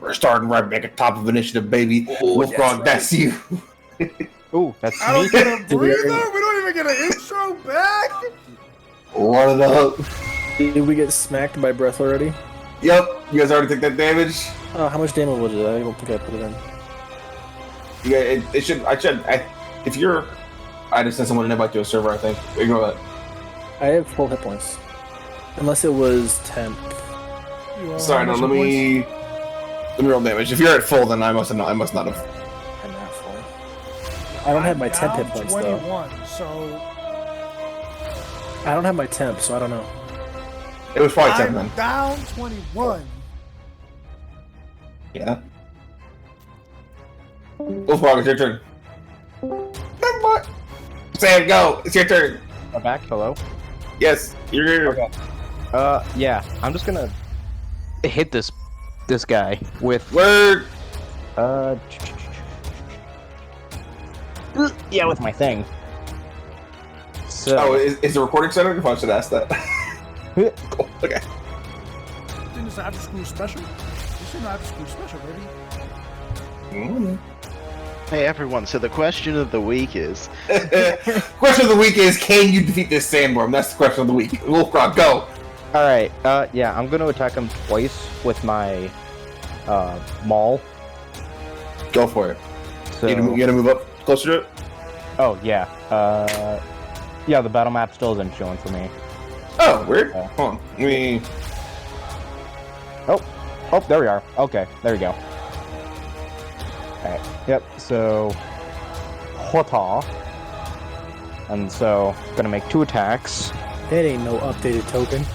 We're starting right back at top of initiative, baby. Wolfgrog, that's you. Ooh, that's I don't get a breather. We don't even get an intro back. Run it up. Did we get smacked by breath already? Yep. You guys already took that damage. How much damage was it? I don't think I put it in. Yeah, it should. If you're, I just sent someone an invite to a server. I think. Ignore that. I have full hit points, unless it was temp. Sorry, no. Let me roll damage. If you're at full, then I must not have. I'm not full. I don't have my temp hit points 21, though. So I don't have my temp, so I don't know. It was probably temp then. Down 21. Yeah. Wolfgrog, it's your turn. Sam, go! It's your turn. I'm back. Hello. Yes, you're here. Okay. Yeah. I'm just gonna hit this guy with Word. Yeah, with my thing. So. Oh, is the recording center? If I should ask that. Cool. Okay. I think it's an after school special. This is an after school special, baby. Hey everyone, so the question of the week is... Question of the week is, can you defeat this sandworm? That's the question of the week. Wolfgrog, go! Alright, yeah, I'm gonna attack him twice with my, maul. Go for it. So... You gotta move up closer to it? Oh, yeah. Yeah, the battle map still isn't showing for me. Oh, weird. Hold on. Let me... Oh, there we are. Okay, there we go. Alright, yep, so... Hota. And so, gonna make 2 attacks. That ain't no updated token.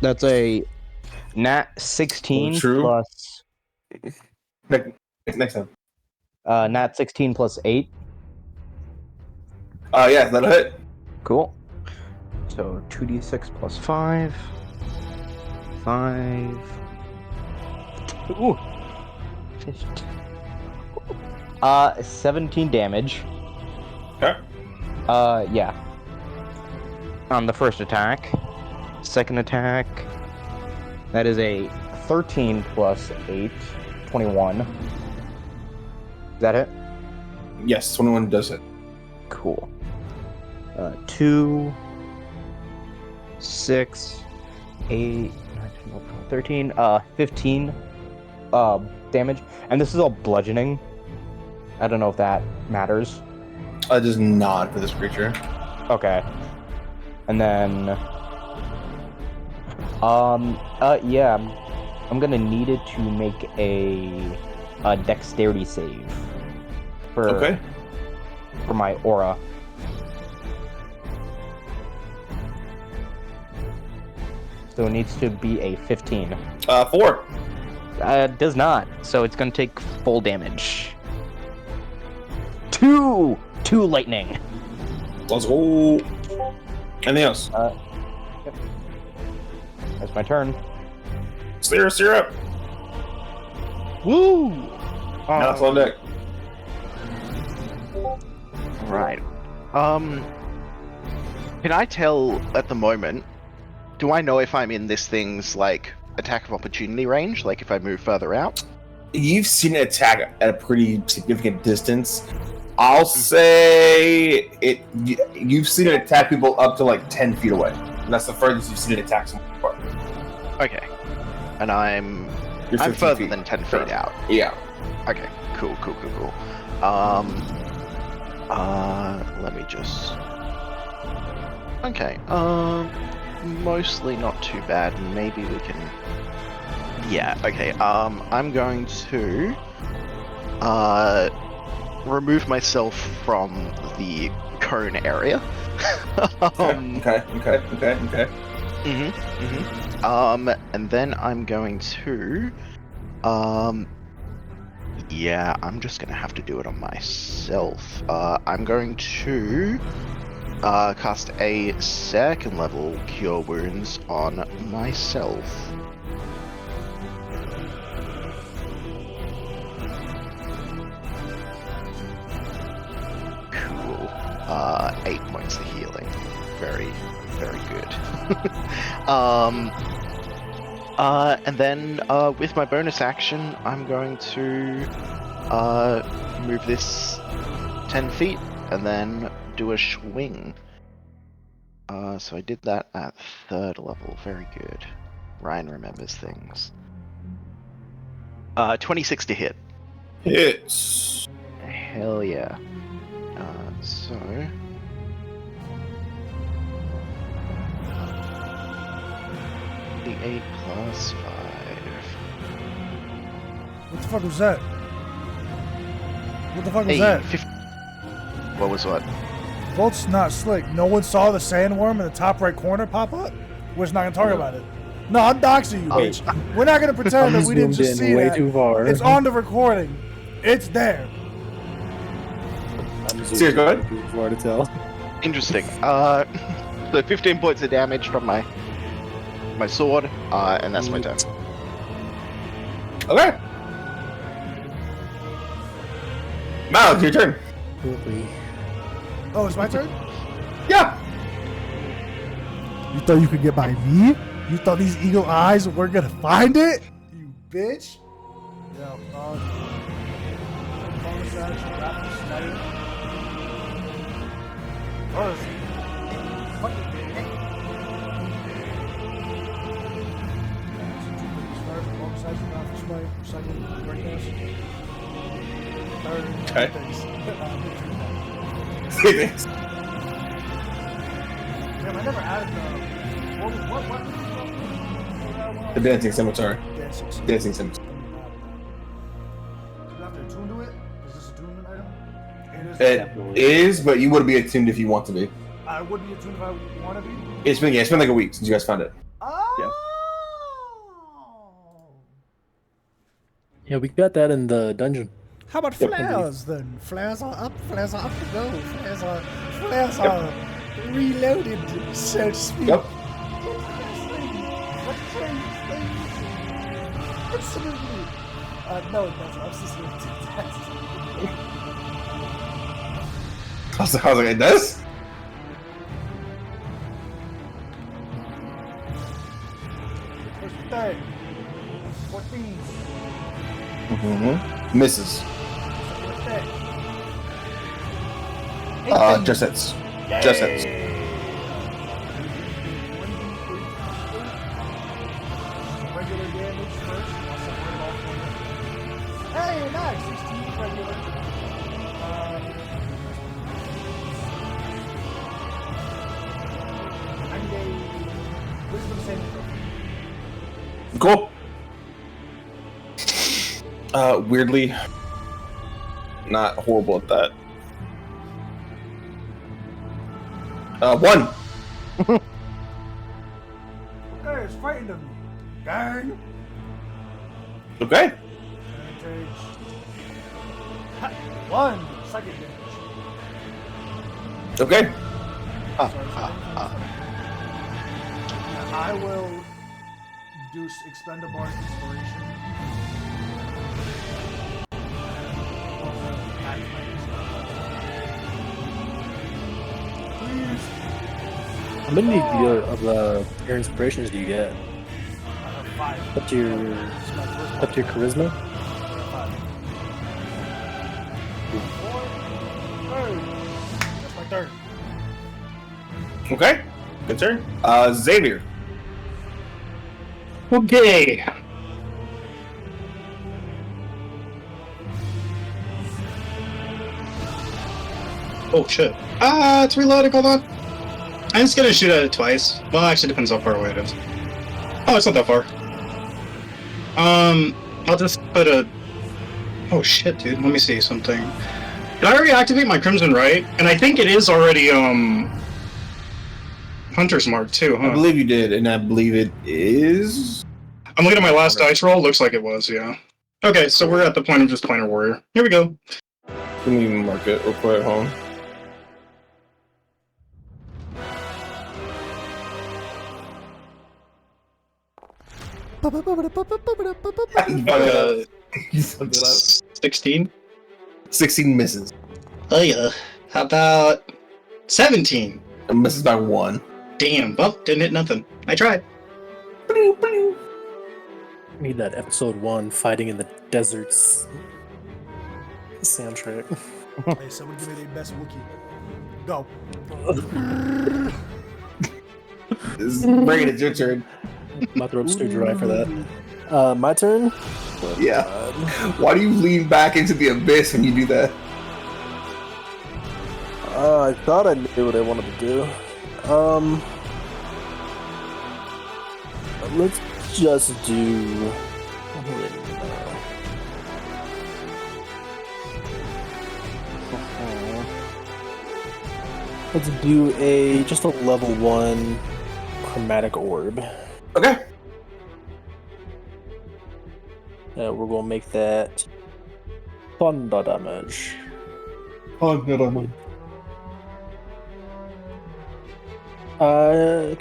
That's a nat 16 plus... Next time. Nat 16 plus 8. Yeah, that'll hit. Cool. So, 2d6 plus 5. 5... Ooh! 15. 17 damage. Okay. Yeah. On the first attack. Second attack. That is a 13 plus 8. 21. Is that it? Yes, 21 does it. Cool. 2... 6... 8... 13... 15... damage. And this is all bludgeoning. I don't know if that matters. It does not for this creature. Okay. And then... yeah. I'm gonna need it to make a dexterity save. For my aura. So it needs to be a 15. 4. Does not. So it's gonna take full damage. 2 lightning. Let's go. Anything else? Yep. That's my turn. Syrup. Woo! Now it's on deck. Right. Can I tell at the moment, do I know if I'm in this thing's, like, attack of opportunity range? Like, if I move further out? You've seen it attack at a pretty significant distance. I'll say you've seen it attack people up to, like, 10 feet away. And that's the furthest you've seen it attack someone before. Okay. And I'm further than 10 feet out. Yeah. Okay, cool. Let me just... Okay, mostly not too bad. Maybe we can... Yeah, okay, I'm going to... remove myself from the cone area. Okay. And then I'm going to... Yeah, I'm just gonna have to do it on myself. I'm going to cast a 2nd level Cure Wounds on myself. Cool. 8 points of healing. Very, very good. And then with my bonus action, I'm going to move this 10 feet and then do a swing. So I did that at 3rd level. Very good. Ryan remembers things. 26 to hit. Hits. Hell yeah. So... 8 plus 5. What the fuck was that? What the fuck was Hey, that? 50. What was what? Bolt's not slick. No one saw the sandworm in the top right corner pop up? We're just not gonna talk about it. No, I'm doxing you, bitch. We're not gonna pretend that we didn't just see way that. too far. It's on the recording. It's there. Serious, go ahead. Too far to tell. Interesting. So 15 points of damage from my sword, and that's my turn. Okay. Miles, your turn. Oh, it's my turn? Yeah. You thought you could get by me? You thought these eagle eyes were gonna find it? You bitch. Yeah, bonus action, rapid snipe. First. Fucking bonus action, rapid snipe. Second, break dance. Third, Okay. thanks. Thanks. Damn, I never added the... What? The dancing scimitar. Dancing. Dancing scimitar. Do you have to attune to it? Is this a attunement item? It is, but you would be attuned if you want to be. I would be attuned if I want to be. It's been like a week since you guys found it. Oh! Yeah, we got that in the dungeon. How about flares then? Flares are up to go. Flares are reloaded, so to speak. Yep. Let's change things. Absolutely. No, it doesn't. I'm just going to test. I was like, it does? First third. 14. Mm-hmm. Misses. What's that? Just hits. Just hits. Regular damage first. I'll separate it all for you. Hey, nice. 16 regular. I'm a wisdom saving throw. Cool. Weirdly, not horrible at that. 1. Hey, it's frightened of me. Gang. Okay. Advantage. 1 second damage. Okay. I will do expend a bar's inspiration. Please. How many of your inspirations do you get? I have 5. Up to your charisma? 5. 4. That's my third. Okay. Good turn. Xavier. Okay. Oh shit. It's reloading, hold on. I'm just gonna shoot at it twice. Well, actually depends how far away it is. Oh, it's not that far. I'll just put a... Oh shit, dude, let me see something. Did I already activate my Crimson Right? And I think it is already, Hunter's Mark too, huh? I believe you did, and I believe it is. I'm looking at my last dice roll, looks like it was, yeah. Okay, so we're at the point of just Planar Warrior. Here we go. Let me mark it real quick. Hold on. You fucked it up. 16? 16 misses. Oh yeah. How about 17? It misses by 1. Damn, well, didn't hit nothing. I tried. Need that episode 1 fighting in the deserts soundtrack. Hey, someone give me their best Wookiee. Go. Bring it, it's your turn. My throat's too dry for that. My turn? Yeah. Why do you lean back into the abyss when you do that? I thought I knew what I wanted to do. Let's just do... Let's do just a level 1 chromatic orb. Okay. We're gonna make that thunder damage. Oh, good on me.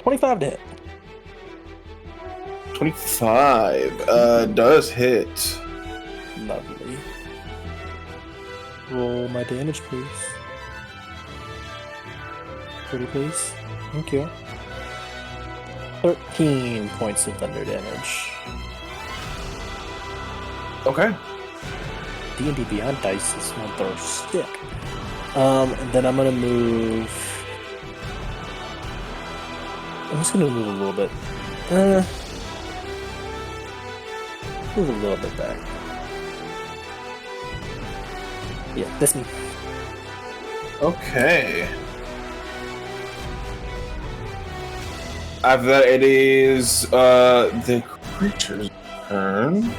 25 to hit. 25 does hit. Lovely. Roll my damage, please. Pretty please. Thank you. 13 points of thunder damage. Okay. D&D Beyond dice is mother stick. And then I'm gonna move. I'm just gonna move a little bit. Move a little bit back. Yeah, that's me. Okay. After that, it is the creature's turn.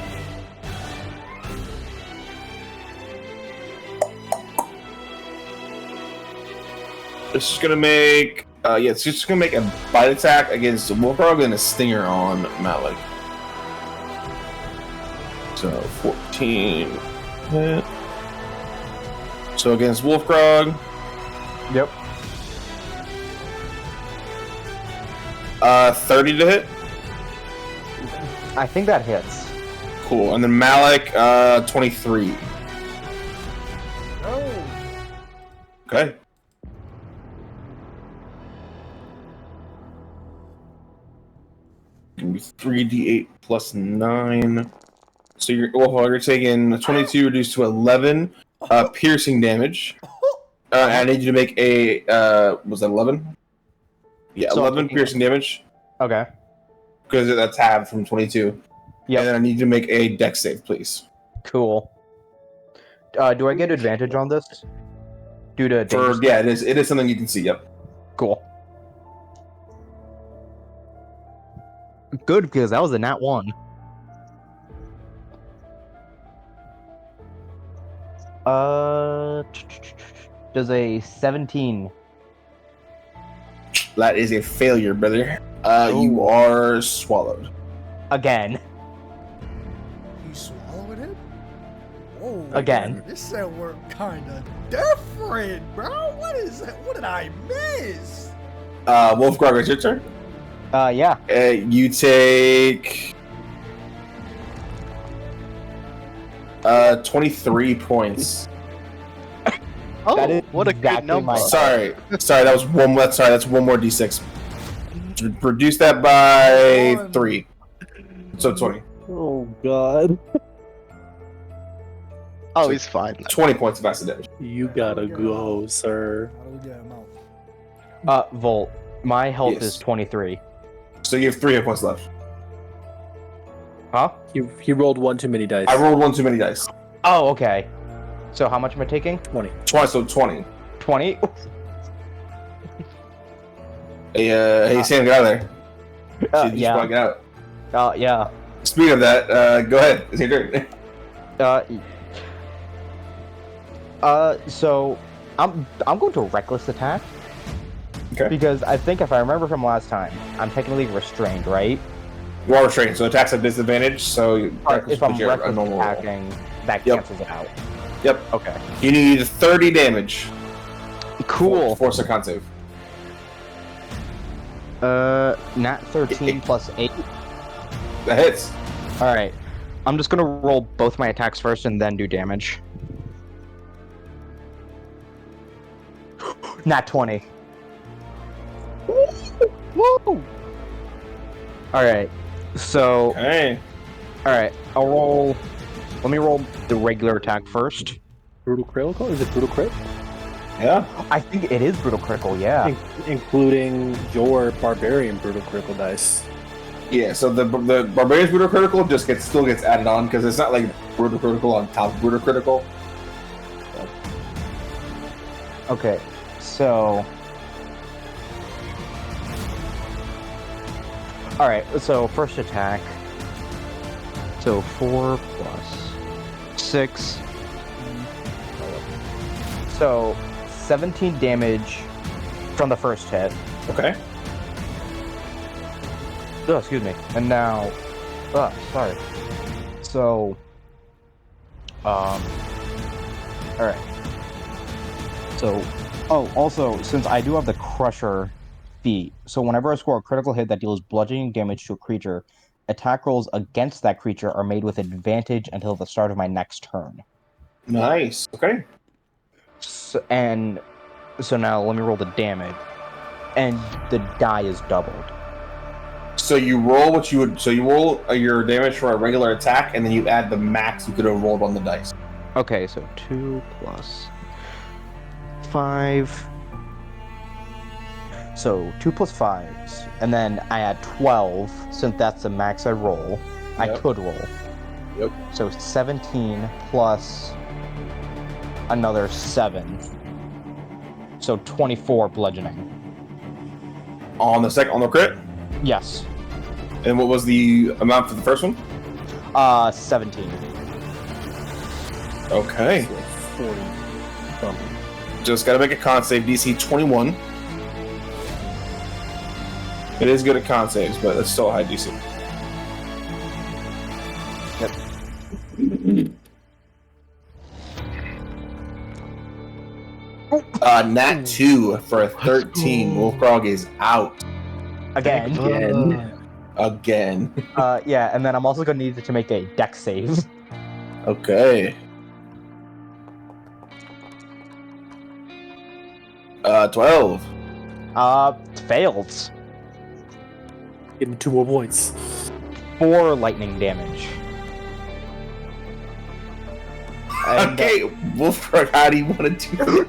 It's just gonna make, it's just gonna make a bite attack against Wolfrog and a stinger on Malik. So 14 hit. So against Wolfrog. Yep. 30 to hit. I think that hits. Cool. And then Malik, 23. Oh. Okay. Gonna be 3d8 plus 9. So you're taking 22 reduced to 11 piercing damage. I need you to make a was that 11? Yeah, So 11 piercing damage Okay. because that's halved from 22. Yep. And then I need you to make a dex save, please. Cool. Do I get advantage on this? Due to For danger- yeah, it is something you can see. Yep. Cool. Good, because that was a nat 1. Does a 17. That is a failure, brother. You are swallowed. Again. You swallowed it? Whoa. Again. This set worked kinda different, bro. What is that? What did I miss? Wolfgrog, it's your turn. Yeah. You take 23 points. Oh, That is what a good exactly number. my- Sorry, that was one. That's one more d6. Reduce that by 3, so 20. Oh god. Oh, he's fine. 20 points of acid damage. You gotta go, sir. How do we get him out? Volt. My health Yes. is 23. So you have 3 hit points left. Huh? He rolled one too many dice. I rolled one too many dice. Oh, okay. So how much am I taking? 20. Twice, so 20. 20? Hey, Sam, get out of there. You just yeah. wanna get out. Yeah. Speaking of that, go ahead. It's your turn. So I'm going to reckless attack. Okay. Because I think if I remember from last time, I'm technically restrained, right? You are restrained, so attacks at disadvantage. So If I'm a reckless normal roll. attacking, that Yep. cancels it out. Yep. Okay. You need 30 damage. Cool. Force a con save. Nat 13 plus 8. That hits. Alright. I'm just gonna roll both my attacks first and then do damage. Nat 20. Woo! Alright. So Okay. Alright, I'll roll. Let me roll the regular attack first. Brutal critical? Is it brutal crit? Yeah. I think it is brutal critical, yeah. Including your barbarian brutal critical dice. Yeah, so the barbarian's brutal critical still gets added on because it's not like brutal critical on top of brutal critical. Okay, so. Alright, so first attack. So 4 plus 6. So 17 damage from the first hit. Okay. Oh, excuse me. And now, sorry. So, all right. So, also, since I do have the Crusher feat, so whenever I score a critical hit that deals bludgeoning damage to a creature, attack rolls against that creature are made with advantage until the start of my next turn. Nice. Okay. So now let me roll the damage, and the die is doubled. So you roll what you would. So you roll your damage for a regular attack, and then you add the max you could have rolled on the dice. Okay, so 2 plus 5. So 2 plus 5, and then I add 12 since that's the max I roll. Yep. I could roll. Yep. So 17 plus another 7. So 24 bludgeoning. On the crit. Yes. And what was the amount for the first one? 17. Okay. So 40 something. Just gotta make a con save. DC 21. It is good at con saves, but it's still a high DC. Nat 2 for a 13. Wolfgrog is out. Again. Again. Yeah, and then I'm also going to need to make a dex save. Okay. 12. Fails. Give me 2 more points. 4 lightning damage. And, Okay, Wolfgrog, how do you want to do it?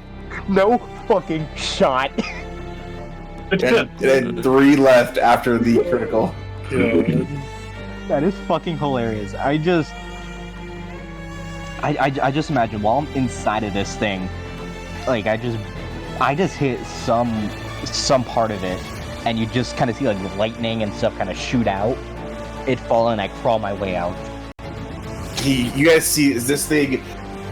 no fucking shot. And 3 left after the critical. That is fucking hilarious. I just imagine while I'm inside of this thing, like I just hit some part of it, and you just kind of see like lightning and stuff kind of shoot out. It fall and I crawl my way out. You guys see is this thing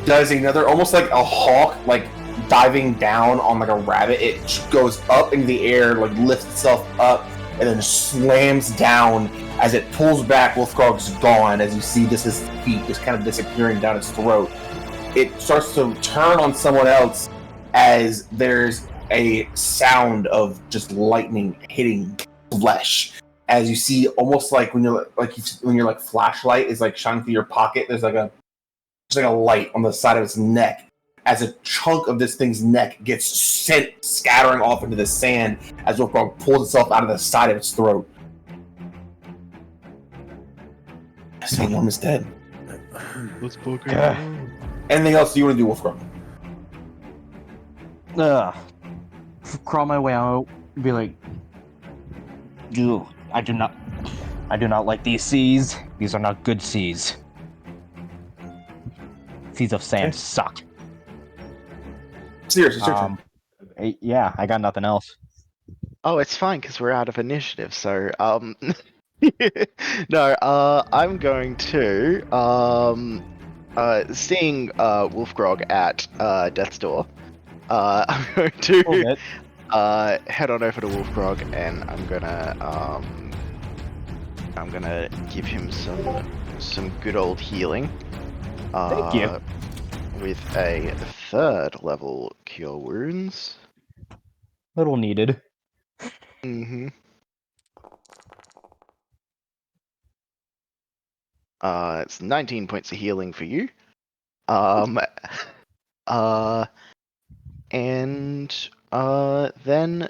does another almost like a hawk, like diving down on like a rabbit. It goes up in the air, like lifts itself up, and then slams down. As it pulls back, Wolfgrog's gone. As you see, just his feet just kind of disappearing down its throat. It starts to turn on someone else as there's a sound of just lightning hitting flesh. As you see, almost like when your flashlight is like shining through your pocket, there's like a light on the side of its neck. As a chunk of this thing's neck gets sent scattering off into the sand, as Wolfgrog pulls itself out of the side of its throat. Someone is dead. Let's book it. Anything else you want to do, Wolfgrog? Crawl my way out. Be like, "Ew, I do not like these seas. These are not good seas. Seas of sand suck." Seriously, it's your turn. Yeah, I got nothing else. Oh, it's fine because we're out of initiative. So, no, I'm going to, seeing Wolfgrog at death's door, I'm going to head on over to Wolfgrog, and I'm gonna give him some good old healing. Thank you. With a 3rd level Cure Wounds. Little needed. Mm-hmm. It's 19 points of healing for you. And then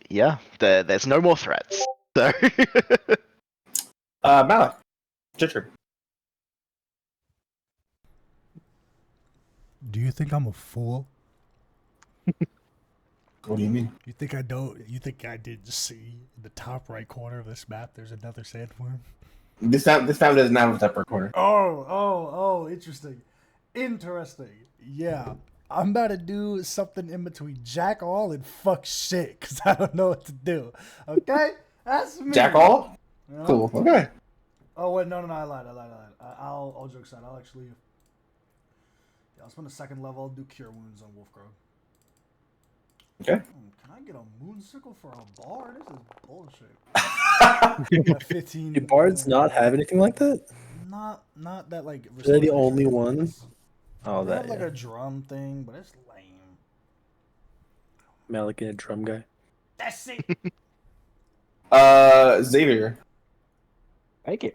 yeah, there's no more threats. So, Malik, it's your turn. Do you think I'm a fool? What do you mean? You think I don't? You think I didn't see in the top right corner of this map? There's another sandworm. This time doesn't have a separate corner. Oh, interesting. Yeah, I'm about to do something in between jack all and fuck shit because I don't know what to do. Okay, that's me. Jack all? You know? Cool. Okay. Oh wait, no, I lied. I'll joke aside. I'll actually. Yeah, I'll spend a second level. I'll do cure wounds on Wolfgrove. Okay. Can I get a moon sickle for a bar? This is bullshit. 15. Do bards not have anything like that? Not that like. Are they the only one? Oh, They that have like a drum thing, but it's lame. Malik and a drum guy. That's it. Xavier. Thank you.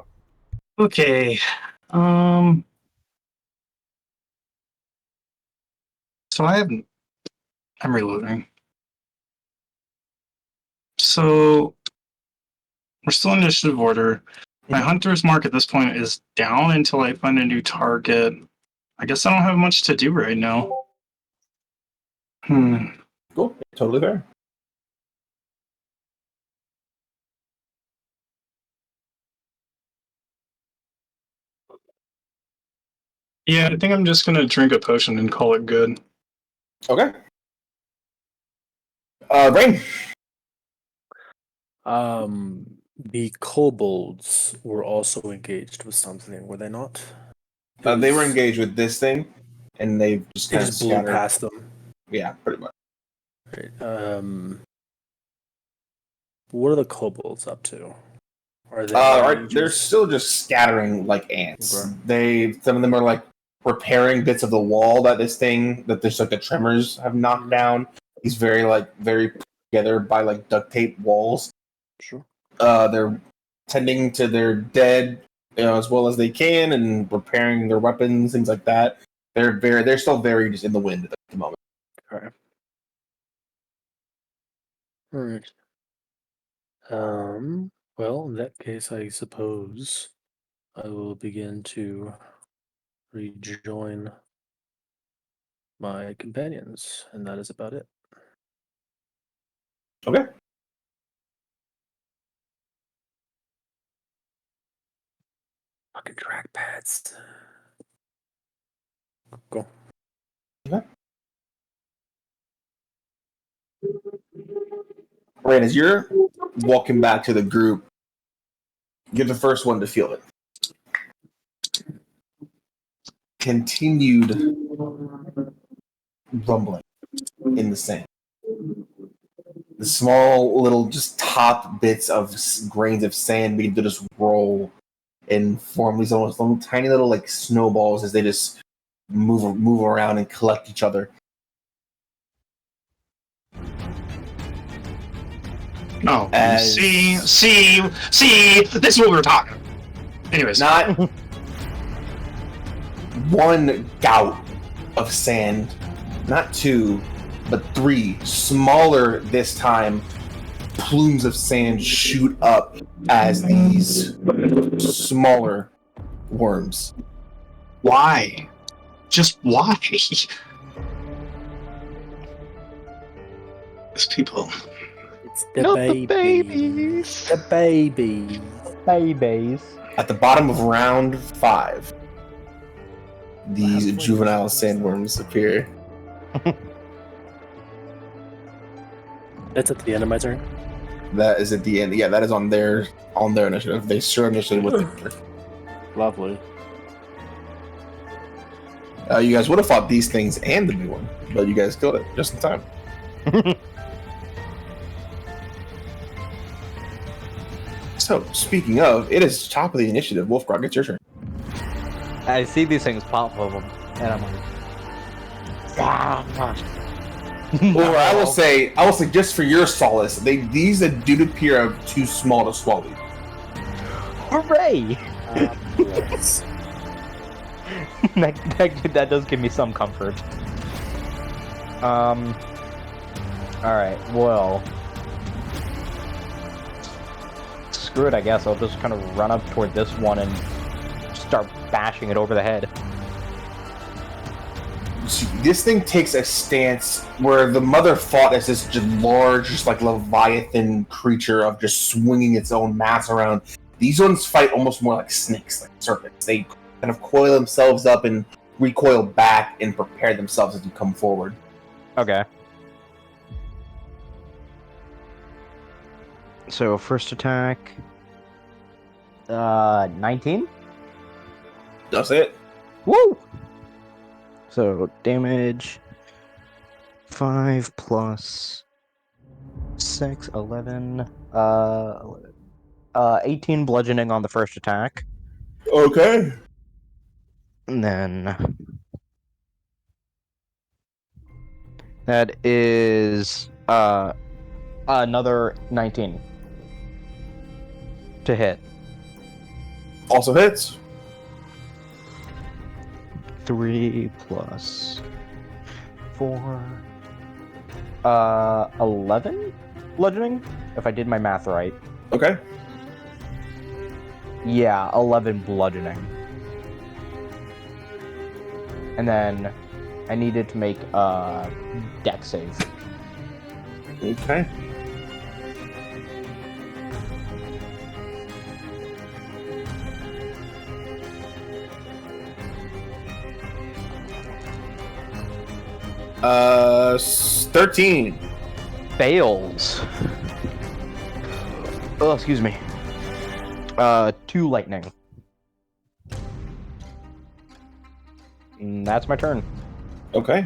Okay. So I'm reloading. So we're still in initiative order. My hunter's mark at this point is down until I find a new target. I guess I don't have much to do right now. Cool. Totally fair. Yeah, I think I'm just gonna drink a potion and call it good. Okay. Rain. The kobolds were also engaged with something, were they not? They were engaged with this thing, and they just They kind of just blew scattered. past them. Yeah, pretty much. Right. What are the kobolds up to? Are they? They're still just scattering like ants. Okay. Some of them are like repairing bits of the wall that there's like the tremors have knocked down. These very put together by like duct tape walls. Sure. They're tending to their dead, as well as they can, and repairing their weapons, things like that. They're still very just in the wind at the moment. Okay. All right. Well, in that case, I suppose I will begin to rejoin my companions, and that is about it. Okay. Fucking trackpads. Go. Okay. Right, as you're walking back to the group, you're the first one to feel it. Continued rumbling in the sand. The small little just top bits of grains of sand begin to just roll and form these almost little tiny little like snowballs as they just move around and collect each other. Oh, see, this is what we were talking about. Anyways. Not one gout of sand, not two, but three, smaller this time, plumes of sand shoot up as these smaller worms. Why? Just why? These people. It's the Not babies. the babies. The babies. Babies. At the bottom of round 5, these Last juvenile place. sandworms appear. That's at the end of my turn. That is at the end. Yeah, that is on their initiative. They share initiative with them. Lovely. You guys would have fought these things and the new one, but you guys killed it just in time. So, speaking of, it is top of the initiative. Wolfgrog, it's your turn. I see these things pop of them, and I'm like, Or I will say, just for your solace, these do appear too small to swallow. hooray! Yes. that does give me some comfort. Alright, well. screw it, I guess. I'll just kind of run up toward this one and start bashing it over the head. This thing takes a stance where the mother fought as this just large, just like leviathan creature of just swinging its own mass around. These ones fight almost more like snakes, like serpents. They kind of coil themselves up and recoil back and prepare themselves as you come forward. Okay. So first attack, 19. That's it. Woo! So damage 5 plus 6, 11, 18 bludgeoning on the first attack. Okay. And then that is another 19 to hit. Also hits. 3 plus 4, 11 bludgeoning, if I did my math right. Okay. Yeah, 11 bludgeoning. And then I needed to make a dex save. Okay. Uh, 13. Fails. Oh, excuse me. 2 lightning. And that's my turn. Okay.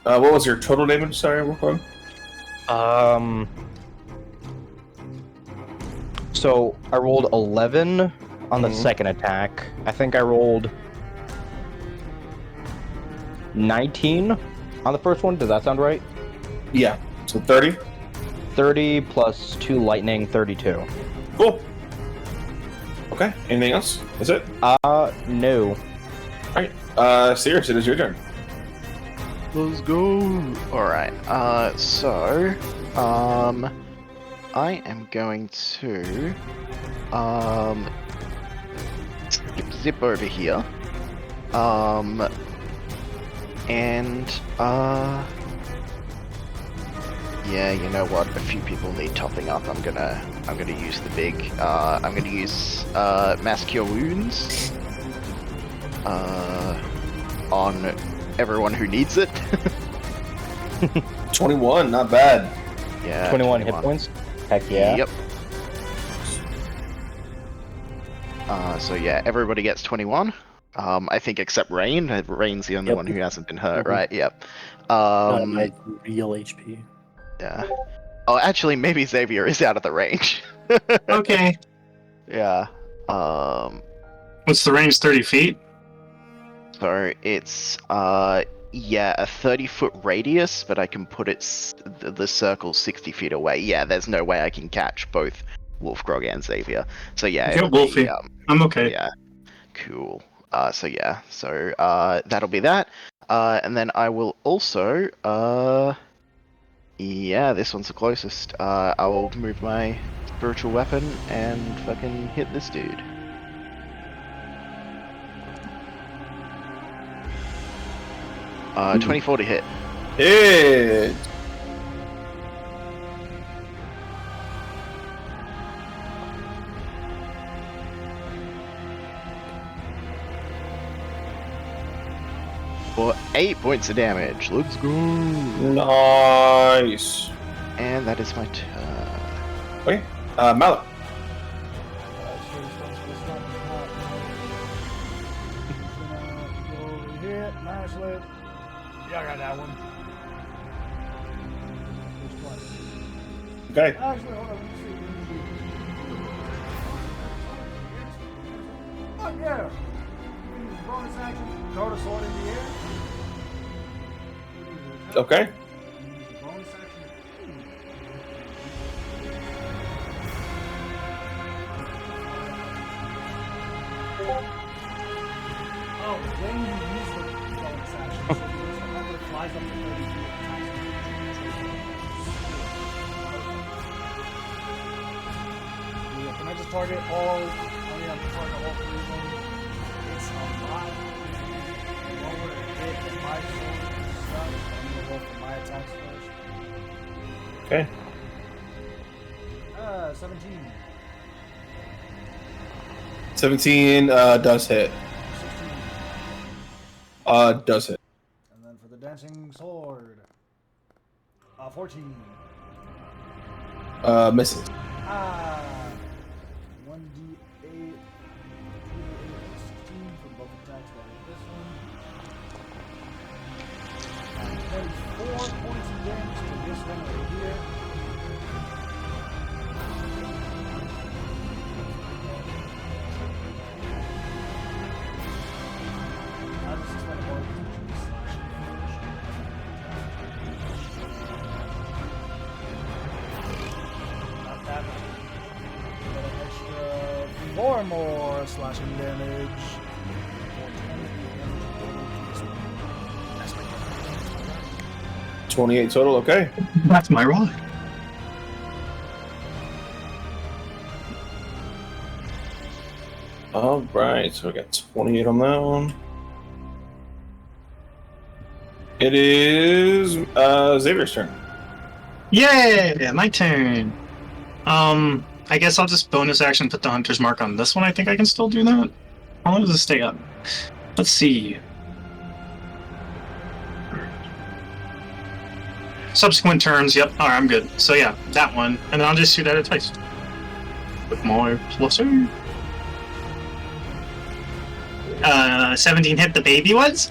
What was your total damage? Sorry, real quick. So I rolled 11 on the second attack. I think I rolled 19 on the first one. Does that sound right? Yeah. So 30. 30 plus 2 lightning, 32. Cool. Okay. Anything else? That's it? No. Alright. Sirius, it is your turn. Let's go. Alright, I am going to zip over here. Yeah, you know what? A few people need topping up. I'm gonna use the big. I'm gonna use mass cure wounds on everyone who needs it. 21, not bad. Yeah. 21 hit points? Heck yeah. Yep. So yeah, everybody gets 21. I think except Rain. Rain's the only one who hasn't been hurt, right? Yep. My real HP. Yeah. Oh, actually, maybe Xavier is out of the range. Okay. Yeah. What's the range? 30 feet? So it's yeah, a 30-foot radius, but I can put the circle 60 feet away. Yeah, there's no way I can catch both Wolfgrog and Xavier. So yeah, Get Wolfie. I'm okay. Yeah. Cool. So yeah, so that'll be that. And then I will also yeah, this one's the closest. I will move my spiritual weapon and fucking hit this dude. Hmm. 24 to hit. Hit. For 8 points of damage. Let's go. Nice. And that is my turn. Okay. Malak. Yeah, I got that one. Okay. Actually, hold on. Let me see. Oh, yeah. You can use bonus action, throw the sword in the air. Okay. Use the bonus action. Oh, when you use the bonus action. flies up to 30 feet. Yeah, can I just target all? Oh yeah, I'm target all three of them. It's a lot lower hit than my sword stuff. I'm gonna go for my attacks first. Okay. 17. 17 does hit. 16. Does hit. And then for the dancing sword. 14. Misses. 1d8, 2d8, 16 for both attacks. That is this one. 24 points of damage to this one right here. This is one of our not that much. Got an extra 4 more slashing damage. 28 total, okay. That's my roll. Alright, so we got 28 on that one. It is Xavier's turn. Yeah, my turn. I guess I'll just bonus action put the hunter's mark on this one. I think I can still do that. How long does it stay up? Let's see. Subsequent turns, yep. Alright, I'm good. So yeah, that one. And then I'll just shoot at it twice. With my pluser. 17 hit the baby ones.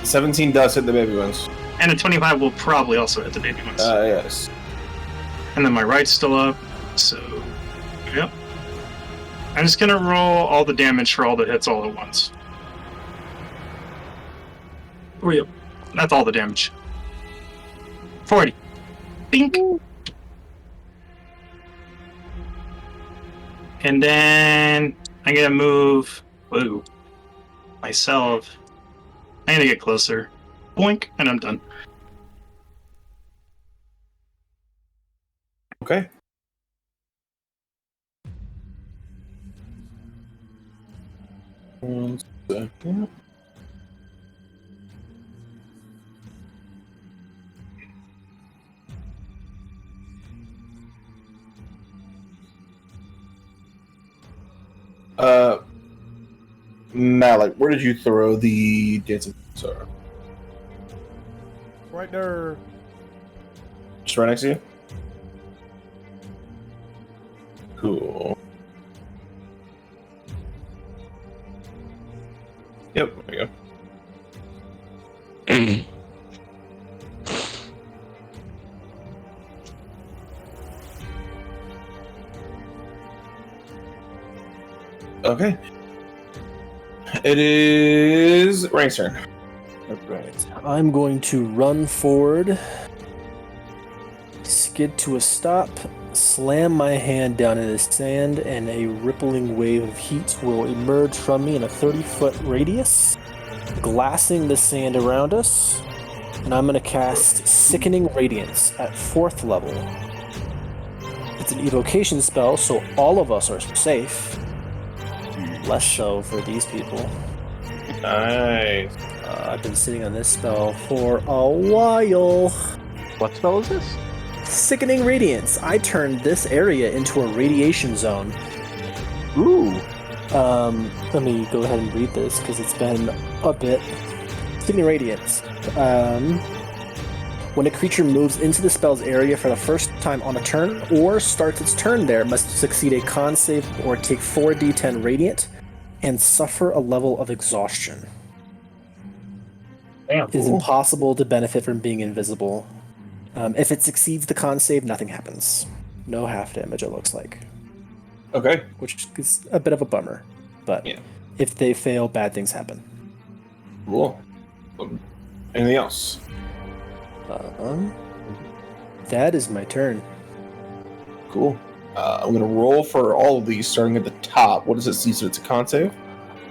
17 does hit the baby ones. And a 25 will probably also hit the baby ones. Yes. And then my right's still up. So, yep. I'm just gonna roll all the damage for all the hits all at once. Oh, yep. That's all the damage. 40. Bink. And then I'm gonna move. Whoa. Myself. I'm gonna get closer. Boink, and I'm done. Okay. One second. Malik, where did you throw the dancing sword? Right there. Just right next to you? Cool. Yep, there you go. Okay. It is Rain's turn. Alright. I'm going to run forward, skid to a stop, slam my hand down in the sand, and a rippling wave of heat will emerge from me in a 30-foot radius, glassing the sand around us. And I'm going to cast Sickening Radiance at 4th level. It's an evocation spell, so all of us are safe. Less so for these people. Nice. I've been sitting on this spell for a while. What spell is this? Sickening Radiance. I turned this area into a radiation zone. Ooh. Let me go ahead and read this because it's been a bit. Sickening Radiance. When a creature moves into the spell's area for the first time on a turn or starts its turn there, must succeed a con save or take 4d10 radiant and suffer a level of exhaustion. Damn. It is impossible to benefit from being invisible. If it succeeds the con save, nothing happens. No half damage, it looks like. Okay. Which is a bit of a bummer. But Yeah. if they fail, bad things happen. Cool. Anything else? That is my turn. Cool. I'm going to roll for all of these, starting at the top. What does it see? So it's a con save?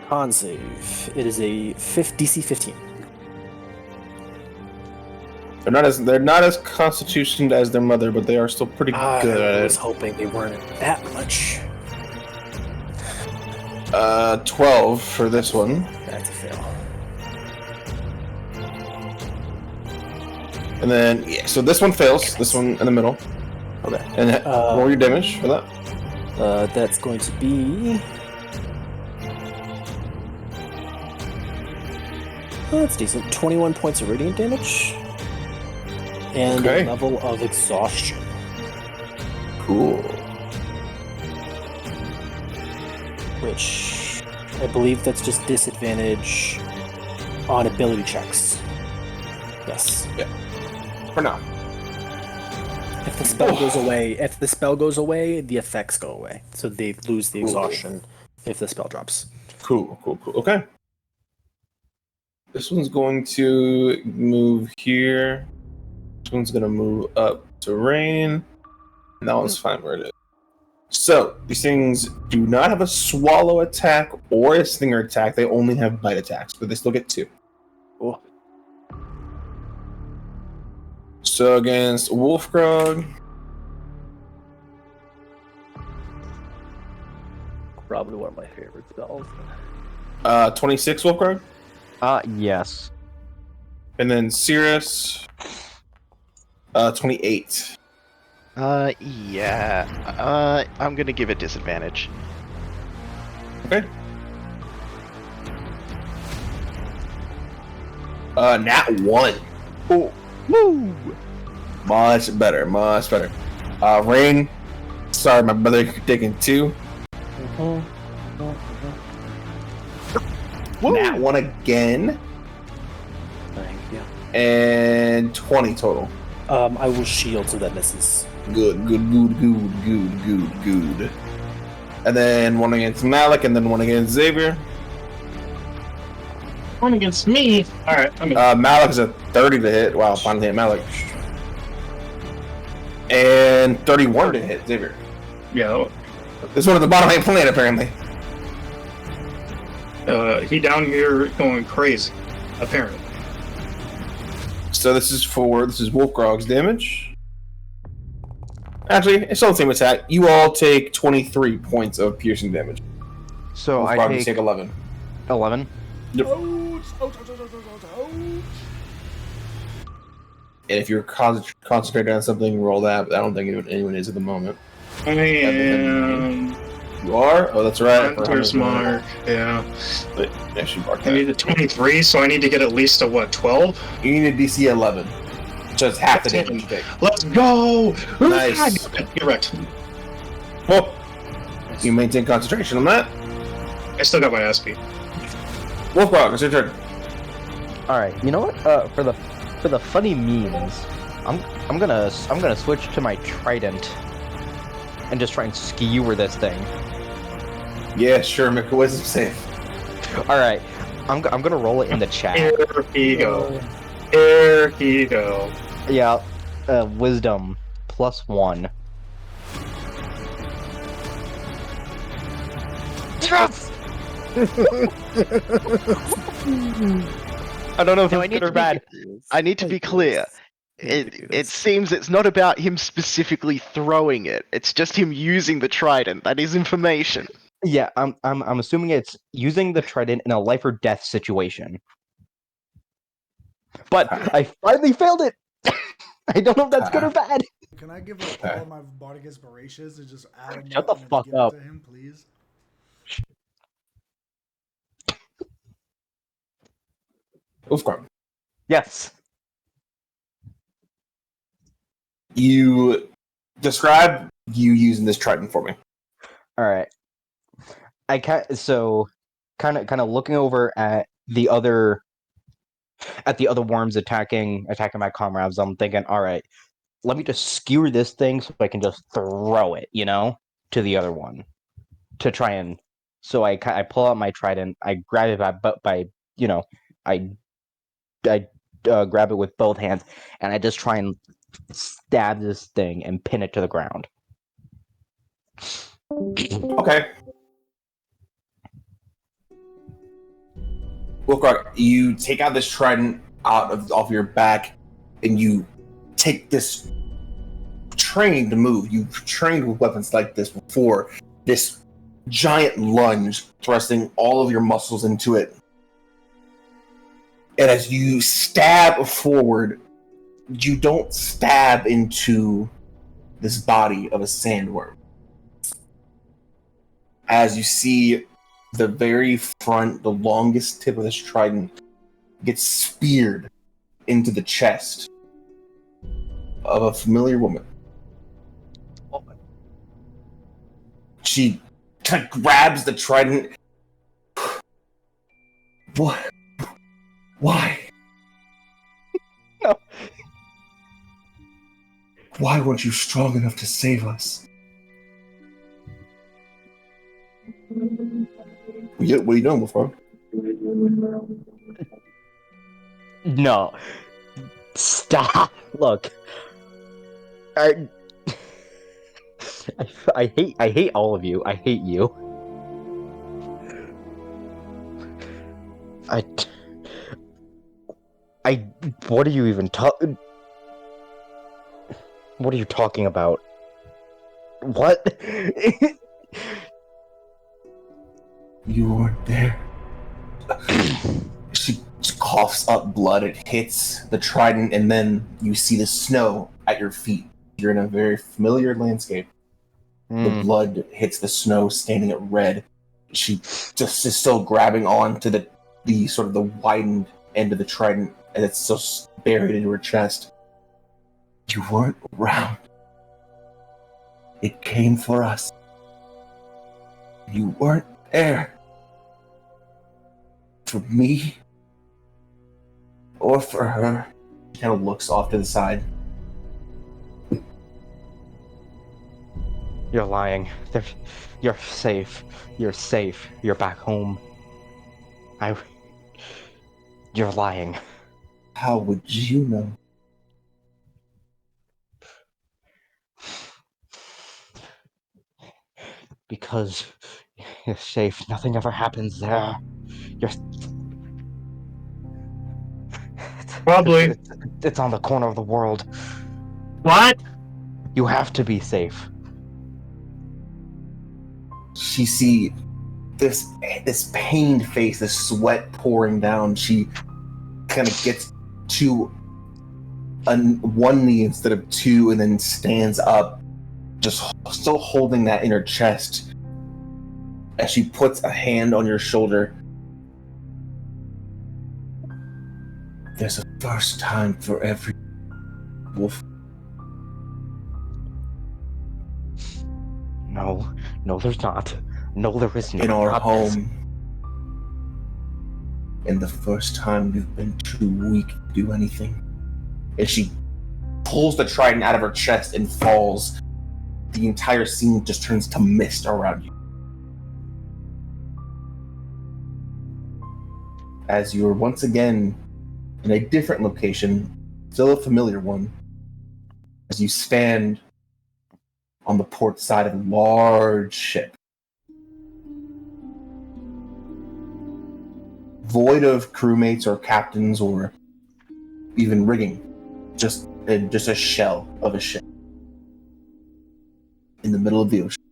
Con save. It is a DC 15. They're not as constitutioned as their mother, but they are still pretty good I at was it. hoping they weren't that much. 12 for this one. That's a fail. And then, yeah, so this one fails. This one in the middle. Okay. And roll your damage for that. That's going to be... Oh, that's decent. 21 points of radiant damage. And Okay. a level of exhaustion. Cool. Which I believe that's just disadvantage on ability checks. Yes. For now. If the spell goes away, the effects go away. So they lose the exhaustion if the spell drops. Cool. Okay. This one's going to move here. This one's going to move up to rain. And that one's fine where it is. So, these things do not have a swallow attack or a stinger attack. They only have bite attacks, but they still get 2. Oh. So, against Wolfgrog, Probably one of my favorite spells. 26 Wolfgrog. Yes. And then Cirrus, 28. Yeah. I'm gonna give it disadvantage. Okay. Nat 1. Oh, woo! Much better. Rain. Sorry, my brother, you're taking 2. Nat 1 again. Thank you. And 20 total. I will shield so that misses. Good. And then 1 against Malik, and then 1 against Xavier. One against me. All right. I'm gonna... Malik is a 30 to hit. Wow, finally hit Malik. And 31 to hit Xavier. Yeah. This one at the bottom ain't playing, apparently. He down here going crazy. Apparently. So this is Wolfgrog's damage. Actually, it's all the same attack. You all take 23 points of piercing damage. So I Wolfgrog take 11. 11. Yep. Ouch. And if you're concentrating on something, roll that. But I don't think anyone is at the moment. I am. You are? Oh, that's right. Hunter's Mark. Yeah. But actually, mark I need that. a 23, so I need to get at least a what? 12. You need a DC 11. Just half the damage you take. Let's go! Nice. You're right. Well, you maintain concentration on that. I still got my ass beat. Wolfgrog, it's your turn. All right. You know what? For the funny memes, I'm gonna switch to my trident and just try and skewer this thing. Yeah, sure. Make a wisdom save. All right. I'm gonna roll it in the chat. Here he go. Here he go. Yeah. Wisdom +1. Yes! I don't know if No, it's good or bad. I need to be clear. It seems it's not about him specifically throwing it. It's just him using the trident. That is information. Yeah, I'm assuming it's using the trident in a life or death situation. But I finally failed it. I don't know if that's good or bad. Can I give like all of my bardic inspirations and just add them Shut up the and fuck give up. it to him, please? Wolfgrog. Yes. You describe you using this trident for me. All right. I can't. So, kind of looking over at the other worms attacking my comrades. I'm thinking, all right, let me just skewer this thing so I can just throw it, to the other one, to try and. So I pull out my trident. I grab it I grab it with both hands, and I just try and stab this thing and pin it to the ground. Okay. Wolfgrog, you take out this trident off your back, and you take this trained move. You've trained with weapons like this before. This giant lunge, thrusting all of your muscles into it. And as you stab forward, you don't stab into this body of a sandworm. As you see the very front, the longest tip of this trident gets speared into the chest of a familiar woman. She kind of grabs the trident. What? Why? No. Why weren't you strong enough to save us? What are you doing, before? No. Stop. Look. I hate all of you. I hate you. What are you even what are you talking about? What? You weren't there. She coughs up blood. It hits the trident, and then you see the snow at your feet. You're in a very familiar landscape. The blood hits the snow, staining it red. She just is still grabbing on to the sort of the widened end of the trident, and it's still buried into her chest. You weren't around. It came for us. You weren't there. For me, or for her. She kind of looks off to the side. You're lying. You're safe. You're safe. You're back home. You're lying. How would you know? Because you're safe. Nothing ever happens there. You're... Probably. It's on the corner of the world. What? You have to be safe. She see this pained face, this sweat pouring down. She kind of gets to one knee instead of two, and then stands up, just still holding that in her chest. As she puts a hand on your shoulder. There's a first time for every wolf. No, there's not. No, there isn't. In our home. And the first time you've been too weak to do anything. As she pulls the trident out of her chest and falls, the entire scene just turns to mist around you. As you're once again in a different location, still a familiar one, as you stand on the port side of a large ship. Void of crewmates or captains or even rigging. Just a shell of a ship. In the middle of the ocean.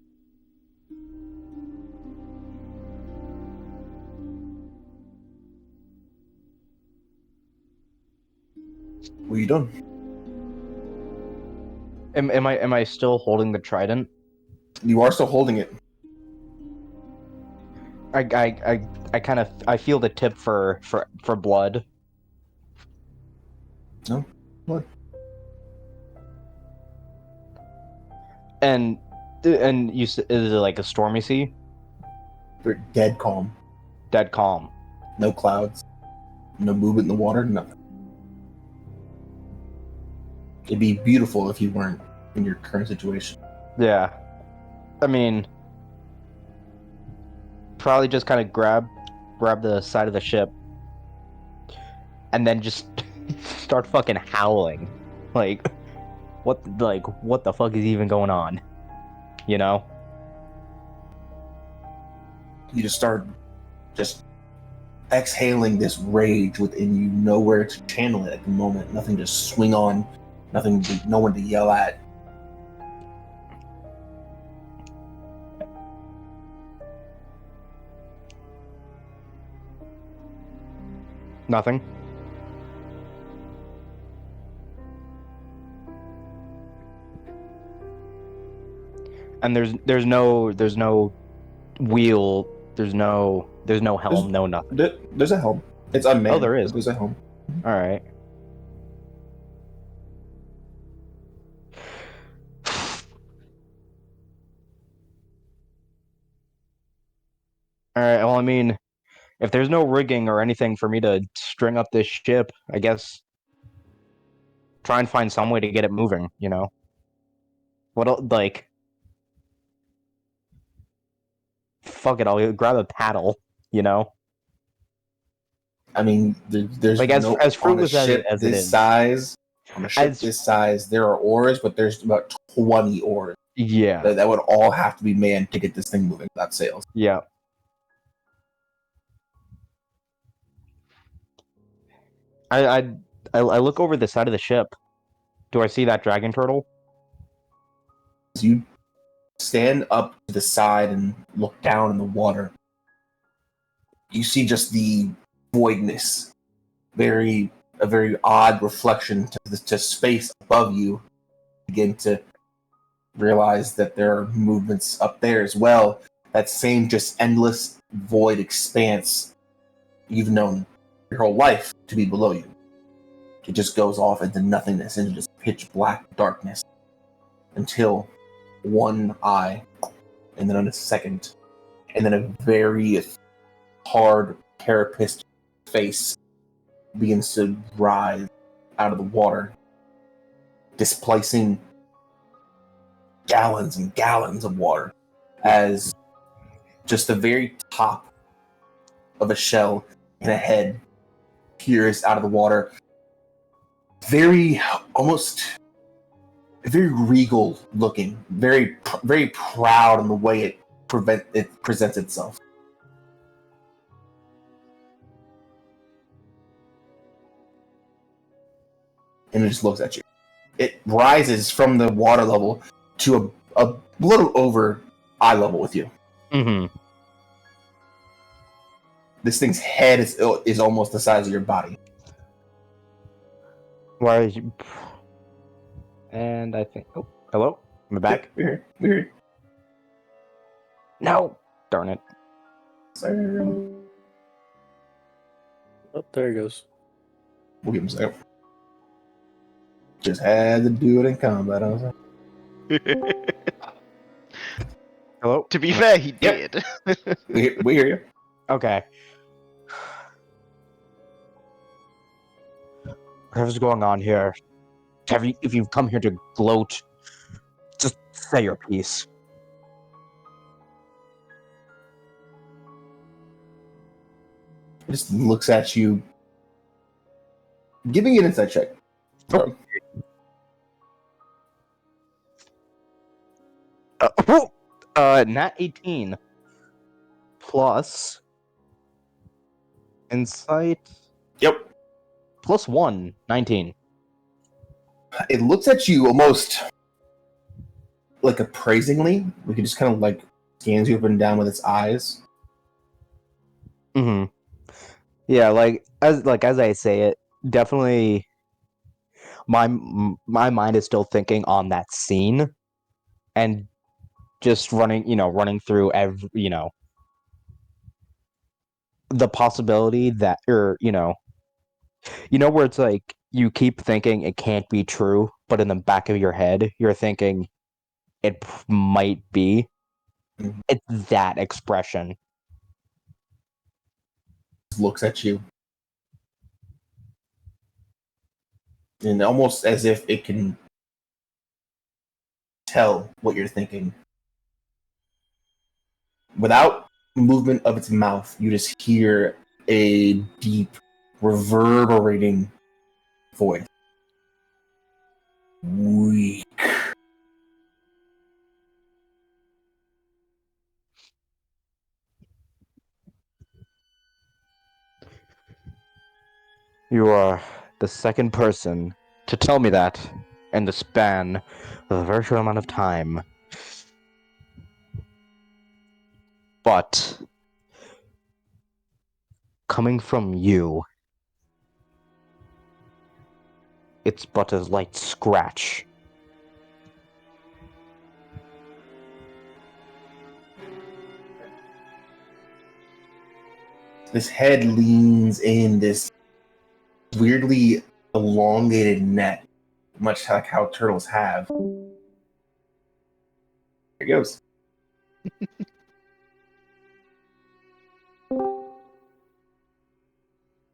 What are you doing? Am I still holding the trident? You are still holding it. I feel the tip for blood. No? What? And is it like a stormy sea? You're dead calm. Dead calm. No clouds. No movement in the water, nothing. It'd be beautiful if you weren't in your current situation. Yeah. I mean, probably just kind of grab the side of the ship and then just start fucking howling. Like what the fuck is even going on? You know? You just start just exhaling this rage within you, nowhere to channel it at the moment, nothing to swing on, no one to yell at. Nothing. And there's no wheel, there's no helm, no nothing. There's a helm. It's unmanned. Oh, there is. But there's a helm. All right. All right. Well, I mean, if there's no rigging or anything for me to string up this ship, I guess try and find some way to get it moving. You know. Like, fuck it, I'll grab a paddle. You know. I mean, there's Like, no as on a fruitless ship as it this is. size. On a ship As- this size, there are oars, but there's about 20 oars. Yeah. That would all have to be manned to get this thing moving without sails. Yeah. I look over the side of the ship. Do I see that dragon turtle? As you stand up to the side and look down in the water, you see just the voidness, a very odd reflection to space above you. Begin to realize that there are movements up there as well. That same just endless void expanse you've known your whole life to be below you. It just goes off into nothingness, into just pitch black darkness, until one eye, and then on a second, and then a very hard carapace face begins to rise out of the water, displacing gallons and gallons of water, as just the very top of a shell and a head peers out of the water. Very regal looking, very proud in the way it presents itself. And it just looks at you. It rises from the water level to a little over eye level with you. Mm-hmm. This thing's head is almost the size of your body. Why is you... And I think... Oh, hello? Am I back? We're here. No! Darn it. Sorry. Oh, there he goes. We'll give him a second. Just had to do it in combat. I was like, Hello? To be fair, he Yep. did. we hear you. Okay. Whatever's going on here, if you've come here to gloat, just say your piece. Just looks at you. Give me an insight check. Nat 18 plus insight Yep. plus 1, 19. It looks at you almost like appraisingly. We could just kind of like scans you up and down with its eyes. Mm-hmm. Yeah, as I say it, definitely my mind is still thinking on that scene and just running through the possibility that where it's like you keep thinking it can't be true, but in the back of your head you're thinking it might be. Mhm. It's that expression. Looks at you. And almost as if it can tell what you're thinking. Without movement of its mouth, you just hear a deep, reverberating voice. Weak. You are the second person to tell me that in the span of a very short amount of time. But coming from you, it's but a light scratch. This head leans in, this weirdly elongated neck, much like how turtles have. There it goes.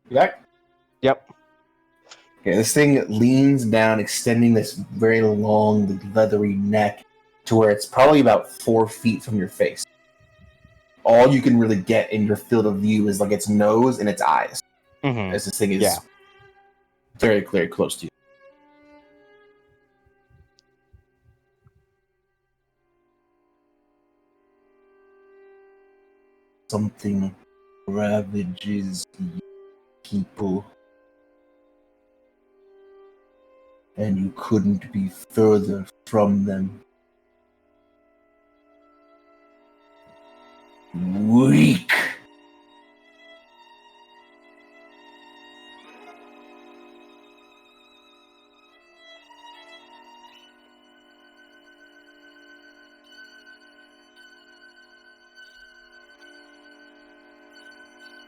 You back? Yep. Okay, this thing leans down, extending this very long, leathery neck to where it's probably about 4 feet from your face. All you can really get in your field of view is like its nose and its eyes, Mm-hmm. as this thing is Yeah. very, very close to you. Something ravages you people, and you couldn't be further from them. Weak.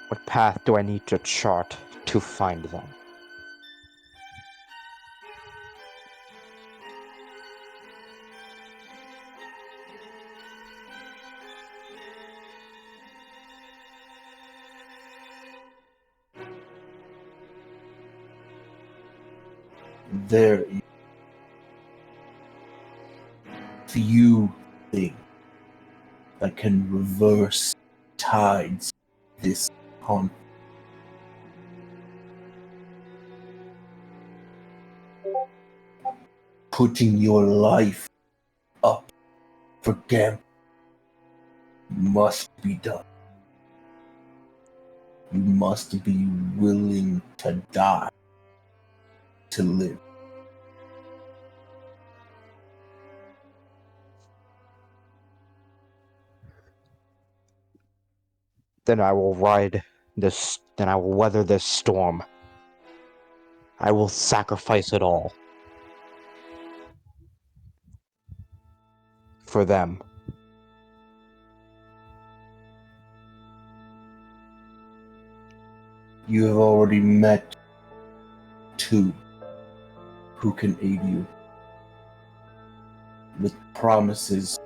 What path do I need to chart to find them? There is few things that can reverse tides this conflict. Putting your life up for gambling must be done. You must be willing to die to live. Then I will ride this. Then I will weather this storm. I will sacrifice it all for them. You have already met 2 who can aid you, with promises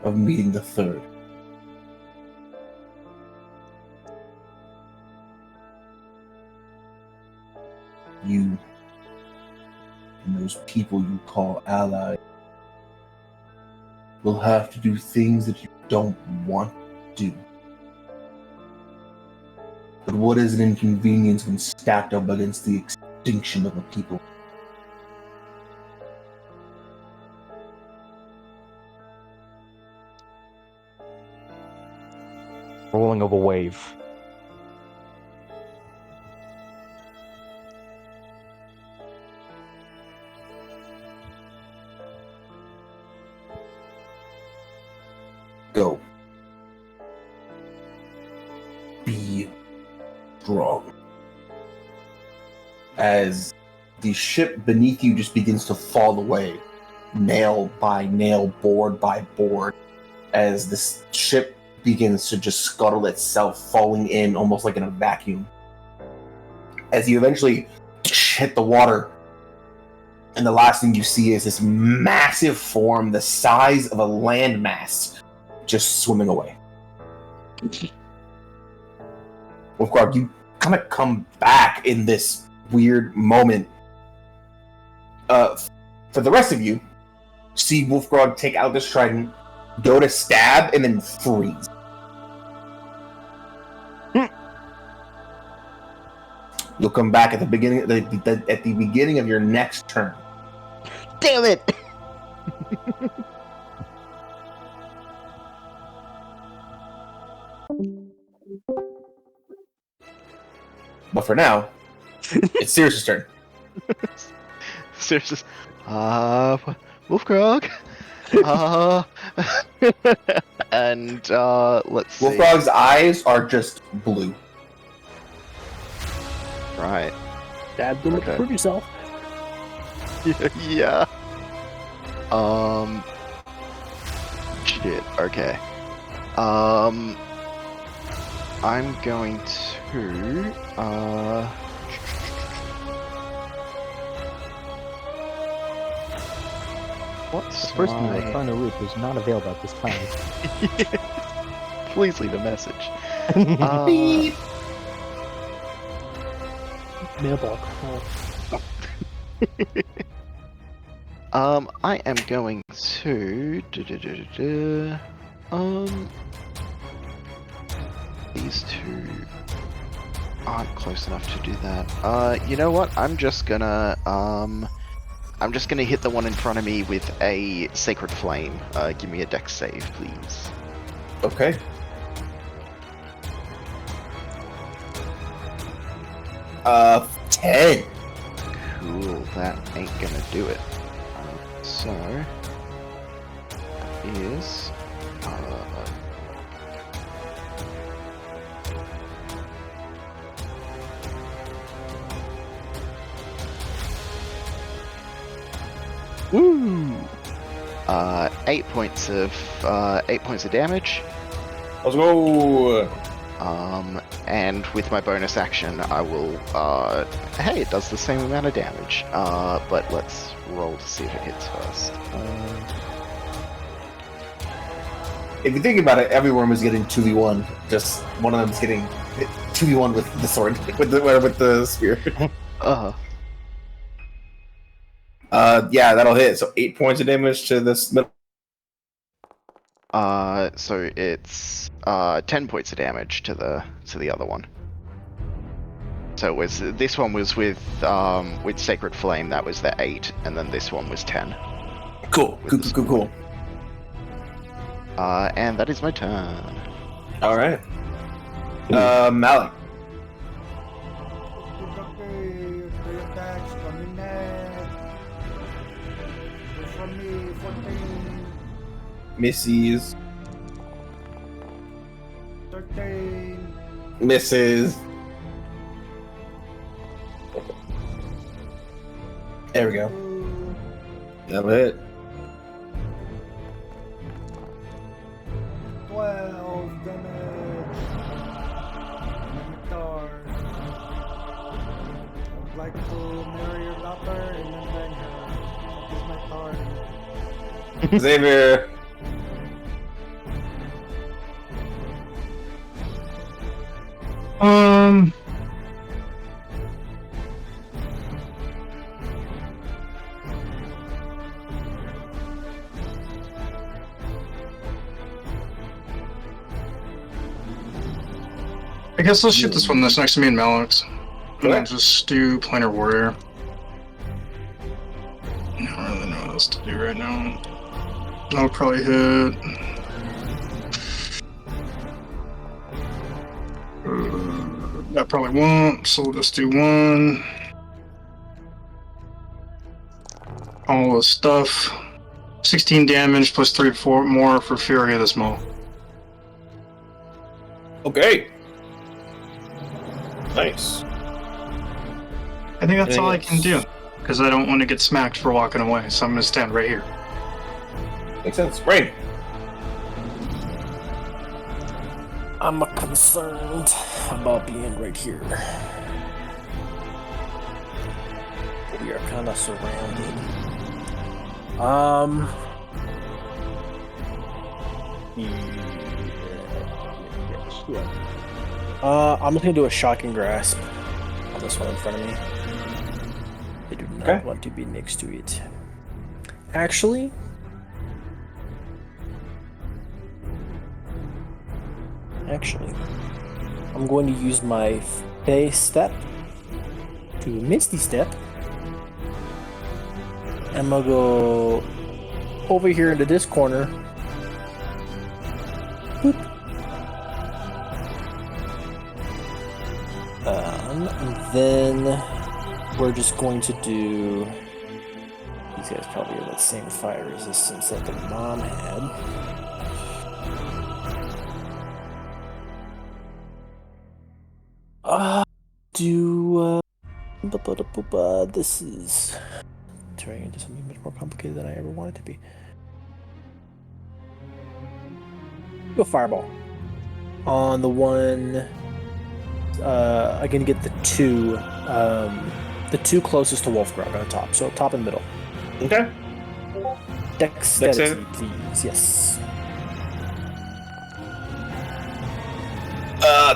of meeting the 3rd. You and those people you call allies will have to do things that you don't want to do. But what is an inconvenience when stacked up against the extinction of a people? Rolling of a wave. Go. Be strong. As the ship beneath you just begins to fall away, nail by nail, board by board, as this ship begins to just scuttle itself, falling in almost like in a vacuum. As you eventually hit the water, and the last thing you see is this massive form the size of a landmass just swimming away. Wolfgar, you kind of come back in this weird moment. For the rest of you, see Wolfgrog take out this trident, go to stab, and then freeze. You'll come back at the beginning at the beginning of your next turn. Damn it! But for now, It's Sirius's turn. Seriously. Wolfgrog. And let's see. Wolfrog's eyes are just blue. Right. Dad, do Okay. prove yourself. Yeah. Shit. Okay. I'm going to what's The person you my... are trying to reach is not available at this time. Please leave a message. Beep. Mailbox. I am going to these two aren't close enough to do that. You know what? I'm just gonna hit the one in front of me with a sacred flame. Give me a dex save, please. Okay. Uh, 10. Cool. That ain't gonna do it. So that is woo! 8 points of damage. Let's go. And with my bonus action, I will. Hey, it does the same amount of damage. But let's roll to see if it hits first. If you think about it, everyone was getting 2v1. Just one of them's getting 2v1 with the sword, with the spear. Yeah, that'll hit. So 8 points of damage to this middle. So it's 10 points of damage to the other one. So it was, this one was with Sacred Flame, that was the 8, and then this one was 10. Cool. Cool. And that is my turn. All right. Malik. Okay, 3 attacks coming next. Go from me, 14, Misses. 13, Misses. There we go. 2, That'll hit. 12 damage. Guitar. I would like to marry your daughter and then bang her. This is my turn. Xavier. I guess let's shoot this one that's next to me in Malix. And Okay. I'll just do Planar Warrior. I don't really know what else to do right now. That'll probably hit. That probably won't, so we'll just do 1. All the stuff. 16 damage plus 3 4 more for Fury of the Small. Okay. Nice. I think that's all I Yes. can do. Because I don't want to get smacked for walking away, so I'm going to stand right here. Makes sense. Rain. I'm concerned about being right here. We are kind of surrounded. I'm just gonna do a shocking grasp on this one in front of me. I do not Okay. want to be next to it. Actually, I'm going to use my Fey Step to Misty Step. I'm gonna go over here into this corner. Boop. And then we're just going to do. These guys probably have that same fire resistance that the mom had. This is turning into something much more complicated than I ever wanted to be. Go fireball. On the one, I'm gonna get the two closest to Wolfgrog on the top. So top and middle. Okay. Dexterity, please. Yes.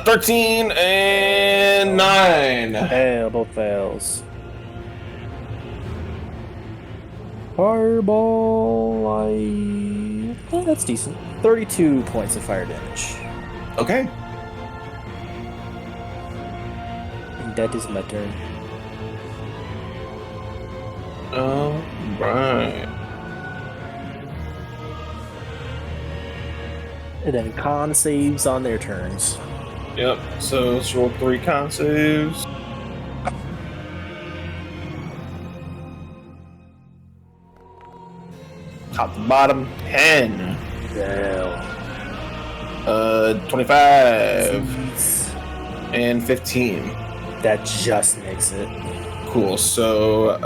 13 and 9. Fail, both fails. Fireball, that's decent. 32 points of fire damage. Okay. And that is my turn. Right. And then con saves on their turns. Yep. So let's roll 3 con saves. Top to bottom, 10. Fail. 25 Jeez. and 15. That just makes it. Cool. So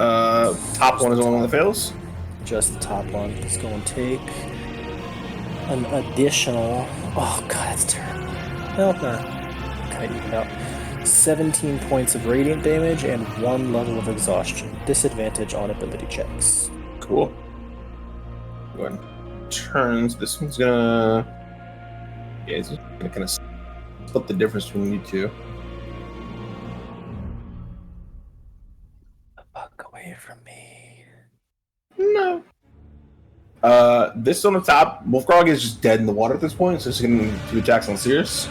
top one is the one that fails. Just the top one. It's going to take an additional. Oh god, that's terrible. No, kind of even out. 17 points of radiant damage and 1 level of exhaustion. Disadvantage on ability checks. Cool. Go ahead. Turns. This one's gonna. Yeah, it's gonna kind of split the difference between you two. Fuck away from me. No. This on the top, Wolfgrog is just dead in the water at this point, so it's gonna do attacks on Cirrus.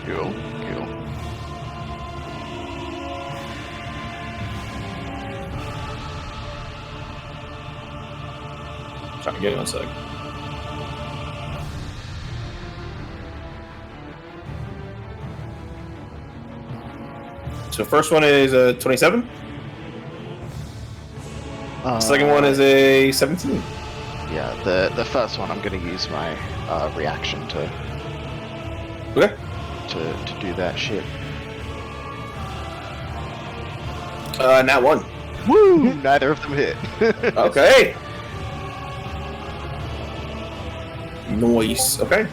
Cool. Trying to get it one sec. So first one is a 27. Second one is a 17. Yeah, the first one I'm going to use my reaction to do that shit. Nat 1. Woo! Neither of them hit. Okay. Nice. Okay.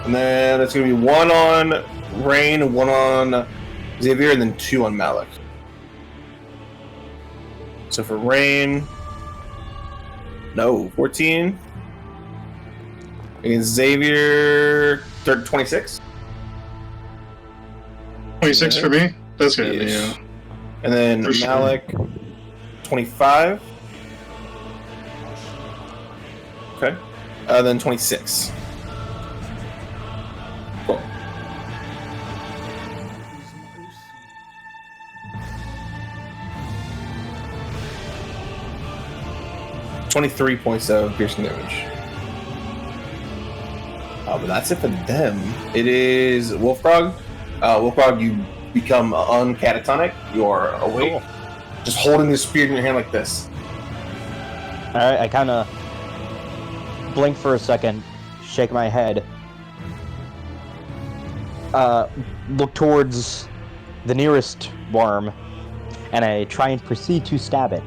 And then it's going to be 1 on Rain, 1 on Xavier, and then 2 on Malik. So for Rain, 14. Against Xavier, 26. 26 for me? That's good, Yes. yeah. And then For sure. Malik, 25. Okay. Then 26. Cool. 23 points of piercing damage. But that's it for them. It is Wolfgrog. Wolfgrog, you become uncatatonic. You are awake. Just holding the spear in your hand like this. Alright, I kind of blink for a second, shake my head, look towards the nearest worm, and I try and proceed to stab it.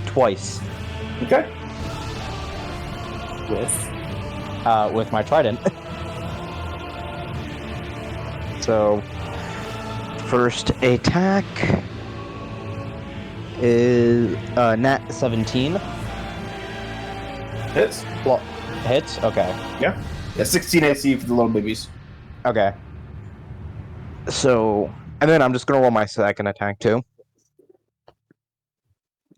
Twice. Okay. With my trident. So, first attack is nat 17. Hits. Well, hits? Okay. Yeah, 16 AC for the little babies. Okay. So, and then I'm just gonna roll my second attack too.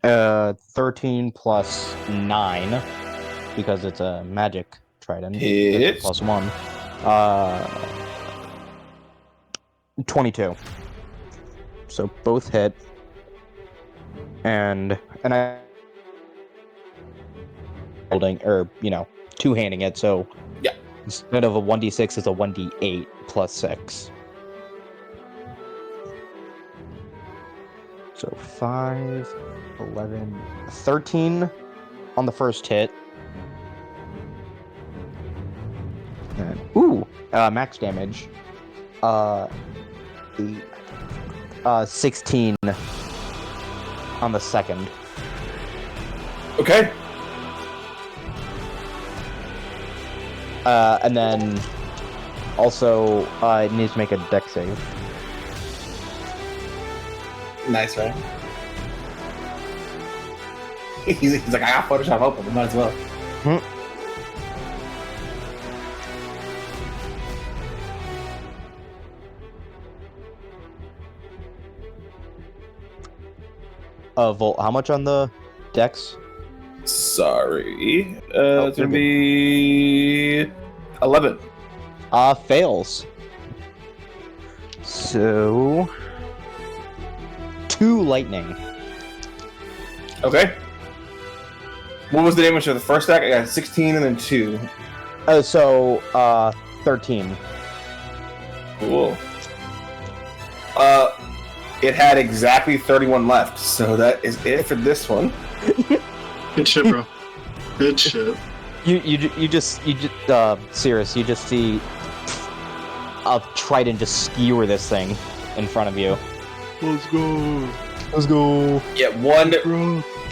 13 plus 9, because it's a magic trident. Hits. Plus 1. 22. So both hit. And I holding, or two-handing it, so Yeah. Instead of a 1d6, it's a 1d8 plus 6. So 5, 11, 13 on the first hit. And, max damage. 16 on the second. Okay. And then also it needs to make a dex save. Nice, right? He's like, I got Photoshop open. Might as well. Volt, how much on the dex? Sorry. It's gonna be 11. Fails. So 2 lightning. Okay. What was the damage of the first attack? I got 16 and then 2. 13. Cool. It had exactly 31 left, so that is it for this one. Good shit, bro. Good shit. You just Cirrus, you just see a trident just skewer this thing in front of you. Let's go. Let's go. Yeah, one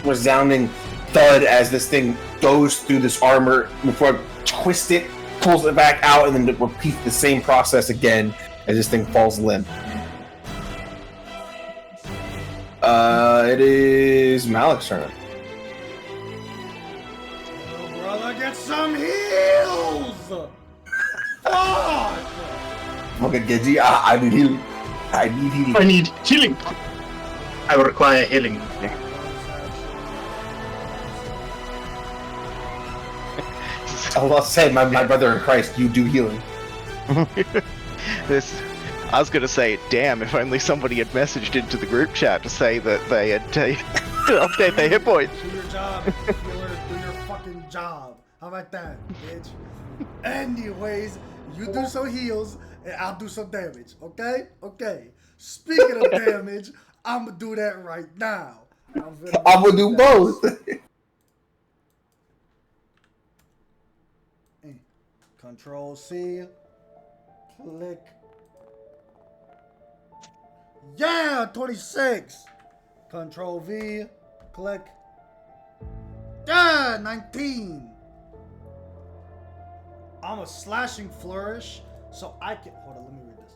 resounding thud as this thing goes through this armor before it twists it, pulls it back out, and then it repeats the same process again as this thing falls limp. It is Malik's turn. Oh, brother, get some heals! Fuck! Look at Genji. I need healing. I need healing. I need healing. I will require healing. Allah said, my brother in Christ, you do healing. I was gonna say, damn, if only somebody had messaged into the group chat to say that they had to update their hit points. Do your job, healer. Do your fucking job. How about that, bitch? Anyways, you do some heals, and I'll do some damage, okay? Okay. Speaking of damage, I'm gonna do that right now. I'm gonna do both. Control C. Click. Yeah, 26. Control V. Click. Yeah, 19. I'm a slashing flourish, so I can. Hold on, let me read this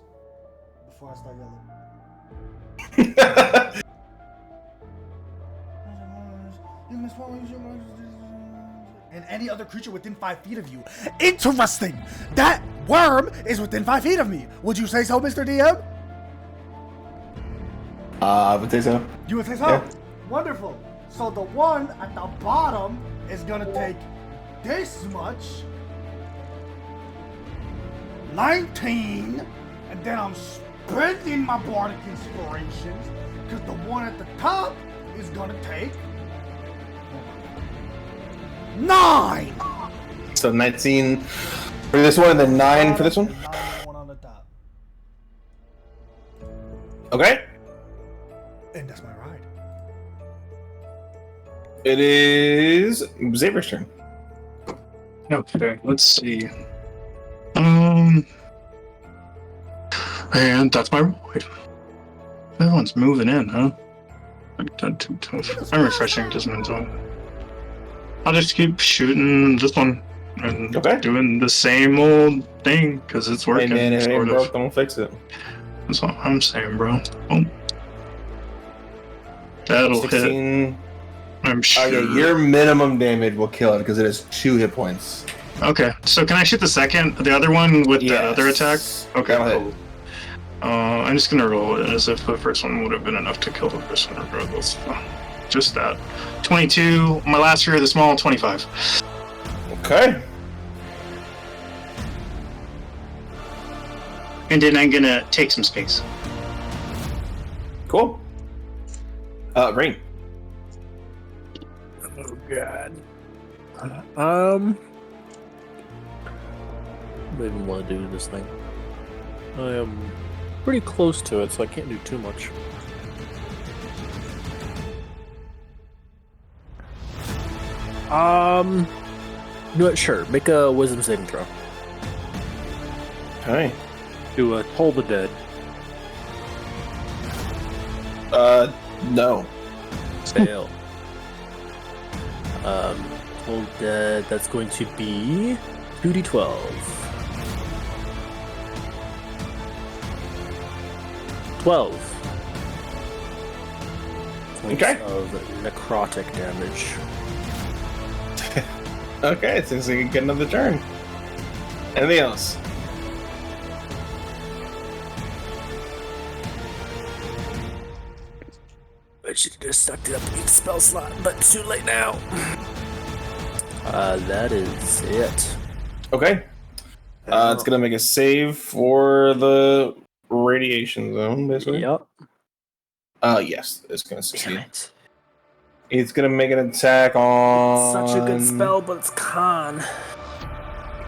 before I start yelling. And any other creature within 5 feet of you. Interesting! That worm is within 5 feet of me. Would you say so, Mr. DM? I would say so. You would say so? Yeah. Wonderful. So the one at the bottom is gonna take this much. 19. And then I'm spending my bardic inspirations because the one at the top is gonna take 9. So 19 for this one and then 9 for this one? 9 on the top. Okay. And that's my ride. It is Xavier's turn. Okay, let's see. And that's my ride. Everyone's moving in, huh? Not too tough. I'm refreshing just mental. I'll just keep shooting this one and doing the same old thing because it's working. And then if it ain't broke, don't fix it. That's all I'm saying, bro. Oh. That'll 16. Hit. I'm sure. Okay, your minimum damage will kill it because it has 2 hit points. Okay, so can I shoot the other one with that other attack? Okay, cool. I'm just gonna roll it as if the first one would have been enough to kill the first one regardless. Just that. 22, my last year, the small, 25. Okay. And then I'm gonna take some space. Cool. Rain. Oh god. even want to do this thing. I am pretty close to it, so I can't do too much. You know what? Sure. Make a wisdom saving throw. Okay. Do a Toll the Dead. No. Fail. Toll the Dead. That's going to be 2d12. 12 points Okay. of necrotic damage. Okay, it seems like you can get another turn. Anything else? I should have just sucked it up in the spell slot, but too late now. That is it. Okay. It's gonna make a save for the radiation zone, basically. Yep. Yes, it's gonna Damn succeed. it. It's gonna make an attack on. Such a good spell, but it's con.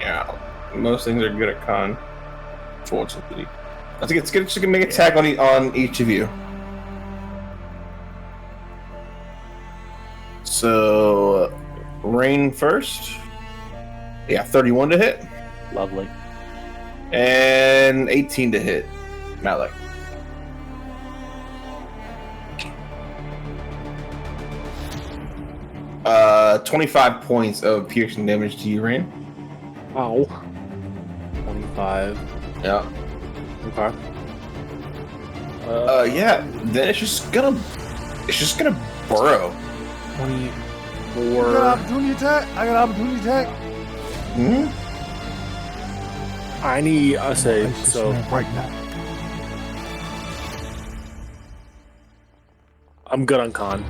Yeah, most things are good at con. Fortunately, I think it's gonna make an attack on each of you. So, Rain first. Yeah, 31 to hit. Lovely. And 18 to hit. Malik. Uh, 25 points of piercing damage to you, Rain. Wow. 25. Yeah. Okay. Yeah. Then it's just gonna burrow. 24. I got opportunity attack. Hmm. I need a save, so right now. I'm good on con.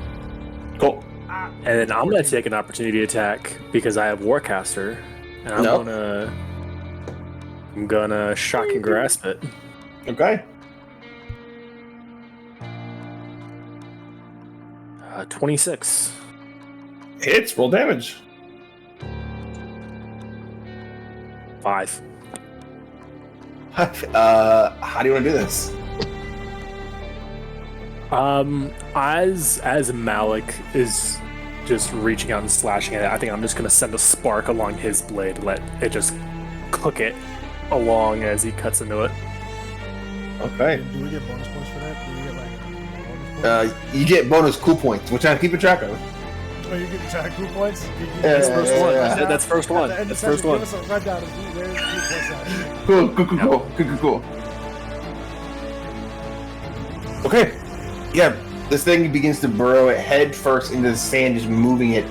Cool. And then I'm gonna take an opportunity attack because I have Warcaster, and I'm gonna shock and grasp it. Okay. 26. Hits. Roll damage. 5. How do you want to do this? As Malik is just reaching out and slashing at it, I think I'm just gonna send a spark along his blade, let it just cook it along as he cuts into it. Okay. Do we get bonus points for that? Do we get like bonus points? You get bonus cool points, which I'm keeping track of. Oh, you get attack cool points? That's first one. yeah. That's first one. At the end of That's the first session, one. Give us a rundown of where's the cool points at. Cool. Okay. Yeah, this thing begins to burrow it head first into the sand, just moving it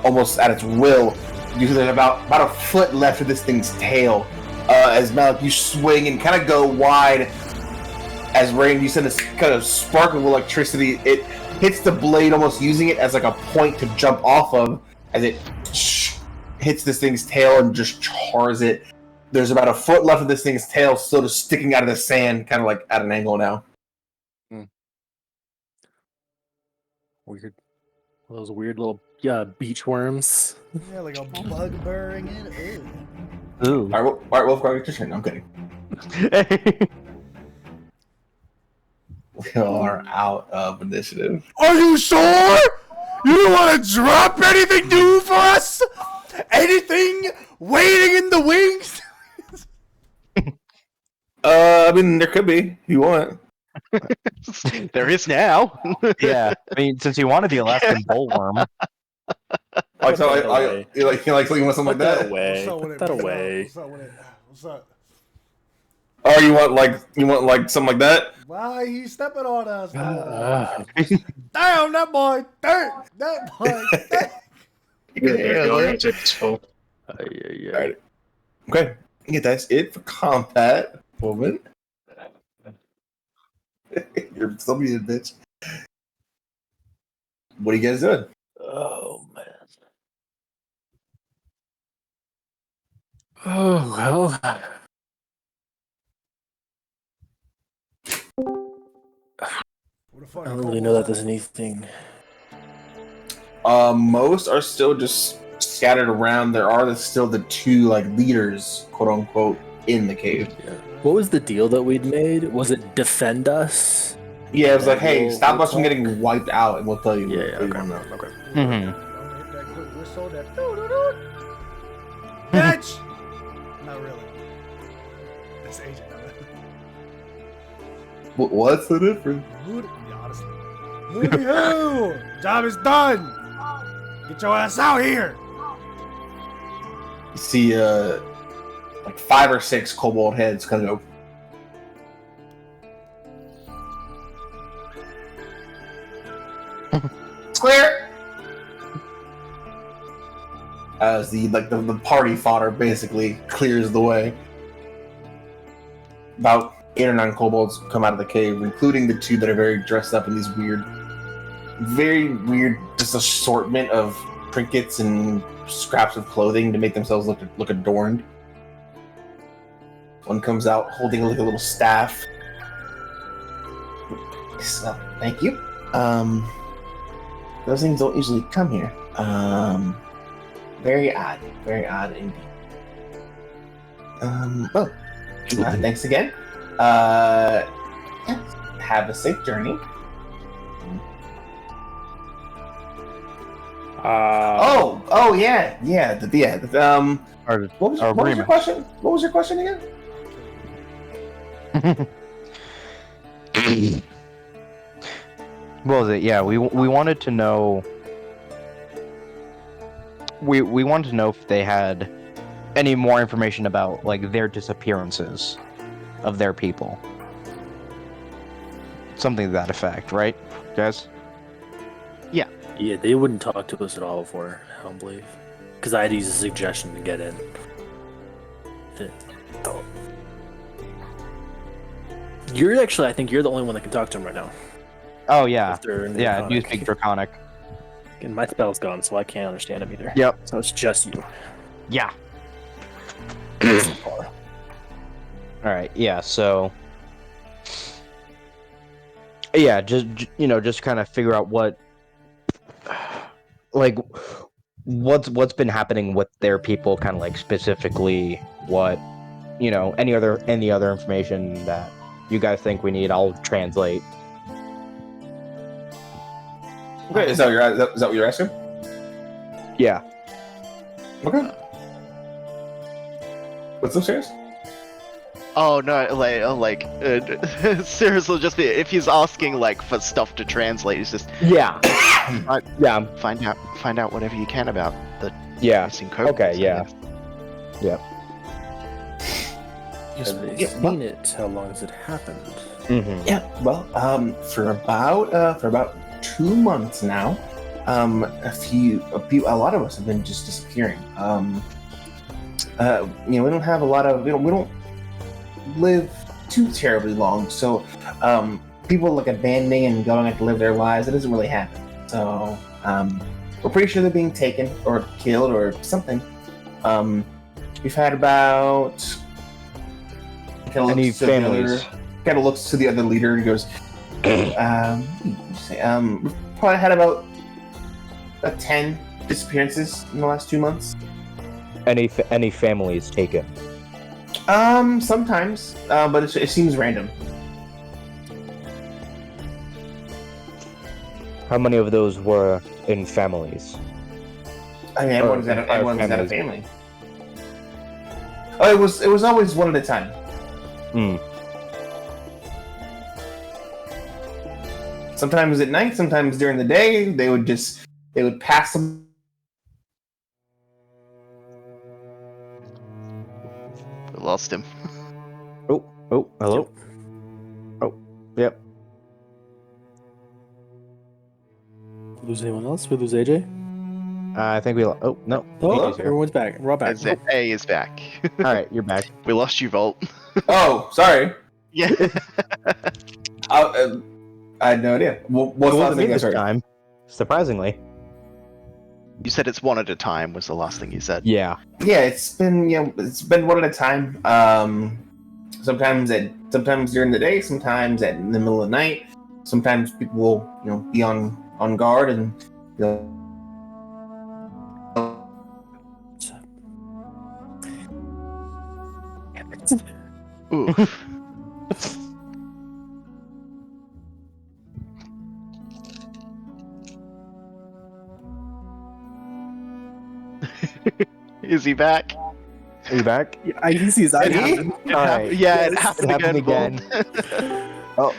almost at its will. You see there's about a foot left of this thing's tail. As Malik, you swing and kind of go wide. As Rain, you send this kind of spark of electricity. It hits the blade, almost using it as like a point to jump off of, as it hits this thing's tail and just chars it. There's about a foot left of this thing's tail, still just sticking out of the sand, kind of like at an angle now. Weird. Those weird little beach worms. Yeah, like a bug burrowing in. Ew. Ooh. All right, Wolfgang, get your turn. I'm kidding. We are out of initiative. Are you sure? You don't want to drop anything new for us? Anything waiting in the wings? I mean, there could be if you want. There is now. Yeah, I mean, since you wanted the Alaskan bullworm, Like, so, that away. you want something like Put that? that away. What's up with Put it? that away. What's up with it? What's up? Or you want something like that? Why are you stepping on us? Damn, that boy. That boy. Yeah, go ahead and take this full. Alright. Okay. Yeah, that's it for combat, woman. You're still being a bitch. What are you guys doing? Oh man. Oh well. I don't really know that there's anything. Most are still just scattered around. There are still the two like leaders, quote unquote, in the cave. Yeah. What was the deal that we'd made? Was it defend us? Yeah, it was like, And hey, we'll stop us from talk? getting wiped out, and we'll tell you. Yeah, what you okay. want to know. Okay. Mhm. Don't hit that good whistle, that doo-doo-doo. Bitch! Not really. That's agent. What's the difference? Moody, yeah, honestly. Moody who? Job is done! Get your ass out here! You see, like 5 or 6 kobold heads kind of go. It's clear. As the party fodder basically clears the way. About 8 or 9 kobolds come out of the cave, including the 2 that are very dressed up in these very weird, just assortment of trinkets and scraps of clothing to make themselves look adorned. One comes out holding like a little staff. So, thank you. Those things don't usually come here. Very odd indeed. Thanks again. Have a safe journey. What was your question? What was your question again? What was it? Yeah, we wanted to know. We wanted to know if they had any more information about like their disappearances of their people. Something to that effect, right, guys? Yeah, they wouldn't talk to us at all before, I don't believe. Because I had to use a suggestion to get in. You're actually, I think you're the only one that can talk to them right now. Oh yeah, If they're in yeah. You Draconic. speak Draconic. And my spell's gone, so I can't understand them either. Yep. So it's just you. Yeah. So far. All right. Yeah. So. Yeah, just kind of figure out what, like, what's been happening with their people, kind of like specifically what, any other information that you guys think we need. I'll translate. Okay, is that what you're asking? Yeah. Okay. What's upstairs? Oh no, Sirius will just be, if he's asking like for stuff to translate, he's just Yeah. Yeah. find out whatever you can about the missing kobolds. Okay. Yeah. Have they seen it? How long has it happened? Mm-hmm. Yeah. Well, for about 2 months now, a lot of us have been just disappearing. We don't have a lot of we don't live too terribly long, so people like abandoning and going to live their lives. It doesn't really happen. So we're pretty sure they're being taken or killed or something. We've had about Any families? Kind of looks to the other leader and goes, we've probably had about 10 disappearances in the last 2 months. Any families taken? Sometimes, but it seems random. How many of those were in families? I mean, everyone's got a family. Oh, it was always one at a time. Hmm. Sometimes at night, sometimes during the day. They would pass them. We lost him. Oh, hello. Oh, yep. Lose anyone else? We lose AJ? I think we. Oh no. Oh, AJ's here. everyone's back. We're all back. A is back. All right, you're back. We lost you, Volt. Oh, sorry. Yeah. I had no idea. What's the last thing I this heard? time? Surprisingly. You said it's one at a time was the last thing you said. Yeah. Yeah, it's been one at a time. Sometimes during the day, sometimes in the middle of the night. Sometimes people will be on guard and Oof. Is he back? Are you back? Yeah, I can see his eyes. Eddie? Alright. Yeah, it Yes, happened it happened again. Oh,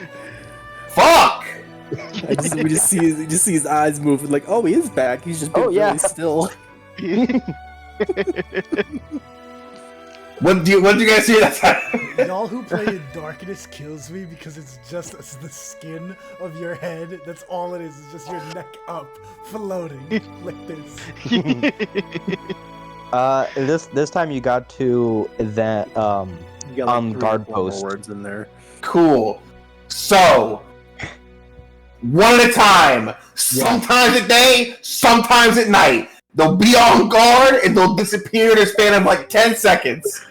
Fuck! We just see his eyes moving. Like, oh, he is back. He's just been Oh, yeah. really still. What did you guys see that time? Y'all who play in darkness kills me because it's just the skin of your head. That's all it is. It's just your neck up, floating like this. this time you got to that You got like 3 or guard 4 more post. words in there. Cool. So, one at a time. Sometimes at day, sometimes at night. They'll be on guard and they'll disappear in a span of like 10 seconds.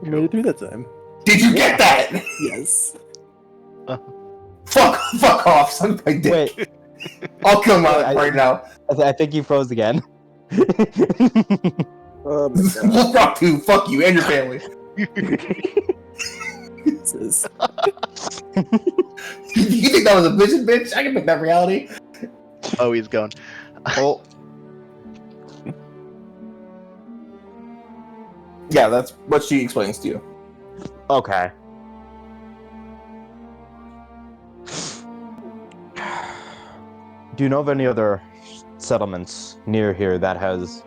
You made it through that time. Did you get that? Yes. Fuck off, son of my dick. Wait, I'll kill my Wait, right now. I think you froze again. Oh my god. Wolfrock 2, fuck you and your family. Jesus. You think that was a vision, bitch? I can make that reality. Oh, he's gone. Oh. Yeah, that's what she explains to you. Okay. Do you know of any other settlements near here that has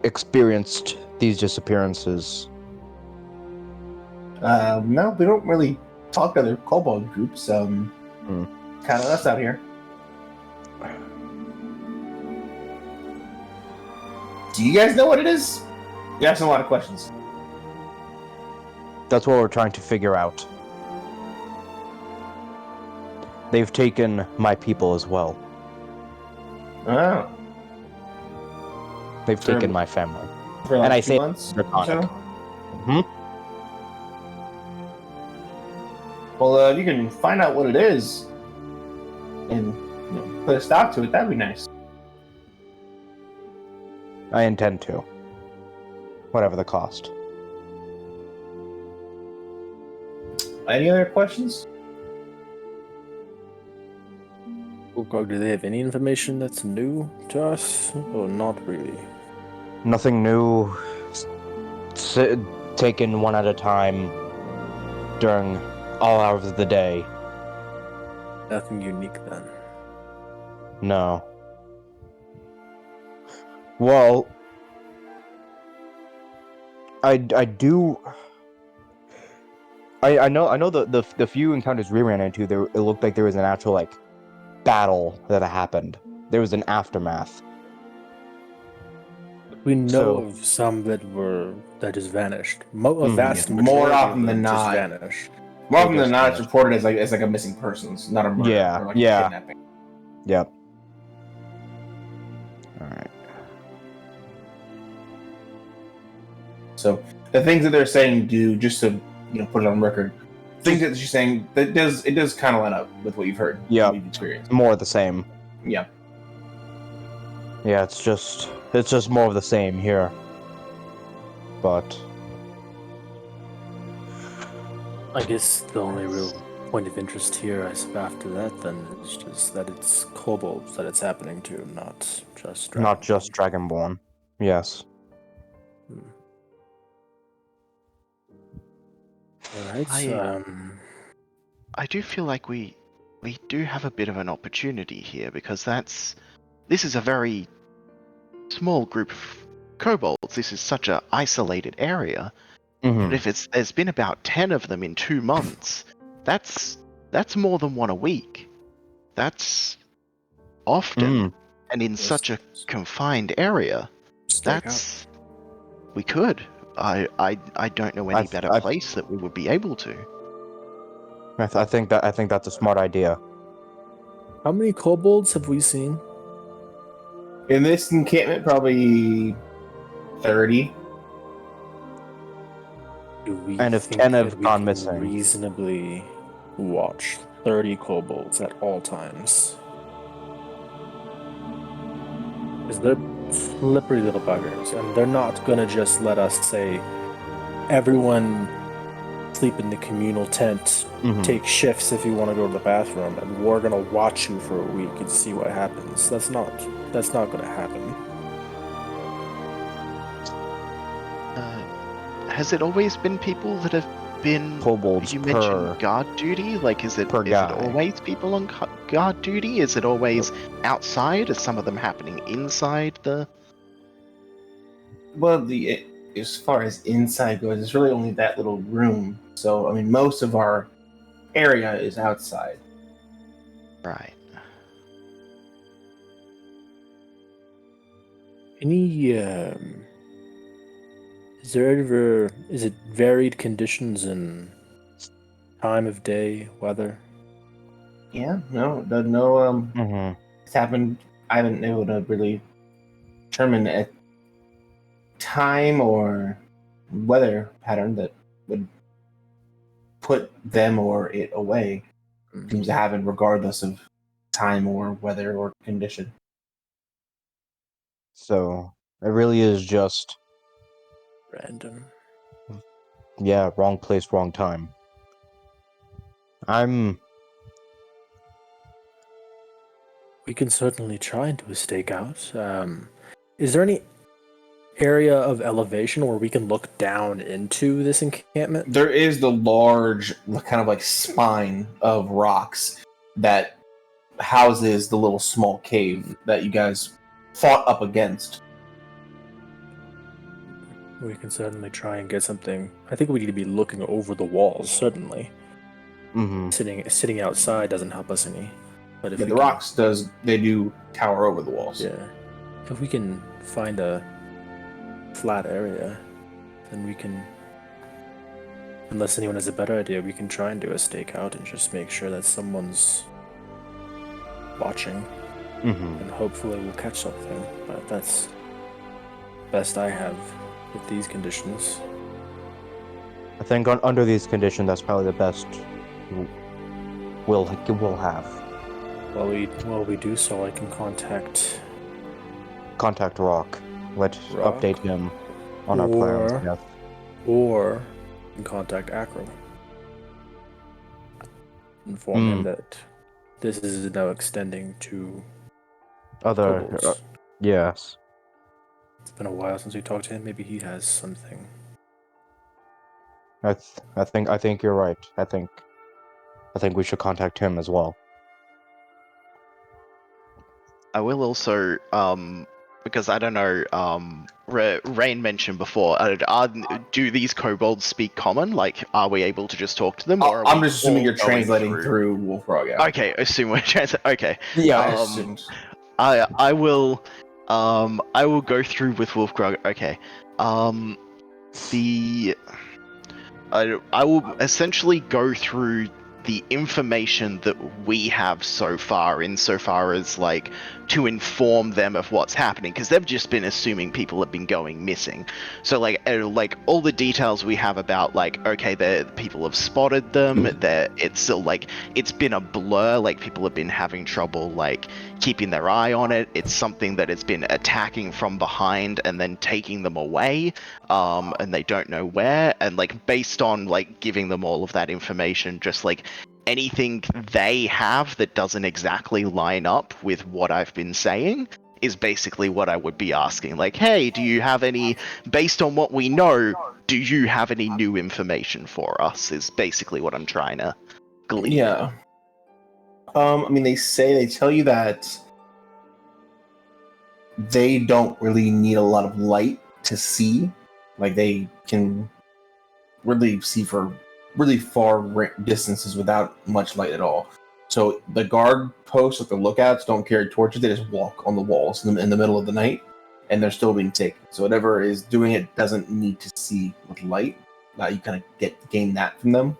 experienced these disappearances? No, we don't really talk to other kobold groups. Kind of us out here. Do you guys know what it is? You're asking a lot of questions. That's what we're trying to figure out. They've taken my people as well. Oh. They've Sure. taken my family. For like And I 2 say months draconic. or so? Well, if you can find out what it is and put a stop to it, that'd be nice. I intend to. Whatever the cost. Any other questions? Ulkrog, do they have any information that's new to us? Or not really? Nothing new. Taken one at a time during all hours of the day. Nothing unique then. No. Well, I do. I know the few encounters we ran into, it looked like there was an actual like battle that happened. There was an aftermath. We know So- of some that just vanished. A vast More majority often of than them just not. vanished. More often than just not, it's vanished. reported as like a missing persons, not a murder. Yeah, or like yeah. A kidnapping. Yep. All right. So the things that they're saying do, just to put it on record, things that she's saying that does kind of line up with what you've heard. Yeah. what you've experienced. More of the same. Yeah. Yeah, it's just more of the same here. But I guess the only real point of interest here, after that, then, is just that it's kobolds that it's happening to, not just not just Dragonborn. Yes. Alright, I do feel like we do have a bit of an opportunity here because this is a very small group of kobolds. This is such an isolated area. Mhm. But if there's been about 10 of them in 2 months, that's more than one a week. That's often, and in such a confined area. We could. I don't know any better place that we would be able to. I think that's a smart idea. How many kobolds have we seen? In this encampment, probably 30. Do we And if think 10 that have we gone can missing? reasonably watch 30 kobolds at all times? Is there slippery little buggers, and they're not gonna just let us say, everyone sleep in the communal tent, take shifts if you want to go to the bathroom, and we're gonna watch you for a week and see what happens. That's not gonna happen. Has it always been people that have been Kobolds you per mentioned guard duty? Like, is it guy. always people on guard duty? Is it always outside? Is some of them happening inside the? Well, as far as inside goes, it's really only that little room. So, I mean, most of our area is outside. Right. Any is it varied conditions in time of day, weather? Yeah, no, it's happened. I haven't been able to really determine a time or weather pattern that would put them or it away. Seems to happen regardless of time or weather or condition. So it really is just Random. wrong place, wrong time. We can certainly try and do a stakeout. Is there any area of elevation where we can look down into this encampment? There is the large, kind of like spine of rocks that houses the little small cave that you guys fought up against. We can certainly try and get something. I think we need to be looking over the walls, certainly. Sitting outside doesn't help us any. But if the rocks do tower over the walls. Yeah. If we can find a flat area, then we can, unless anyone has a better idea, we can try and do a stakeout and just make sure that someone's watching. And hopefully we'll catch something. But that's best I have with these conditions. I think under these conditions, that's probably the best we'll have. While we do so, I can contact Rock. Let's Rock, update him on our plans. Yes. Or I can contact Acro. Inform him that this is now extending to other. kobolds. Yes. It's been a while since we talked to him. Maybe he has something. I think you're right. I think we should contact him as well. I will also, because I don't know, Rain mentioned before, do these kobolds speak common? Like, are we able to just talk to them? Or I'm just assuming you're translating through Wolf Frog. Yeah. Okay, assume we're translating. Okay. Yeah, I assumed. I will go through with Wolfgrog. Okay. I will essentially go through the information that we have so far, insofar as like to inform them of what's happening, because they've just been assuming people have been going missing. So like all the details we have about like, okay, the people have spotted them, it's still like it's been a blur, like people have been having trouble like keeping their eye on it. It's something that has been attacking from behind and then taking them away, and they don't know where. And like based on like giving them all of that information, just like anything they have that doesn't exactly line up with what I've been saying is basically what I would be asking. Like, hey, do you have any, based on what we know, do you have any new information for us, is basically what I'm trying to glean. Yeah. I mean, they tell you that they don't really need a lot of light to see. Like, they can really see for really far distances without much light at all. So the guard posts, like the lookouts, don't carry torches. They just walk on the walls in the middle of the night, and they're still being taken. So whatever is doing it doesn't need to see with light. You kind of gain that from them.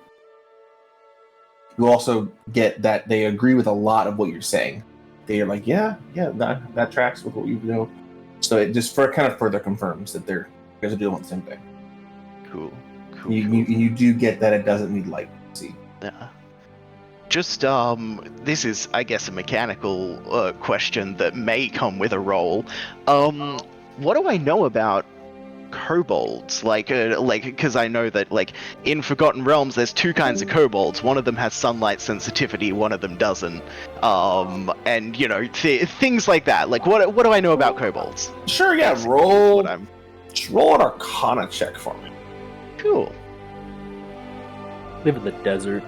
You also get that they agree with a lot of what you're saying. They are like, yeah, that tracks with what you know. So it just kind of further confirms that you guys are doing the same thing. Cool. You do get that it doesn't need light to see. Yeah. Just this is, I guess, a mechanical question that may come with a roll. What do I know about kobolds? Like, because I know that, like, in Forgotten Realms, there's two kinds of kobolds. One of them has sunlight sensitivity, one of them doesn't. And you know, things like that. Like, what do I know about kobolds? Sure, yeah. Basically, Roll. what I'm... Just roll an Arcana check for me. Cool. Live in the desert.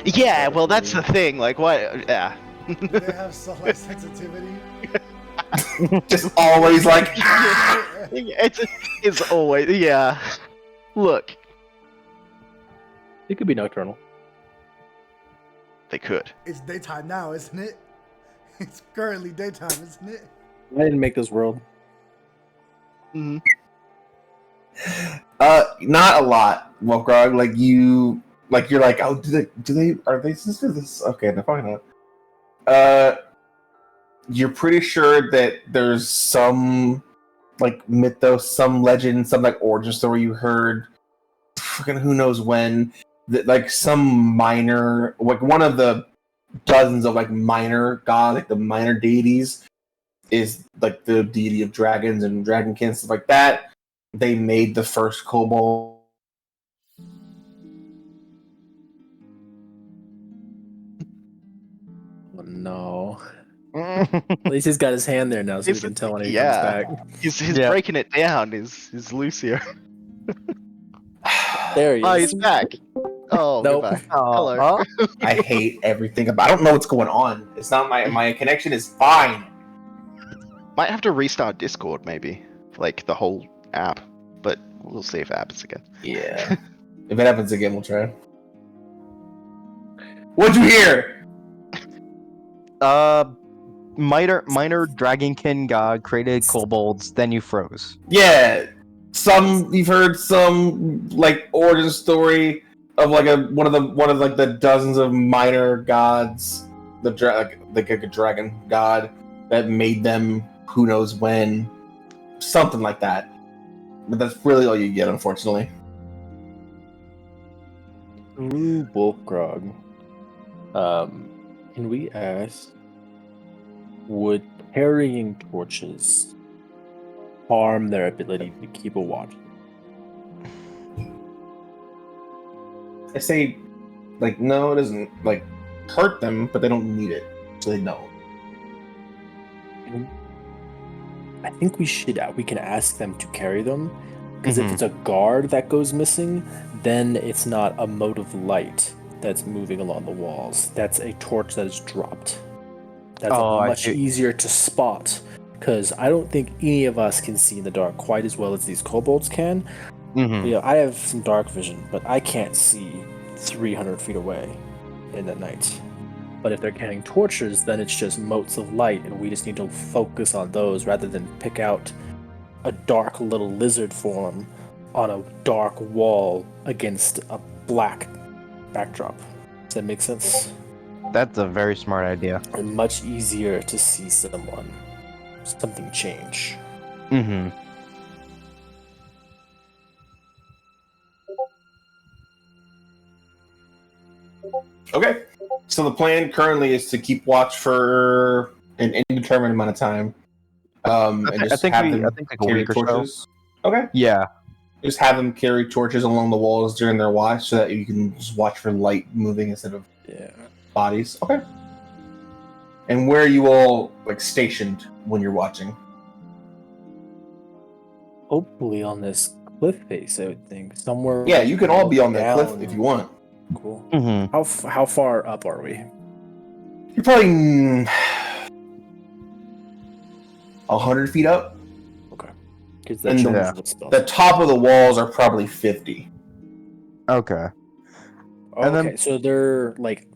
Yeah, well, that's the thing. Like, what? Yeah. Do they have sunlight sensitivity? Just always like. It's always, yeah. Look, It could be nocturnal. they could. It's daytime now, isn't it? It's currently daytime, isn't it? I didn't make this world. Mhm. Not a lot, Wolfgrog. You're like, oh, are they sisters? This okay, they're probably not. You're pretty sure that there's some like mythos, some legend, some like origin story you heard, fucking who knows when, that like some minor, like one of the dozens of like minor gods, like the minor deities, is like the deity of dragons and dragonkin, stuff like that. They made the first kobold. Oh, no. At least he's got his hand there now, so we can tell when he comes back. He's Yeah. breaking it down. Is Lucio? There he is. Oh, he's back. Oh, Nope. goodbye. Aw. Hello. I hate everything about. I don't know what's going on. It's not my connection is fine. Might have to restart Discord, maybe, like the whole app. But we'll see if it happens again. Yeah. If it happens again, we'll try. What'd you hear? Minor dragonkin god created kobolds, then you froze. Yeah. You've heard some like origin story of like one of the dozens of minor gods, like a dragon god that made them who knows when, something like that. But that's really all you get, unfortunately. Ooh, Wolfgrog. Can we ask, would carrying torches harm their ability to keep a watch? I say, like, no, it doesn't like hurt them, but they don't need it, so they don't. I think we can ask them to carry them, because if it's a guard that goes missing, then it's not a mote of light that's moving along the walls. That's a torch that is dropped. That's much easier to spot, because I don't think any of us can see in the dark quite as well as these kobolds can. Mm-hmm. I have some dark vision, but I can't see 300 feet away in the night. But if they're carrying torches, then it's just motes of light, and we just need to focus on those rather than pick out a dark little lizard form on a dark wall against a black backdrop. Does that make sense? That's a very smart idea. And much easier to see something change. Mm-hmm. Okay. So the plan currently is to keep watch for an indeterminate amount of time. I think like a week or so. Okay. Yeah. Just have them carry torches along the walls during their watch so that you can just watch for light moving instead of bodies. Okay. And where are you all like stationed when you're watching? Hopefully on this cliff face, I would think. Somewhere. Yeah, you can all be on that down. cliff if you want. Cool. Mm-hmm. How far up are we? You're probably 100 feet up. Okay. Because And the the top of the walls are probably 50. Okay. Okay, and then- so they're like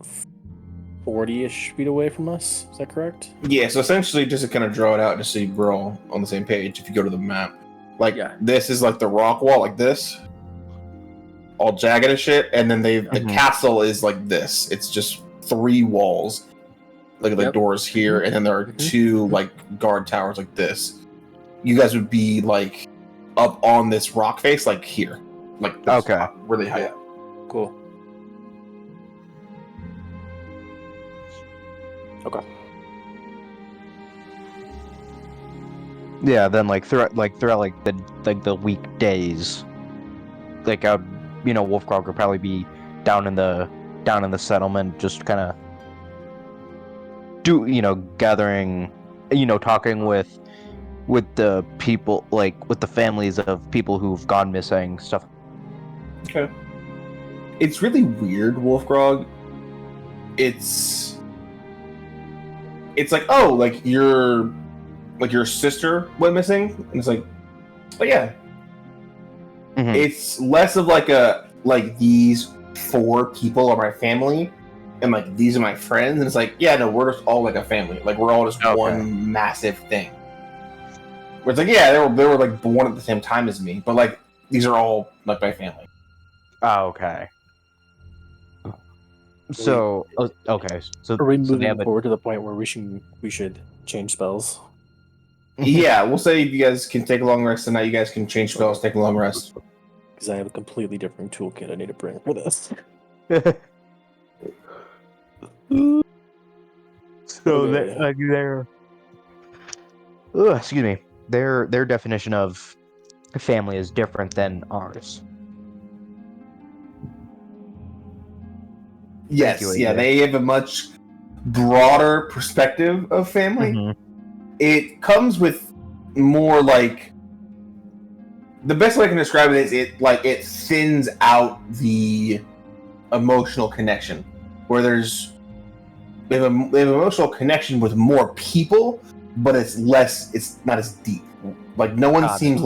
40-ish feet away from us. Is that correct? Yeah, so essentially just to kind of draw it out just so we're all on the same page, if you go to the map. Like, this is like the rock wall, like this. All jagged and shit, and then the castle is like this. It's just 3 walls. Look at the doors here, and then there are 2 like guard towers like this. You guys would be like up on this rock face, like here. Like this, really high up. Cool. Okay. Yeah, then throughout the weekdays, Wolfgrog would probably be down in the settlement, just kind of gathering, talking with the people, with the families of people who've gone missing, stuff. Okay. It's really weird, Wolfgrog. It's like, oh, your sister went missing, and it's like, oh yeah. Mhm. It's less of these 4 people are my family, and these are my friends, and it's like, yeah, no, we're just all a family. We're all just one massive thing. Where it's like, yeah, they were born at the same time as me, but these are all my family. Oh, okay. So okay, so Are we so they moving have a, forward to the point where we should change spells? Yeah, we'll say you guys can take a long rest tonight. You guys can change spells, take a long rest. Because I have a completely different toolkit I need to bring for this. So excuse me, their definition of family is different than ours. Yes, you, yeah, AJ. they have a much broader perspective of family. Mhm. It comes with more the best way I can describe it is it thins out the emotional connection, where they have an emotional connection with more people, but it's not as deep. No one seems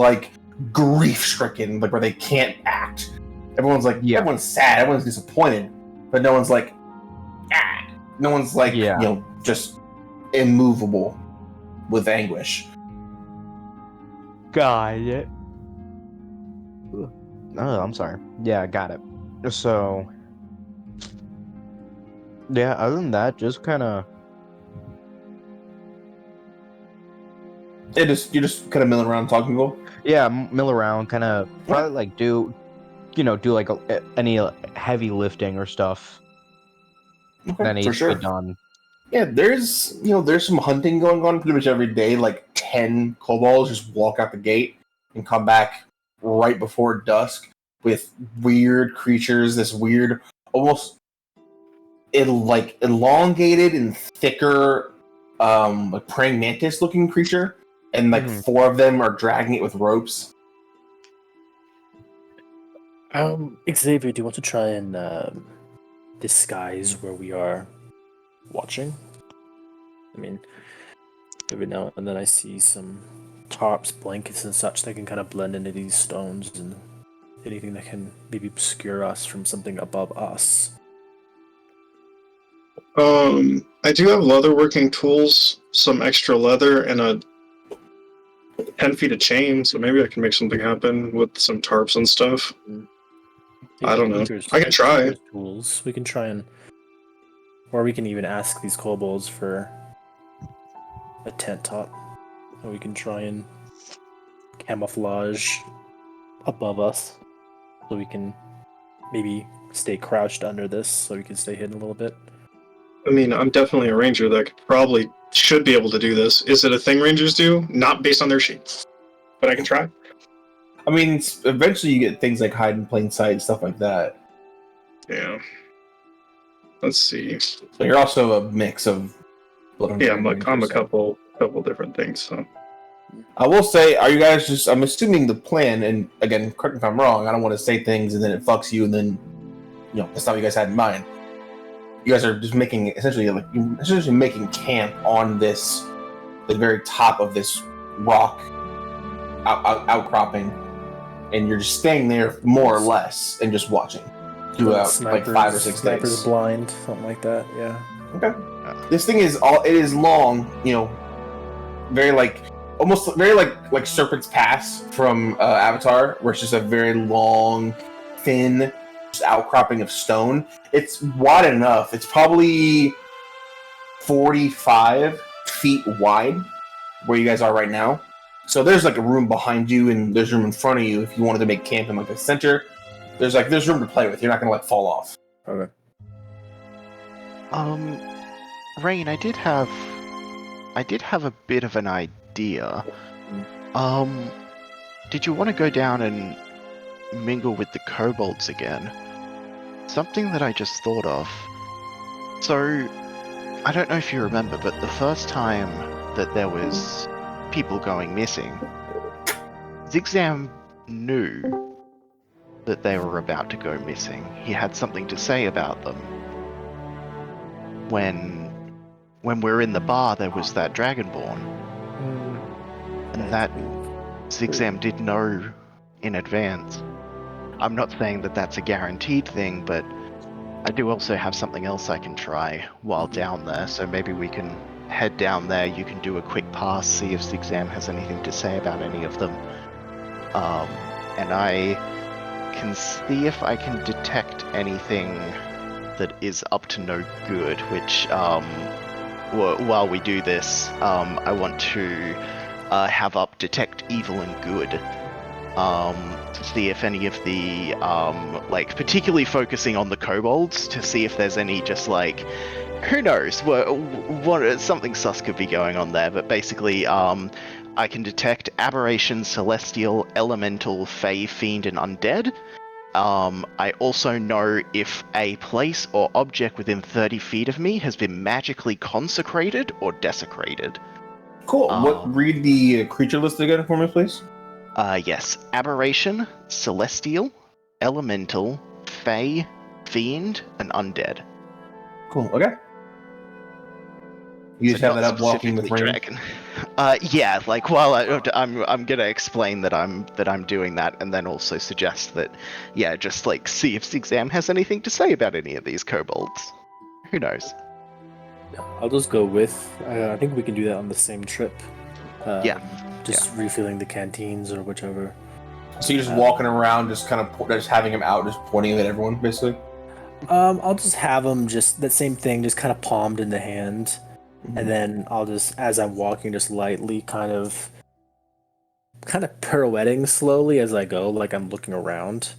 grief stricken, where they can't act. Everyone's everyone's sad, everyone's disappointed, but no one's no one's just immovable with anguish. Got it. Oh, I'm sorry. Yeah, got it. So, yeah, other than that, just kind of... You're just kind of milling around talking to people? Yeah, mill around, kind of probably do any heavy lifting or stuff that needs to be done. Yeah, there's some hunting going on pretty much every day. 10 kobolds just walk out the gate and come back right before dusk with weird creatures. This weird, almost elongated and thicker, praying mantis looking creature, and 4 of them are dragging it with ropes. Xavier, do you want to try and disguise where we are watching? I mean, every now and then I see some tarps, blankets, and such that can kind of blend into these stones, and anything that can maybe obscure us from something above us. I do have leatherworking tools, some extra leather, and a 10 feet of chain, so maybe I can make something happen with some tarps and stuff. I don't know. I can try. Tools. We can try and... Or we can even ask these kobolds for a tent top. Or we can try and camouflage above us, so we can maybe stay crouched under this, so we can stay hidden a little bit. I mean, I'm definitely a ranger that should be able to do this. Is it a thing rangers do? Not based on their sheets, but I can try. I mean, eventually you get things like hide in plain sight and stuff like that. Yeah. Let's see. So you're also a mix of... Yeah, I'm a couple different things, so... I will say, are you guys just... I'm assuming the plan, and again, correct me if I'm wrong, I don't want to say things and then it fucks you, and then, that's not what you guys had in mind. You guys are just making, essentially making camp on the very top of this rock outcropping, and you're just staying there more or less and just watching throughout 5 or 6 days. Sniper's blind, something like that. Yeah. Okay. This thing is it is long, very almost very like Serpent's Pass from Avatar, where it's just a very long, thin, just outcropping of stone. It's wide enough. It's probably 45 feet wide where you guys are right now. So there's a room behind you and there's room in front of you if you wanted to make camp in the center. There's room to play with. You're not gonna fall off. Okay. Rain, I did have a bit of an idea. Did you want to go down and mingle with the kobolds again? Something that I just thought of. So, I don't know if you remember, but the first time that there was people going missing, Zigzam knew that they were about to go missing. He had something to say about them. When we were in the bar, there was that Dragonborn. And that Zigzam did know in advance. I'm not saying that that's a guaranteed thing, but I do also have something else I can try while down there, so maybe we can head down there, you can do a quick pass, see if Zigzam has anything to say about any of them. And I can see if I can detect anything that is up to no good, which, while we do this, I want to have up detect evil and good, to see if any of the, like, particularly focusing on the kobolds, to see if there's any just, like, who knows, what something sus could be going on there, but basically, I can detect aberration, celestial, elemental, fey, fiend, and undead. I also know if a place or object within 30 feet of me has been magically consecrated or desecrated. Cool. Read the creature list again for me, please? Yes. Aberration, celestial, elemental, fey, fiend, and undead. Cool. Okay. You just have that up walking with Rain? Dragon. Yeah, like while I'm gonna explain that I'm doing that, and then also suggest that, yeah, just like see if Zigzam has anything to say about any of these kobolds. Who knows? I'll just go with. I think we can do that on the same trip. Just Yeah. refilling the canteens or whichever. So you're just walking around, just kind of just having him out, just pointing at everyone, basically. I'll just have them just that same thing, just kind of palmed in the hand. And then I'll just, as I'm walking, just lightly kind of pirouetting slowly as I go, like I'm looking around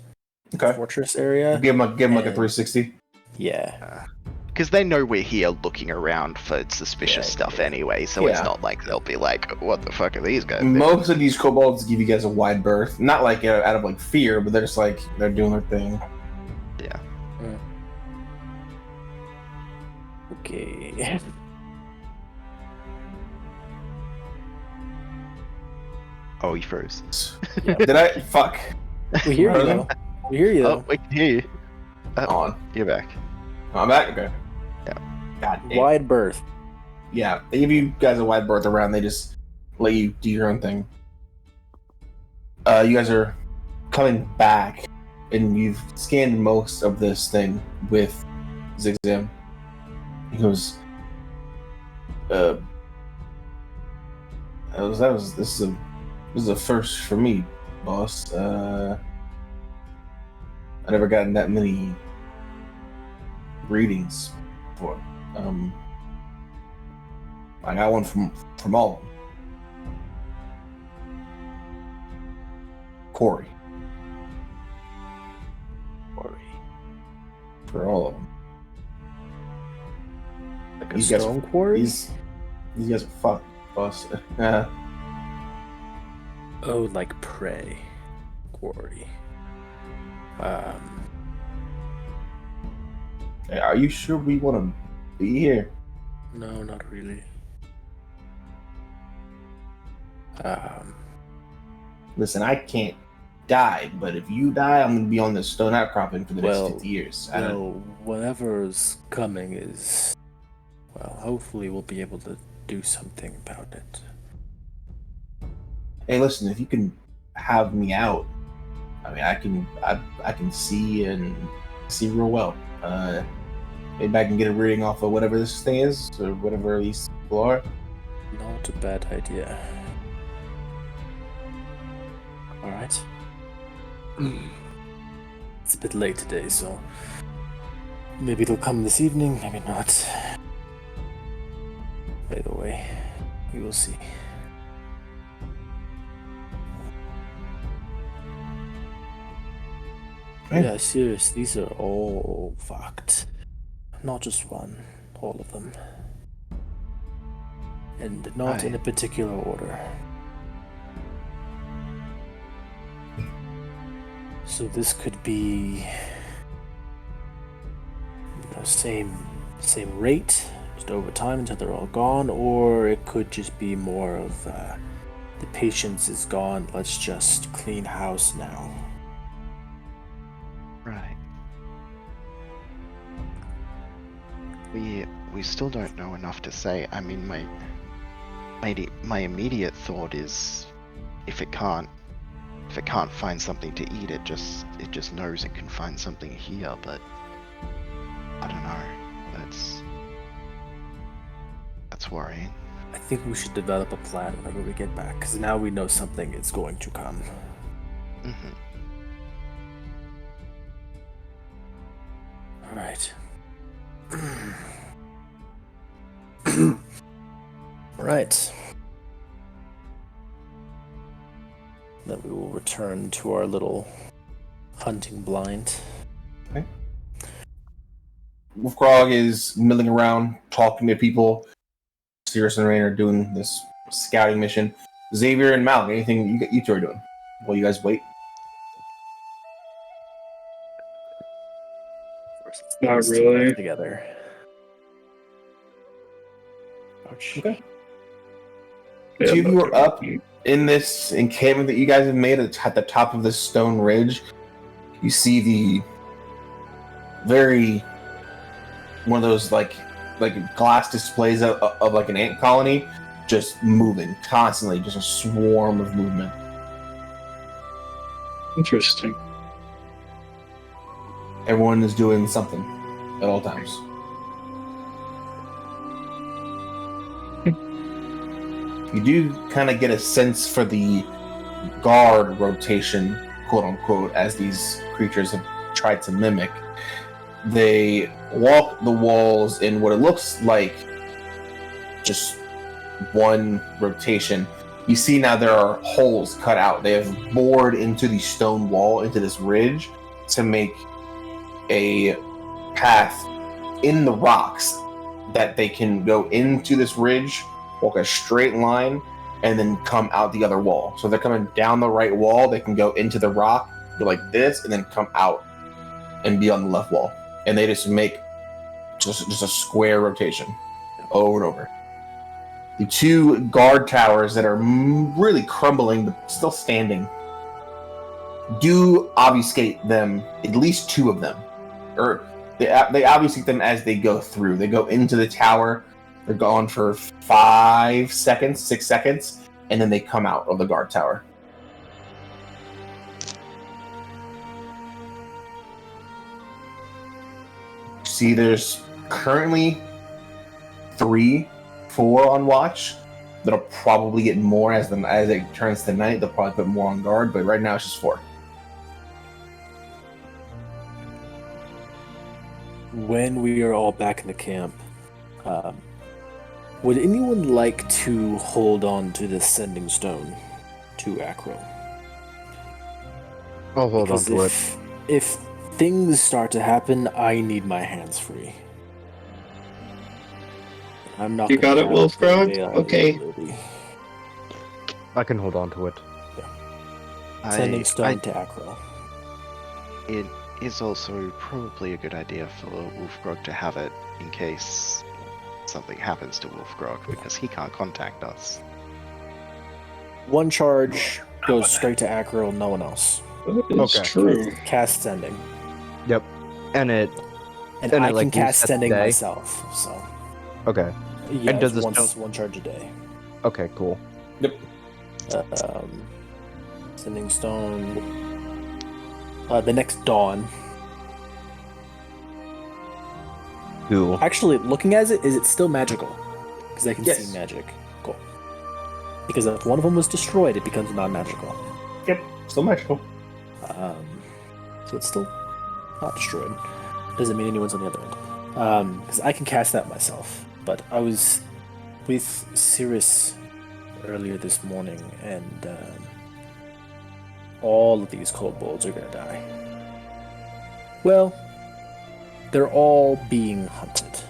the fortress area. Give him like a 360. Yeah. Because they know we're here looking around for suspicious stuff anyway, so it's not like they'll be like, what the fuck are these guys doing? Most of these kobolds give you guys a wide berth. Not like out of like fear, but they're just like, they're doing their thing. Yeah. Okay. Oh, he froze. Did I? Fuck. We hear you though. We hear you though. Oh, we can hear you. On. You're back. Oh, I'm back? Okay. Yeah. God damn. Wide berth. Yeah, they give you guys a wide berth around, they just let you do your own thing. You guys are coming back, and you've scanned most of this thing with Zigzam. He goes, this is a first for me, boss. I never gotten that many readings before. I got one from all of them. Quarry. For all of them. Like a stone quarry? These guys are fucked, boss. Oh, like prey. Quarry. Hey, are you sure we want to be here? No, not really. Listen, I can't die, but if you die, I'm going to be on this stone outcropping for the next 50 years. Whatever's coming is... Well, hopefully we'll be able to do something about it. Hey, listen, if you can have me out, I mean, I can see and see real well. Maybe I can get a reading off of whatever this thing is, or whatever these people are. Not a bad idea. Alright. It's a bit late today, so maybe it'll come this evening, maybe not. Either way, we will see. Right. Yeah, serious, these are all fucked. Not just one, all of them. and not in a particular order. So this could be same rate, just over time until they're all gone, or it could just be more of the patience is gone, let's just clean house now. Right. We still don't know enough to say. I mean, my immediate thought is, if it can't find something to eat, it just knows it can find something here. But I don't know. That's worrying. I think we should develop a plan whenever we get back, because now we know something is going to come. Mm-hmm. All right. All right. Then we will return to our little hunting blind. Okay. Wolfgrog is milling around, talking to people. Sirius and Rain are doing this scouting mission. Xavier and Mal, anything you two are doing while you guys wait? Not really. Together. Ouch. Okay. Yeah, Two of you are up doing- in this encampment that you guys have made at the top of this stone ridge. You see the one of those like glass displays of like an ant colony just moving constantly, just a swarm of movement. Interesting. Everyone is doing something at all times. You do kind of get a sense for the guard rotation, quote unquote, as these creatures have tried to mimic. They walk the walls in what it looks like just one rotation. You see now there are holes cut out. They have bored into the stone wall, into this ridge, to make a path in the rocks that they can go into this ridge, walk a straight line, and then come out the other wall. So they're coming down the right wall, they can go into the rock, go like this, and then come out and be on the left wall. And they just make just a square rotation over and over. The two guard towers that are really crumbling but still standing do obfuscate them, at least two of them. Or they obfuscate them as they go through. They go into the tower, they're gone for 5 seconds, 6 seconds, and then they come out of the guard tower. See, there's currently 3, 4 on watch. That'll probably get more as it turns to night. They'll probably put more on guard, but right now it's just 4. When we are all back in the camp, would anyone like to hold on to the sending stone to Acro? I'll hold on to it. If things start to happen, I need my hands free. I'm not. You got it, Wolfgrog? Okay. I can hold on to it. Sending stone to Acro. It is also probably a good idea for Wolfgrog to have it in case something happens to Wolfgrog, because he can't contact us. One charge goes straight to Acro, no one else. It's Okay. true. Cast sending. Yep. And And And I it, like, can cast resets sending the day? myself, so okay. yeah, And does it's this one charge a day. Okay, cool. Sending stone. The next dawn. Cool. Actually, looking at it, is it still magical? Because I can Yes. see magic. Cool. Because if one of them was destroyed, it becomes non-magical. Yep, still magical. So it's still not destroyed. Doesn't mean anyone's on the other end. Because I can cast that myself. But I was with Cirrus earlier this morning, and all of these kobolds are gonna die. Well, they're all being hunted.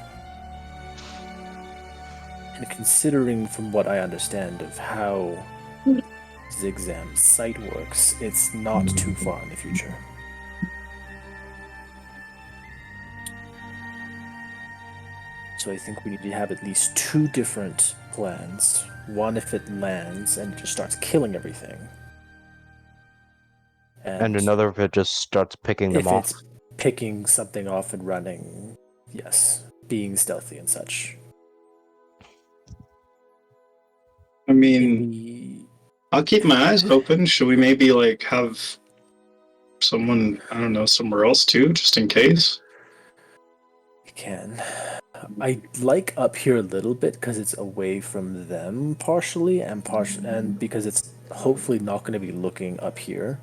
And considering from what I understand of how Zigzam's site works, it's not too far in the future. So I think we need to have at least 2 different plans. One if it lands and just starts killing everything. And another if it just starts picking them if off. it's picking something off and running, yes, being stealthy and such. I mean, I'll keep my eyes open. Should we maybe like have someone, I don't know, somewhere else too, just in case? You can. I like up here a little bit because it's away from them partially, and because it's hopefully not going to be looking up here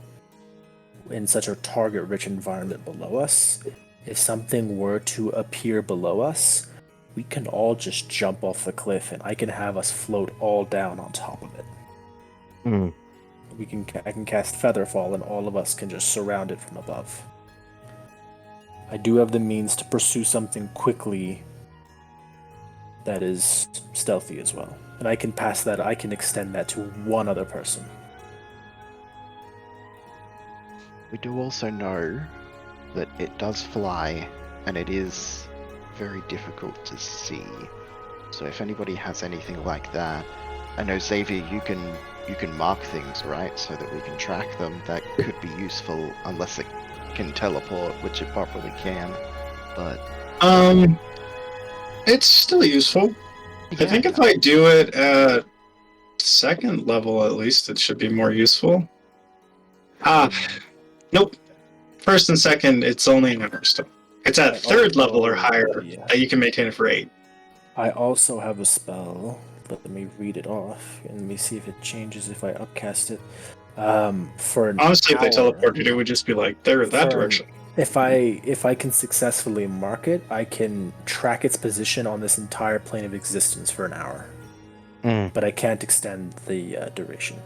in such a target-rich environment below us. If something were to appear below us, we can all just jump off the cliff, and I can have us float all down on top of it. Mm. I can cast Featherfall, and all of us can just surround it from above. I do have the means to pursue something quickly that is stealthy as well. And I can extend that to one other person. We do also know that it does fly, and it is very difficult to see. So if anybody has anything like that, I know Xavier, you can mark things, right, so that we can track them. That could be useful, unless it can teleport, which it probably can. But it's still useful. yeah. I think if I do it at 2nd level, at least, it should be more useful. Nope. 1st and 2nd, it's only an hour still. It's at 3rd level or higher that you can maintain it for 8. I also have a spell. Let me read it off and let me see if it changes if I upcast it. For an Honestly, hour, if they teleported, it would just be like they're that direction. If I can successfully mark it, I can track its position on this entire plane of existence for an hour. But I can't extend the duration.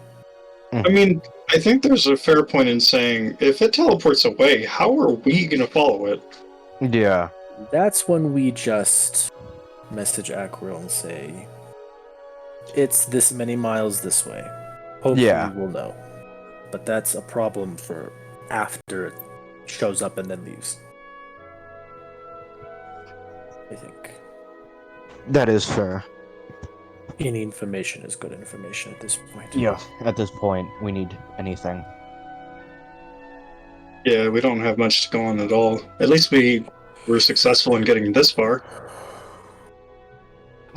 I mean, I think there's a fair point in saying if it teleports away, how are we going to follow it? Yeah. That's when we just message Acro and say, it's this many miles this way. Hopefully we'll know. But that's a problem for after it shows up and then leaves. I think. That is fair. Any information is good information at this point. Yeah, at this point, we need anything. Yeah, we don't have much to go on at all. At least we were successful in getting this far.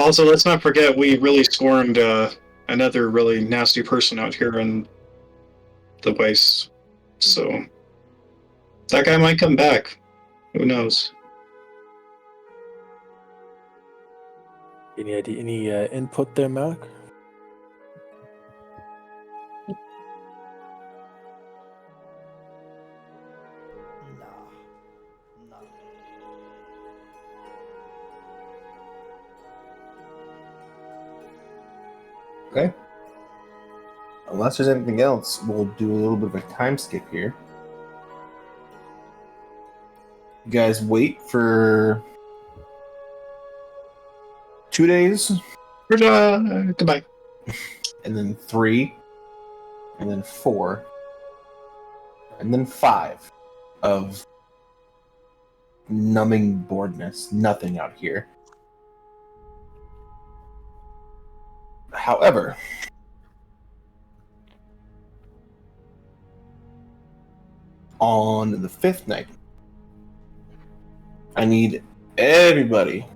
Also, let's not forget we really scorned another really nasty person out here in the wastes. So that guy might come back. Who knows? Any idea? Any input there, Mac? Nah. Okay. Unless there's anything else, we'll do a little bit of a time skip here. You guys wait for 2 days, Goodbye. and then 3, and then 4, and then 5 of numbing boredness. Nothing out here. However, on the 5th night, I need everybody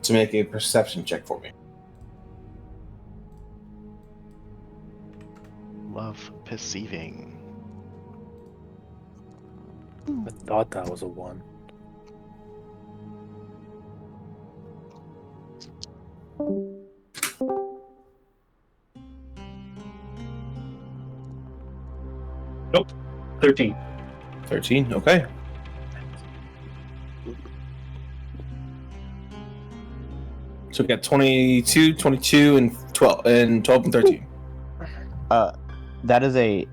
to make a perception check for me. Love perceiving. I thought that was a 1. Nope. 13. 13, okay. So we got 22, 22, and 12, and 13. That is a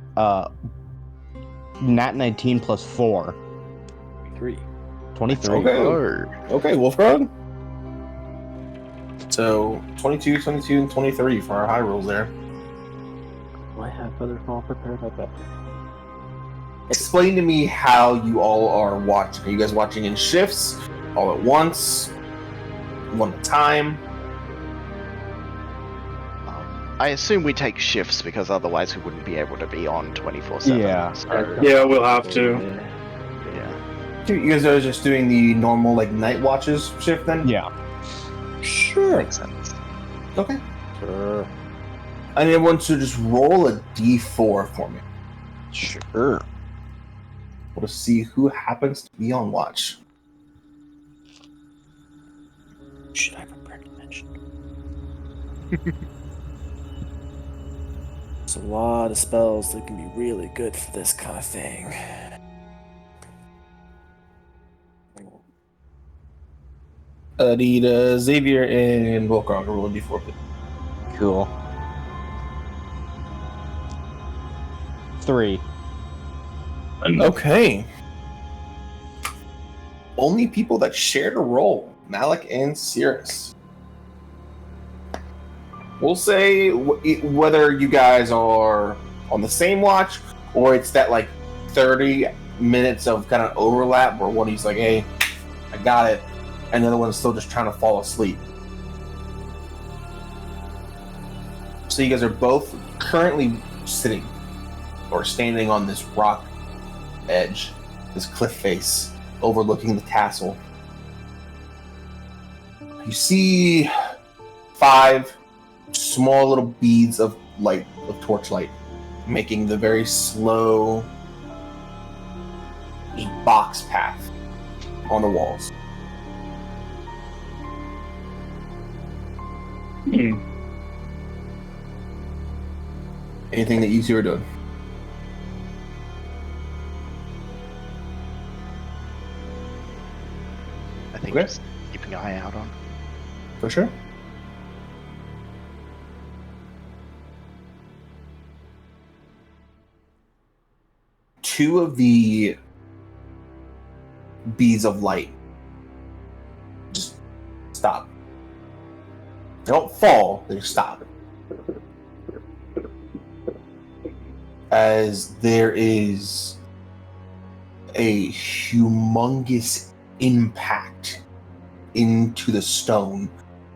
nat 19 plus 4. 3. 23. Okay. Okay, Wolfgrog. So 22, 22, and 23 for our high rolls there. Do I have feather fall prepared? I bet. Explain to me how you all are watching. Are you guys watching in shifts, all at once, one at a time? I assume we take shifts because otherwise we wouldn't be able to be on 24/7. Yeah. So, Yeah, we'll have to. yeah. You guys are just doing the normal like night watches shift then? Yeah. Sure. Makes sense. Okay. Sure. I need everyone to just roll a d4 for me. Sure. We'll see who happens to be on watch. Should I prepare to mention? There's a lot of spells that can be really good for this kind of thing. Need Xavier and Volkron roll a d4, please. Cool. 3. Okay. Only people that shared a roll, Malik and Cirrus. We'll say whether you guys are on the same watch or it's that like 30 minutes of kind of overlap where one of you's like, hey, I got it, and the other one's still just trying to fall asleep. So you guys are both currently sitting or standing on this rock edge, this cliff face, overlooking the castle. You see 5 small little beads of light, of torchlight, making the very slow just box path on the walls. Anything that you two are doing? I think Okay. just keeping an eye out on. For sure. Two of the beads of light just stop. They don't fall, they just stop. As there is a humongous impact into the stone,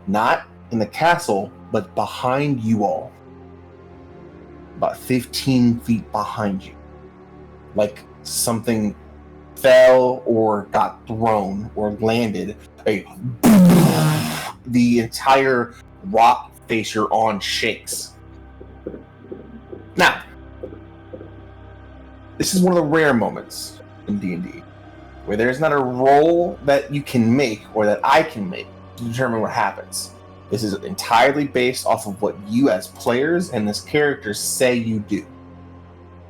not in the castle, but behind you all, about 15 feet behind you, like something fell or got thrown or landed. The entire rock face you're on shakes. Now, this is one of the rare moments in D&D where there's not a roll that you can make or that I can make to determine what happens. This is entirely based off of what you as players and this character say you do.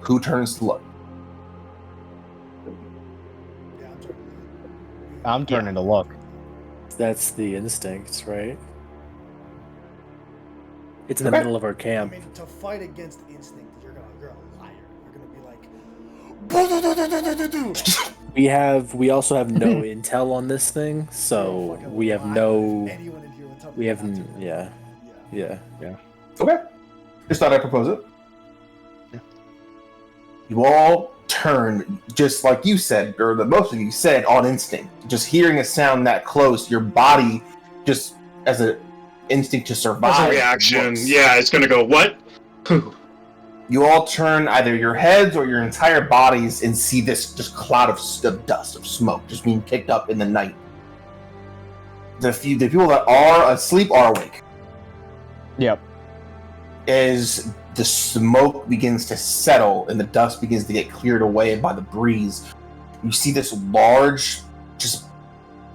Who turns to look? Yeah, I'm turning to look. That's the instincts, right? It's in the Okay. middle of our I camp. mean, to fight against instinct, you're a liar. You're gonna be like, We also have no intel on this thing, so fucking we have liar. no. Anyone in here would tell me We not haven't. to. Yeah. Yeah. Okay. Just thought I'd propose it. Yeah. You all turn, just like you said, or the most of you said, on instinct. Just hearing a sound that close, your body, just as an instinct to survive. As a reaction, looks. yeah, it's gonna go, what? You all turn either your heads or your entire bodies and see this just cloud of dust, of smoke, just being kicked up in the night. The people that are asleep are awake. Yep. As the smoke begins to settle and the dust begins to get cleared away by the breeze, you see this large, just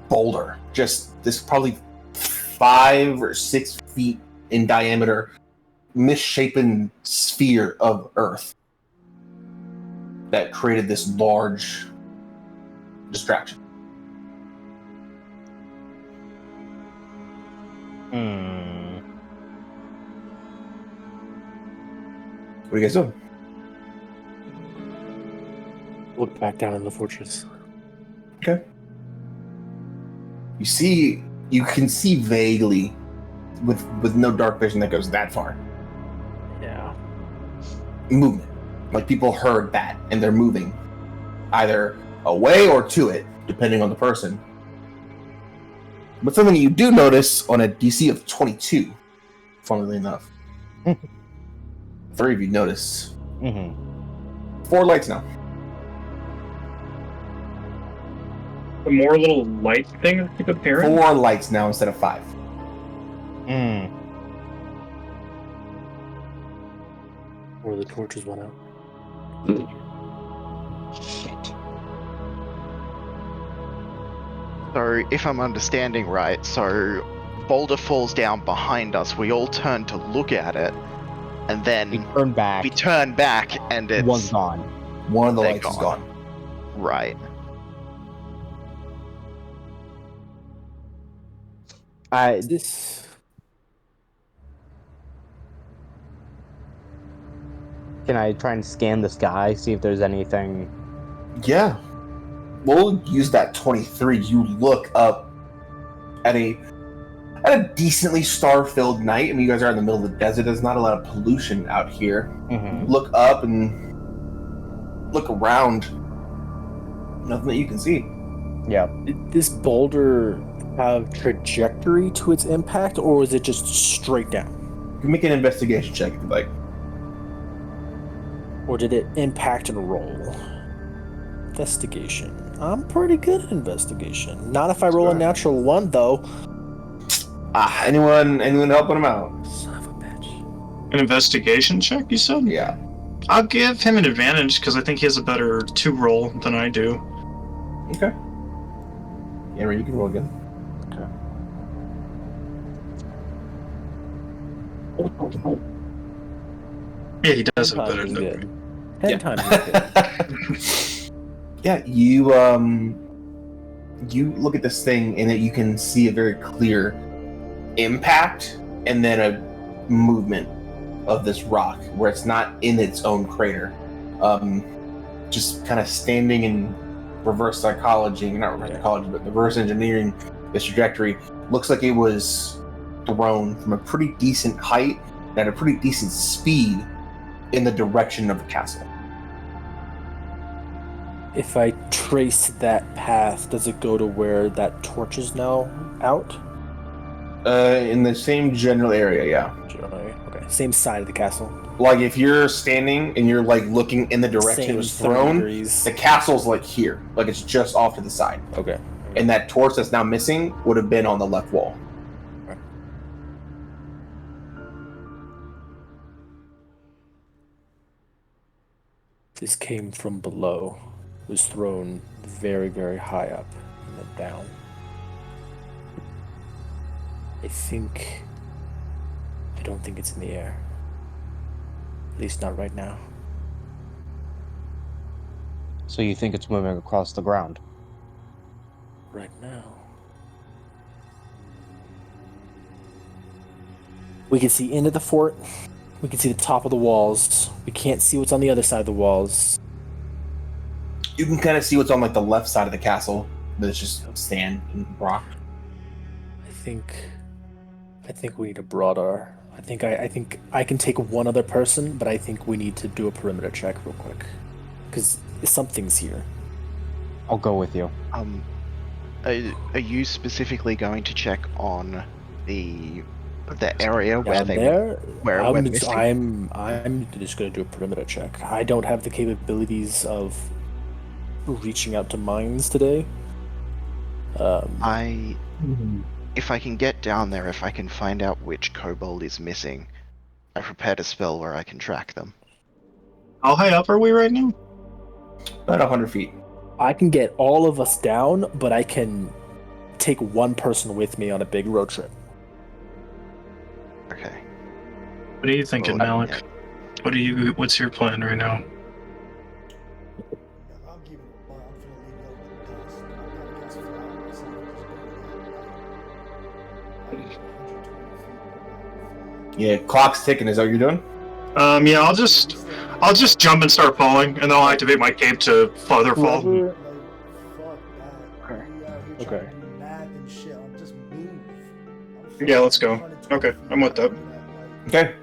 boulder, just this probably 5 or 6 feet in diameter, misshapen sphere of earth that created this large distraction. What are you guys doing? Look back down in the fortress. You can see vaguely with no dark vision that goes that far. Yeah. Movement. Like people heard that and they're moving either away or to it, depending on the person. But something you do notice on a DC of 22, funnily enough. 3 of you notice. 4 lights now. The more little light thing that keep appearing? 4 lights now instead of 5. Or the torches went out. Shit. So, if I'm understanding right, so boulder falls down behind us, we all turn to look at it, and then We turn back. we turn back and it's One's gone. One of the They're lights is gone. gone. right. This. Can I try and scan the sky, see if there's anything? Yeah. We'll use that 23. You look up at a decently star-filled night. I mean, you guys are in the middle of the desert. There's not a lot of pollution out here. Look up and look around. Nothing that you can see. Yeah. Did this boulder have trajectory to its impact, or was it just straight down? You can make an investigation check if you'd like. Or did it impact and roll? Investigation. I'm pretty good at investigation. Not if I roll a natural 1, though. Anyone helping him out? Son of a bitch. An investigation check, you said? Yeah. I'll give him an advantage because I think he has a better 2 roll than I do. Okay. Yeah, you can roll again. Yeah, he does have 10 better times than is me. good. 10 times is good. Yeah, you look at this thing and you can see a very clear impact and then a movement of this rock where it's not in its own crater. Just kind of standing in reverse psychology, not reverse psychology, but reverse engineering this trajectory. Looks like it was thrown from a pretty decent height and at a pretty decent speed in the direction of the castle. If I trace that path, does it go to where that torch is now out? In the same general area, yeah. Generally, okay. Same side of the castle. Like if you're standing and you're like looking in the direction Same it was 30 thrown, degrees. the castle's like here, like it's just off to the side. Okay. And that torch that's now missing would have been on the left wall. This came from below. It was thrown very, very high up and then down. I don't think it's in the air. At least not right now. So you think it's moving across the ground? Right now. We can see into the fort. We can see the top of the walls. We can't see what's on the other side of the walls. You can kind of see what's on like the left side of the castle, but it's just sand and rock. I think we need a broader. I think I can take one other person, but I think we need to do a perimeter check real quick, because something's here. I'll go with you. Are you specifically going to check on the area where Down they there, where we're missing? I'm just gonna do a perimeter check. I don't have the capabilities of reaching out to mines today. If I can get down there, if I can find out which kobold is missing, I prepared a spell where I can track them. How high up are we right now? About 100 feet. I can get all of us down, but I can take one person with me on a big road trip. Okay. What are you thinking, Well, Malik? What's your plan right now? I'm giving it a bar. I'm finna leave it over the dust. I'm not gonna see if it's Yeah, clock's ticking. Is that what you're doing? Yeah, I'll just jump and start falling, and then I'll activate my cape to further fall. Whoever- Fuck that. Okay. We out here Okay. trying to do math and shit. Just move. Yeah, let's go. Trying to Okay, I'm with that. Okay.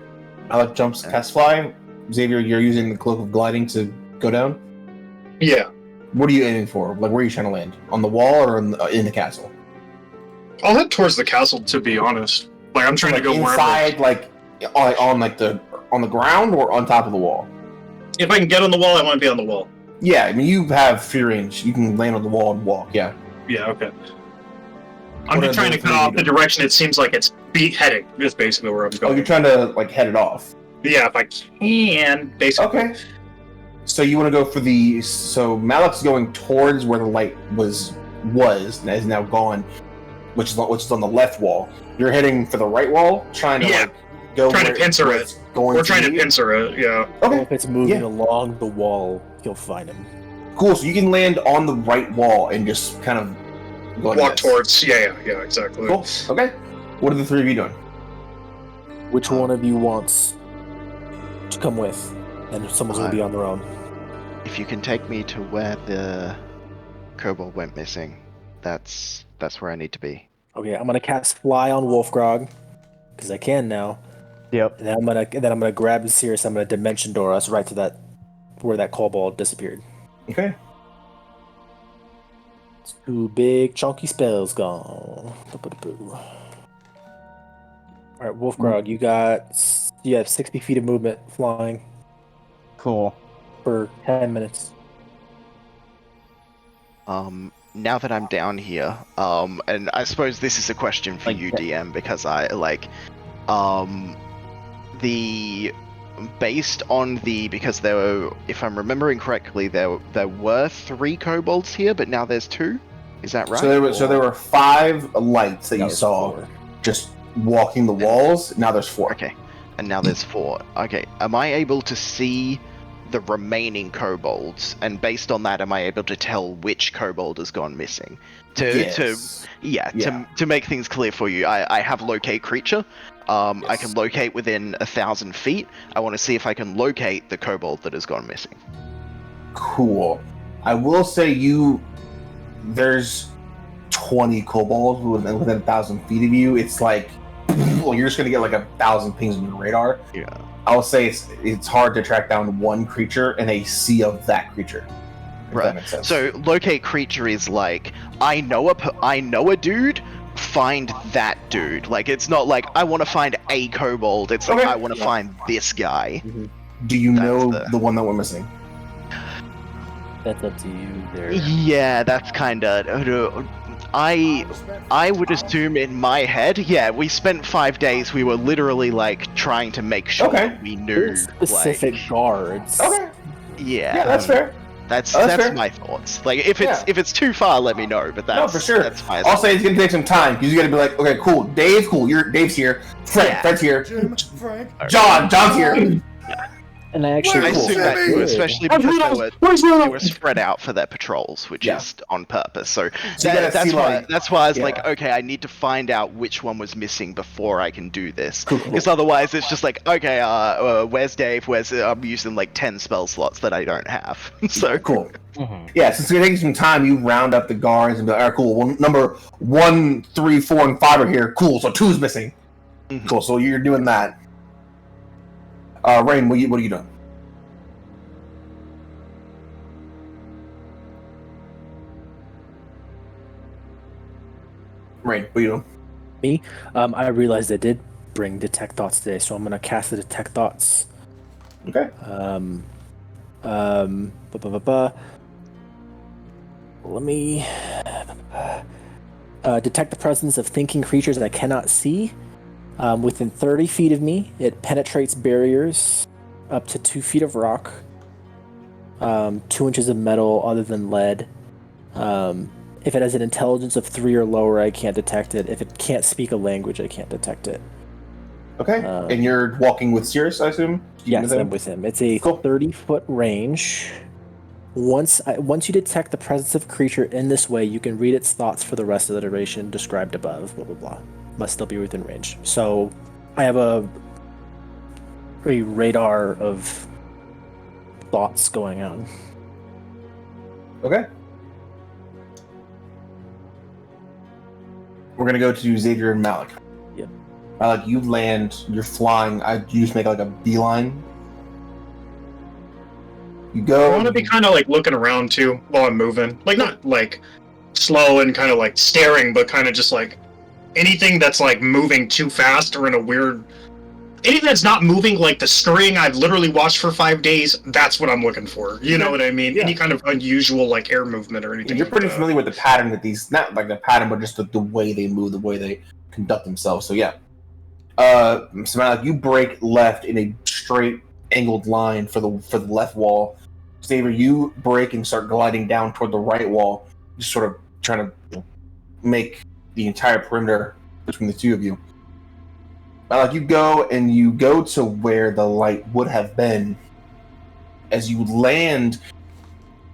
Alec jumps, cast fly. Xavier, you're using the cloak of gliding to go down? Yeah. What are you aiming for? Like, where are you trying to land? On the wall or in the castle? I'll head towards the castle, to be honest. Like, I'm trying to go inside, wherever. on the ground or on top of the wall? If I can get on the wall, I want to be on the wall. Yeah, I mean, you have free range. You can land on the wall and walk, yeah. Yeah, okay. I'm just trying to cut off the direction it seems like it's heading, is basically where I'm going. Oh, you're trying to, like, head it off? Yeah, if I can, basically. Okay. So you want to go for so Malik's going towards where the light was and is now gone, which is on the left wall. You're heading for the right wall, trying to go trying to pincer it. We're trying to pincer it, yeah. Okay. If it's moving along the wall, you'll find him. Cool, so you can land on the right wall and just kind of walk towards, yeah, exactly. Cool, okay. What are the three of you doing? Which one of you wants to come with? And someone's going to be on their own. If you can take me to where the kobold went missing, that's where I need to be. Okay, I'm going to cast Fly on Wolfgrog, because I can now. Yep. And then I'm gonna grab Sirius. I'm gonna dimension door us right to where that kobold disappeared. Okay. 2 big chunky spells gone. All right, Wolfgrog, you have 60 feet of movement flying. Cool. For 10 minutes. Now that I'm down here, and I suppose this is a question for you, DM, because because there were, if I'm remembering correctly, there were 3 kobolds here, but now there's 2. Is that right? So there were 5 lights that you saw just walking the walls. Now there's 4. Okay, and now there's 4. Okay, am I able to see the remaining kobolds? And based on that, am I able to tell which kobold has gone missing? To make things clear for you, I have locate creature. I can locate within 1,000 feet. I want to see if I can locate the kobold that has gone missing. Cool. I will say there's 20 kobolds within 1,000 feet of you. It's like, well, you're just gonna get like 1,000 pings on your radar. Yeah. I will say it's hard to track down one creature in a sea of that creature. Right. That makes sense. So locate creature is like, I know a dude. Find that dude. Like, it's not like I want to find a kobold. It's like I want to find this guy. Mm-hmm. Do you know the one that we're missing? That's up to you there. Yeah, that's kind of. I would assume in my head, we spent 5 days. We were literally like trying to make sure that we knew specific guards. Okay. Yeah, that's fair. That's my thoughts. Like, if it's too far, let me know. But that's for sure. That's fine. I'll say it's gonna take some time because you got to be like, okay, cool. Dave's here. Fred's here. John's here. And I actually, I assume that too, especially because they were spread out for their patrols, which is on purpose. So that's why I was like, okay, I need to find out which one was missing before I can do this. Because otherwise, it's just like, okay, where's Dave? I'm using like 10 spell slots that I don't have. So cool. Mm-hmm. Yeah, since it's gonna take some time, you round up the guards and be like, all right, cool. Well, number 1, 3, 4, and 5 are here. Cool. So 2's missing. Mm-hmm. Cool. So you're doing that. Rain, what are you doing? Rain, what are you doing? Me? I realized I did bring Detect Thoughts today, so I'm going to cast the Detect Thoughts. Okay. Let me... detect the presence of thinking creatures that I cannot see. Within 30 feet of me, it penetrates barriers up to 2 feet of rock, 2 inches of metal other than lead. If it has an intelligence of 3 or lower, I can't detect it. If it can't speak a language, I can't detect it. Okay. And you're walking with Sirius, I assume? Yes, I'm with him. It's a 30-foot range. Once you detect the presence of a creature in this way, you can read its thoughts for the rest of the duration described above, blah, blah, blah. Must still be within range. So I have a radar of thoughts going on. Okay. We're going to go to Xavier and Malik. Yep. Like you land, you're flying. You just make like a beeline. You go. I want to be kind of like looking around too while I'm moving, like not like slow and kind of like staring, but kind of just like anything that's like moving too fast or in a weird. Anything that's not moving like the scurrying I've literally watched for 5 days, that's what I'm looking for. You know what I mean? Yeah. Any kind of unusual like air movement or anything. You're like pretty that. familiar with the pattern that these, not like the pattern, but just the way they move, the way they conduct themselves. So yeah. Samantha, you break left in a straight angled line for the left wall. Xavier, you break and start gliding down toward the right wall, just sort of trying to make the entire perimeter between the two of you. Like you go to where the light would have been. As you land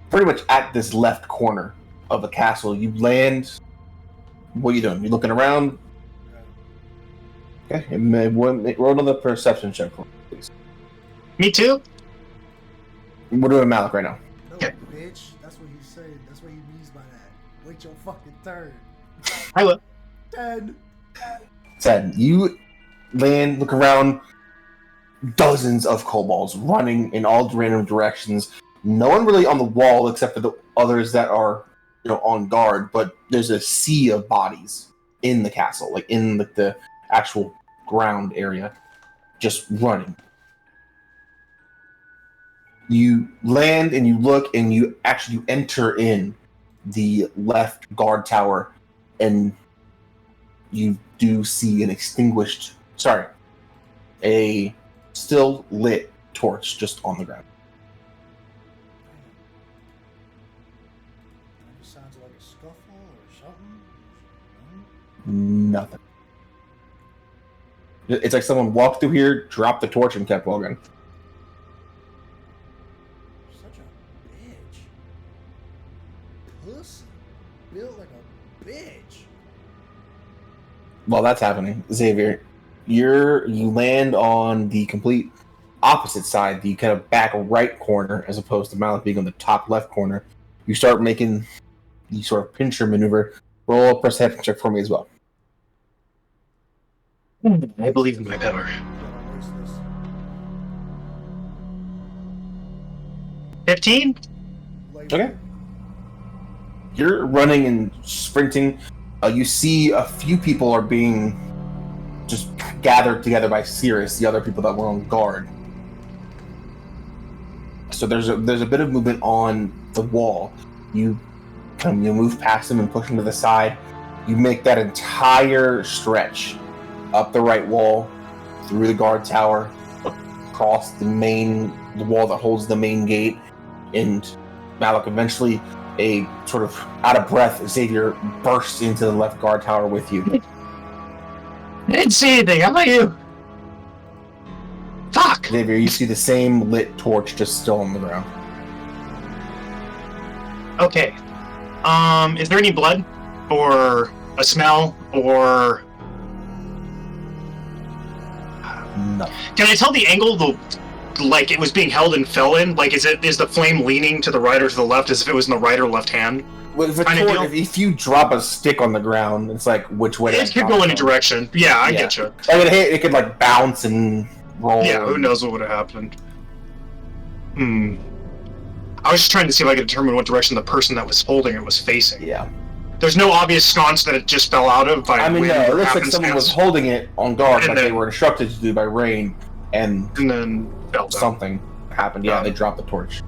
pretty much at this left corner of the castle, you land. What are you doing? You looking around? Okay, roll another perception check for me, please. Me too. We're doing Malik right now. No, Okay. bitch. That's what he said. That's what he means by that. Wait your fucking turn. I will. 10. 10. You land, look around, dozens of kobolds running in all random directions. No one really on the wall except for the others that are, on guard. But there's a sea of bodies in the castle, like in the actual ground area, just running. You land and you look and you enter in the left guard tower, and you do see a still lit torch just on the ground. That just sounds like a scuffle or something. Nothing. It's like someone walked through here, dropped the torch, and kept walking. Such a bitch. Pussy. Built like a bitch. While that's happening, Xavier, you land on the complete opposite side, the kind of back right corner, as opposed to Malik being on the top left corner. You start making the sort of pincher maneuver. Roll a perception check for me as well. I believe in my power. You gotta waste this. 15? Okay. You're running and sprinting. You see a few people are being just gathered together by Cirrus, the other people that were on guard. So there's a bit of movement on the wall. You move past them and push them to the side. You make that entire stretch up the right wall, through the guard tower, across the wall that holds the main gate, and Malik, eventually a sort of out of breath Xavier bursts into the left guard tower with you. I didn't see anything. How about you? Fuck! Xavier, you see the same lit torch just still on the ground. Okay. Is there any blood? Or a smell? Or... No. Can I tell the angle like it was being held and fell in? Like is the flame leaning to the right or to the left as if it was in the right or left hand? Well, if you drop a stick on the ground, it's like which way it could go any direction. Yeah, I get you. Like it could like bounce and roll. Yeah, who knows what would have happened. I was just trying to see if I could determine what direction the person that was holding it was facing. Yeah. There's no obvious sconce that it just fell out of by wind it or looks like someone was holding it on guard, like they were instructed to do by rain, and then fell down. Something happened. Yeah, they dropped the torch.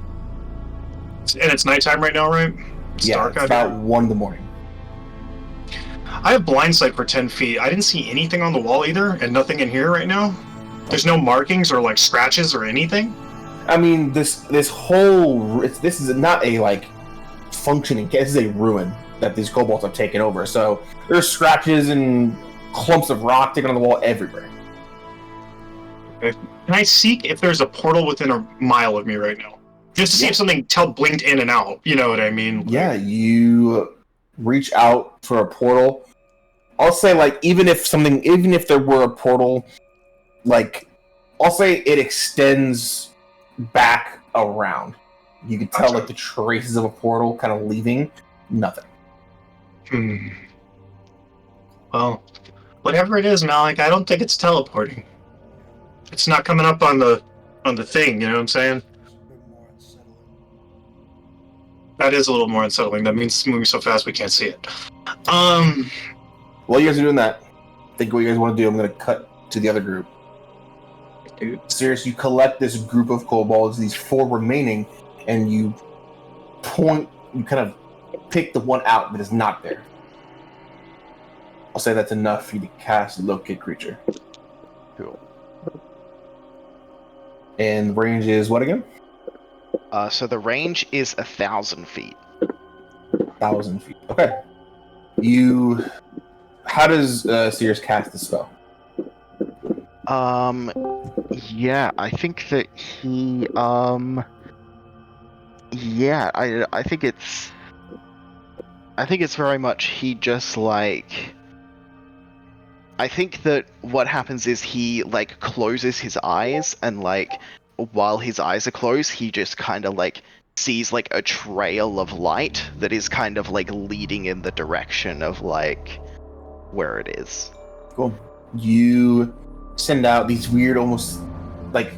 And it's nighttime right now, right? It's dark it's out about here. 1 in the morning. I have blind sight for 10 feet. I didn't see anything on the wall either, and nothing in here right now. There's no markings or like scratches or anything. I mean, this is not a like functioning. This is a ruin that these kobolds have taken over. So there's scratches and clumps of rock taken on the wall everywhere. Okay. Can I seek if there's a portal within a mile of me right now? Just to see if something blinked in and out. You know what I mean? Yeah, you reach out for a portal. I'll say like even if there were a portal, like I'll say it extends back around. You could tell like the traces of a portal kind of leaving. Nothing. Well, Whatever it is, Malik, I don't think it's teleporting. It's not coming up on the thing, you know what I'm saying? It's a bit more unsettling. That is a little more unsettling. That means it's moving so fast we can't see it. While you guys are doing that, think what you guys want to do. I'm going to cut to the other group. Dude. Serious, you collect this group of kobolds, these 4 remaining, and you kind of pick the one out that is not there. I'll say that's enough for you to cast Locate Creature. Cool. And the range is what again? So the range is 1,000 feet. 1,000 feet. Okay. How does Sears cast the spell? Yeah, I think that he, yeah, I think it's very much he just like, I think that what happens is he like closes his eyes, and like while his eyes are closed, he just kind of like sees like a trail of light that is kind of like leading in the direction of like where it is. Cool. You send out these weird, almost like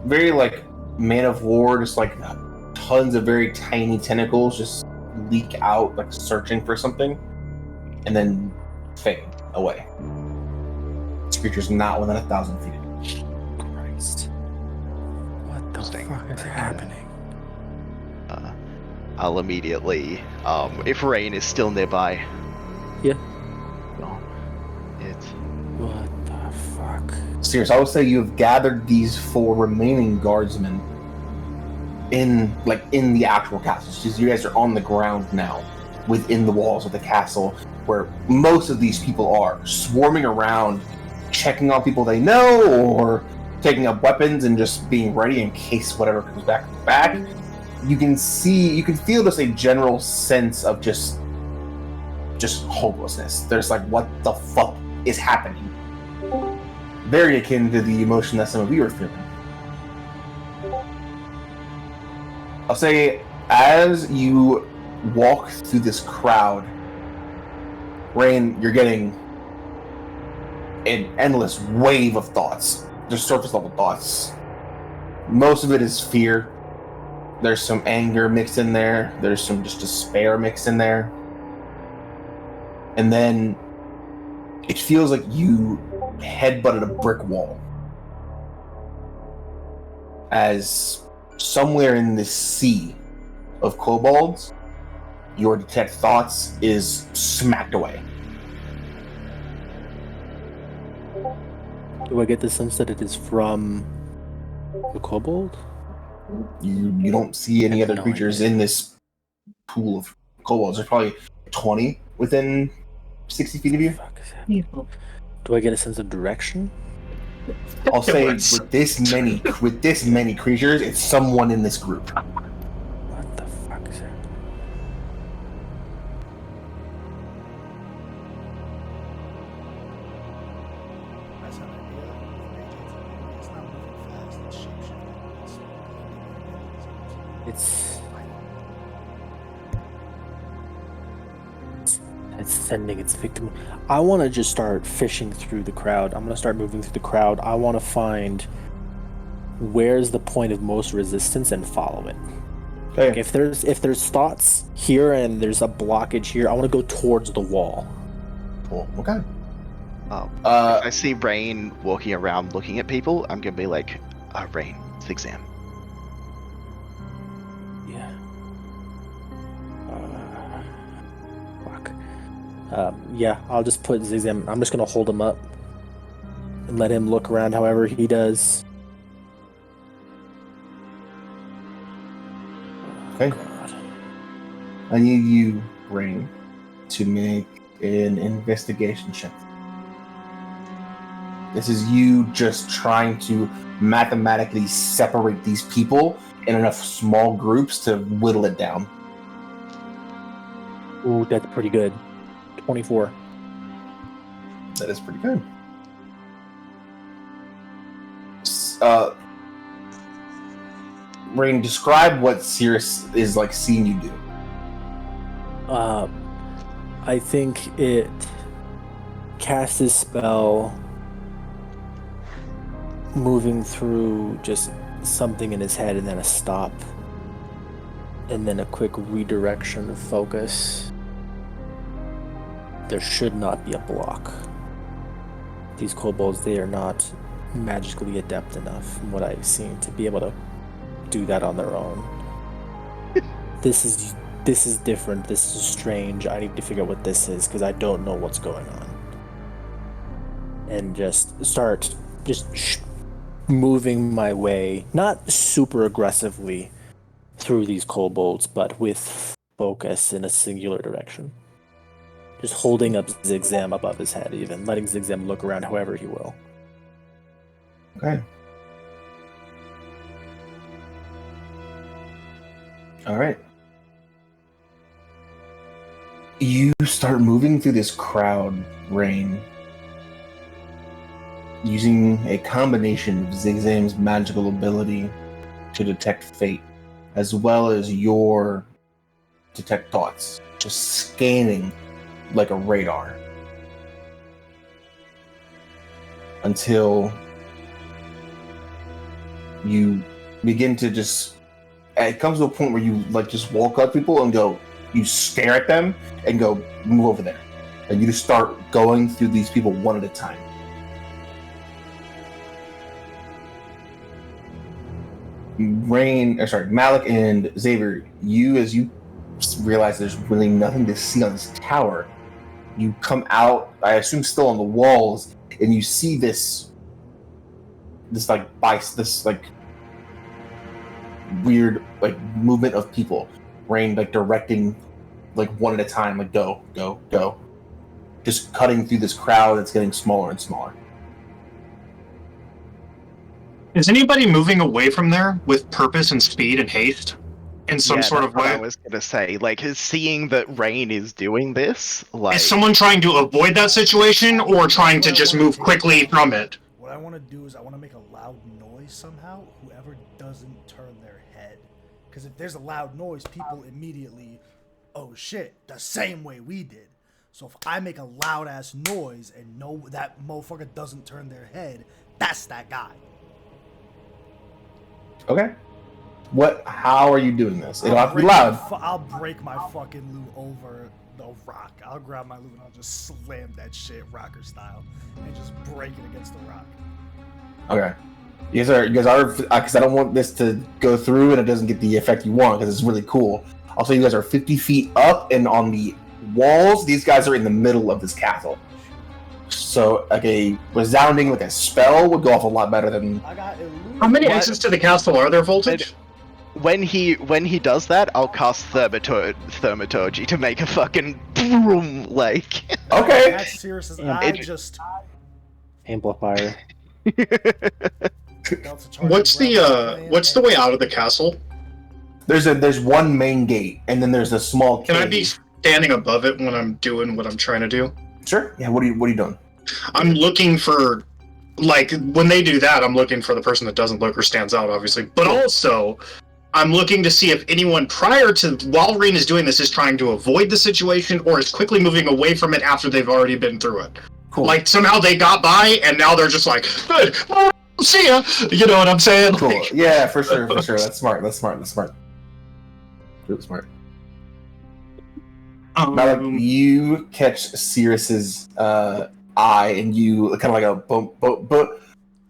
very like Man of War, just like tons of very tiny tentacles just leak out, like searching for something, and then fade away. This creature's not within 1,000 feet. Christ. What the fuck is happening? I'll immediately, if Rain is still nearby. Yeah. No. What the fuck? Serious, I would say you have gathered these 4 remaining guardsmen in the actual castle. It's just you guys are on the ground now, within the walls of the castle, where most of these people are swarming around, checking on people they know, or taking up weapons and just being ready in case whatever comes back. You can feel just a general sense of just hopelessness. There's like, what the fuck is happening? Very akin to the emotion that some of you are feeling. I'll say, as you walk through this crowd, Rain, you're getting an endless wave of thoughts. Just surface level thoughts. Most of it is fear. There's some anger mixed in there. There's some just despair mixed in there. And then it feels like you headbutted a brick wall. As somewhere in this sea of kobolds, your detect thoughts is smacked away. Do I get the sense that it is from the kobold? You don't see any other No creatures idea. in this pool of kobolds. There's probably 20 within 60 feet of you. Fuck is happening? Do I get a sense of direction? I'll say with this many creatures, it's someone in this group. What the fuck is happening? That's an idea. It's not moving fast. It's shapeshifting. It's blending in. It's sending its victim. I want to just start fishing through the crowd. I'm going to start moving through the crowd. I want to find where's the point of most resistance and follow it. Okay. Like if there's thoughts here and there's a blockage here, I want to go towards the wall. Cool. Okay. If I see Rain walking around looking at people, I'm gonna be like, Rain, it's the exam. Yeah. Fuck. Yeah, I'll just put Zigzam. I'm just gonna hold him up and let him look around however he does. Okay. God. I need you, Rain, to make an investigation check. This is you just trying to mathematically separate these people in enough small groups to whittle it down. Ooh, that's pretty good. 24. That is pretty good. Rain, describe what Cirrus is like seeing you do. I think it cast his spell, moving through just something in his head and then a stop. And then a quick redirection of focus. There should not be a block. These kobolds, they are not magically adept enough, from what I've seen, to be able to do that on their own. This is different. This is strange. I need to figure out what this is because I don't know what's going on. And just start moving my way, not super aggressively through these kobolds, but with focus in a singular direction. Just holding up Zigzam above his head, even letting Zigzam look around however he will. Okay. All right. You start moving through this crowd, Rain, using a combination of Zigzam's magical ability to detect fate, as well as your detect thoughts, just scanning like a radar until you begin to just, it comes to a point where you like just walk up to people and go, you stare at them and go, move over there, and you just start going through these people one at a time. Malik and Xavier, as you realize there's really nothing to see on this tower, you come out, I assume still on the walls, and you see this weird like movement of people. Rain like directing like one at a time, like go, go, go. Just cutting through this crowd that's getting smaller and smaller. Is anybody moving away from there with purpose and speed and haste in some sort of way? I was gonna say, like, seeing that Rain is doing this, like, is someone trying to avoid that situation or trying to just move quickly from it? What I want to do is I want to make a loud noise somehow. Whoever doesn't turn their head, because if there's a loud noise, people immediately, oh shit, the same way we did. So if I make a loud ass noise and that motherfucker doesn't turn their head, that's that guy. Okay. How are you doing this? It'll have to be loud. I'll break my fucking loot over the rock. I'll grab my loot and I'll just slam that shit rocker style and just break it against the rock. Okay. You guys are, because I don't want this to go through and it doesn't get the effect you want because it's really cool. Also, you guys are 50 feet up and on the walls. These guys are in the middle of this castle. So, like a resounding, like a spell would go off a lot better than. How many exits to the castle are there, Voltage? When he does that, I'll cast Thaumaturgy to make a fucking boom, like. Okay. That's serious as Amplifier. What's the way out of the castle? There's one main gate, and then there's a small cave. Can I be standing above it when I'm doing what I'm trying to do? Sure. Yeah. What are you doing? I'm looking for, like, when they do that, I'm looking for the person that doesn't look or stands out, obviously. But also, I'm looking to see if anyone while Rain is doing this is trying to avoid the situation or is quickly moving away from it after they've already been through it. Cool. Like, somehow they got by and now they're just like, good, see ya. You know what I'm saying? Cool. Like, yeah, for sure. That's smart. Really smart. Malik, you catch Sirius's eye, and you kind of like a bump,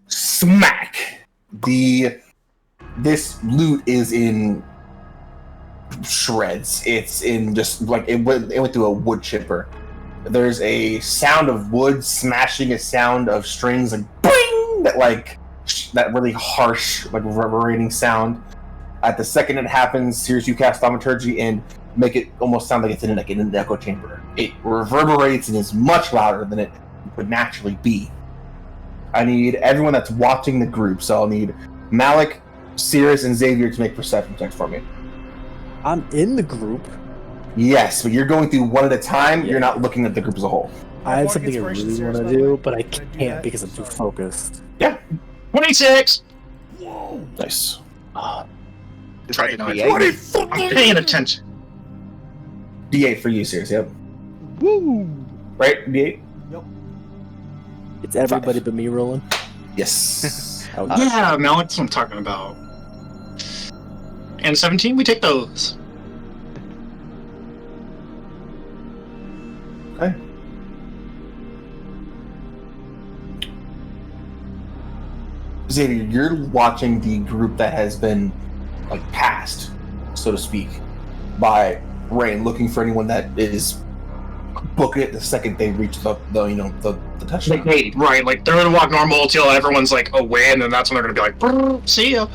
smack. This loot is in shreds. It's in just like it went through a wood chipper. There's a sound of wood smashing, a sound of strings like bing, that really harsh like reverberating sound. At the second it happens, Sirius, you cast Thaumaturgy and make it almost sound like it's in an echo chamber. It reverberates and is much louder than it would naturally be. I need everyone that's watching the group, so I'll need Malik, Sirius, and Xavier to make perception checks for me. I'm in the group. Yes, but you're going through one at a time. Yeah. You're not looking at the group as a whole. I have something I really want to do, but I can't because I'm too focused. Yeah. 26! Whoa. Nice. Try to I'm paying attention. D8 for you, Sirius, yep. Woo! Right? D8? Yep. It's everybody 5. but me rolling. Yes. Yeah, Malik, that's what I'm talking about. And 17, we take those. Okay. Xavier, you're watching the group that has been like passed, so to speak, by Rain, looking for anyone that is booking it the second they reach the touchdown. Right, like they're gonna walk normal until everyone's like away, and then that's when they're gonna be like, "Brr, see ya."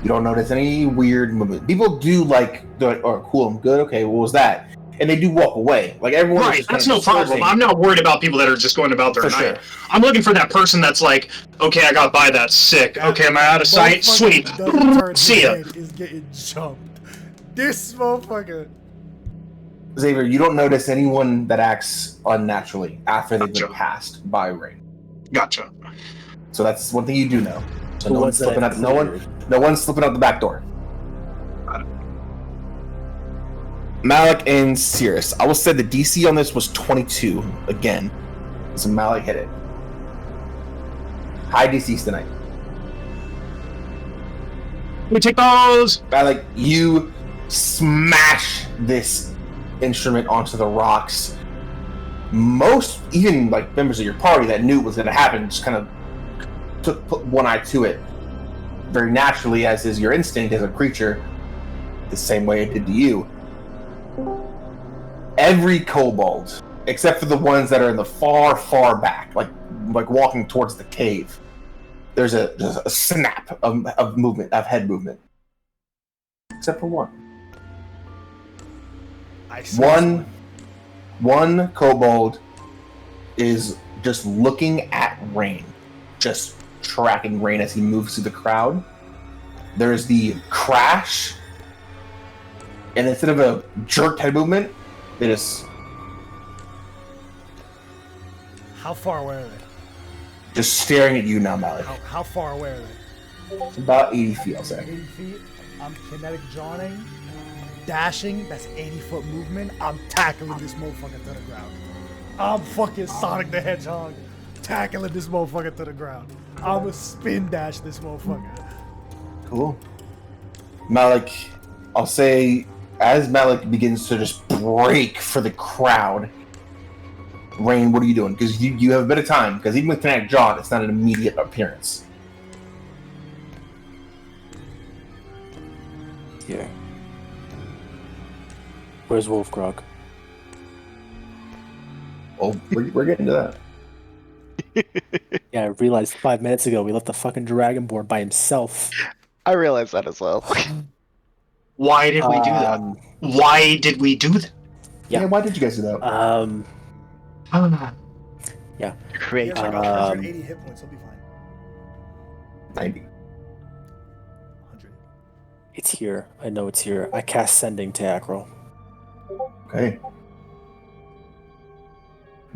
You don't notice any weird movement. People do like, oh, cool, I'm good. Okay, what was that? And they do walk away. Like everyone. Right, that's no problem. I'm not worried about people that are just going about their night. Sure. I'm looking for that person that's like, okay, I got by that, sick. Okay, am I out of sight? Sweet. See ya. Is getting jumped. This motherfucker. Xavier, you don't notice anyone that acts unnaturally after they've been passed by Rain. Gotcha. So that's one thing you do know. So Who no one's was that slipping out. No one's slipping out the back door. Malik and Cirrus. I will say the DC on this was 22 again. So Malik hit it. High DCs tonight. We take those. Malik, you smash this instrument onto the rocks. Most, even like members of your party that knew it was going to happen, just kind of put one eye to it. Very naturally, as is your instinct as a creature, the same way it did to you. Every kobold, except for the ones that are in the far, far back, like walking towards the cave, there's a snap of movement, of head movement. Except for one. One kobold is just looking at Rain, just tracking Rain as he moves through the crowd. There's the crash, and instead of a jerked head movement, they just... How far away are they? Just staring at you now, Malik. How far away are they? It's about 80 feet, I'll say. 80 feet. I'm kinetic jawing, dashing. That's 80-foot movement. I'm tackling this motherfucker to the ground. I'm fucking Sonic the Hedgehog, tackling this motherfucker to the ground. I'm a spin dash this motherfucker. Cool. Malik, I'll say, as Malik begins to just break for the crowd, Rain, what are you doing? Because you have a bit of time, because even with Kinetic Jaw, it's not an immediate appearance. Here. Where's Wolfgrog? Well, we're getting to that. Yeah, I realized 5 minutes ago we left the fucking Dragonborn by himself. I realized that as well. Why did we do that? Why did we do that? Yeah, why did you guys do that? Yeah. Create He has like 180 hit points. He'll be fine. 90. 100. It's here. I know it's here. I cast Sending to Acro. Okay.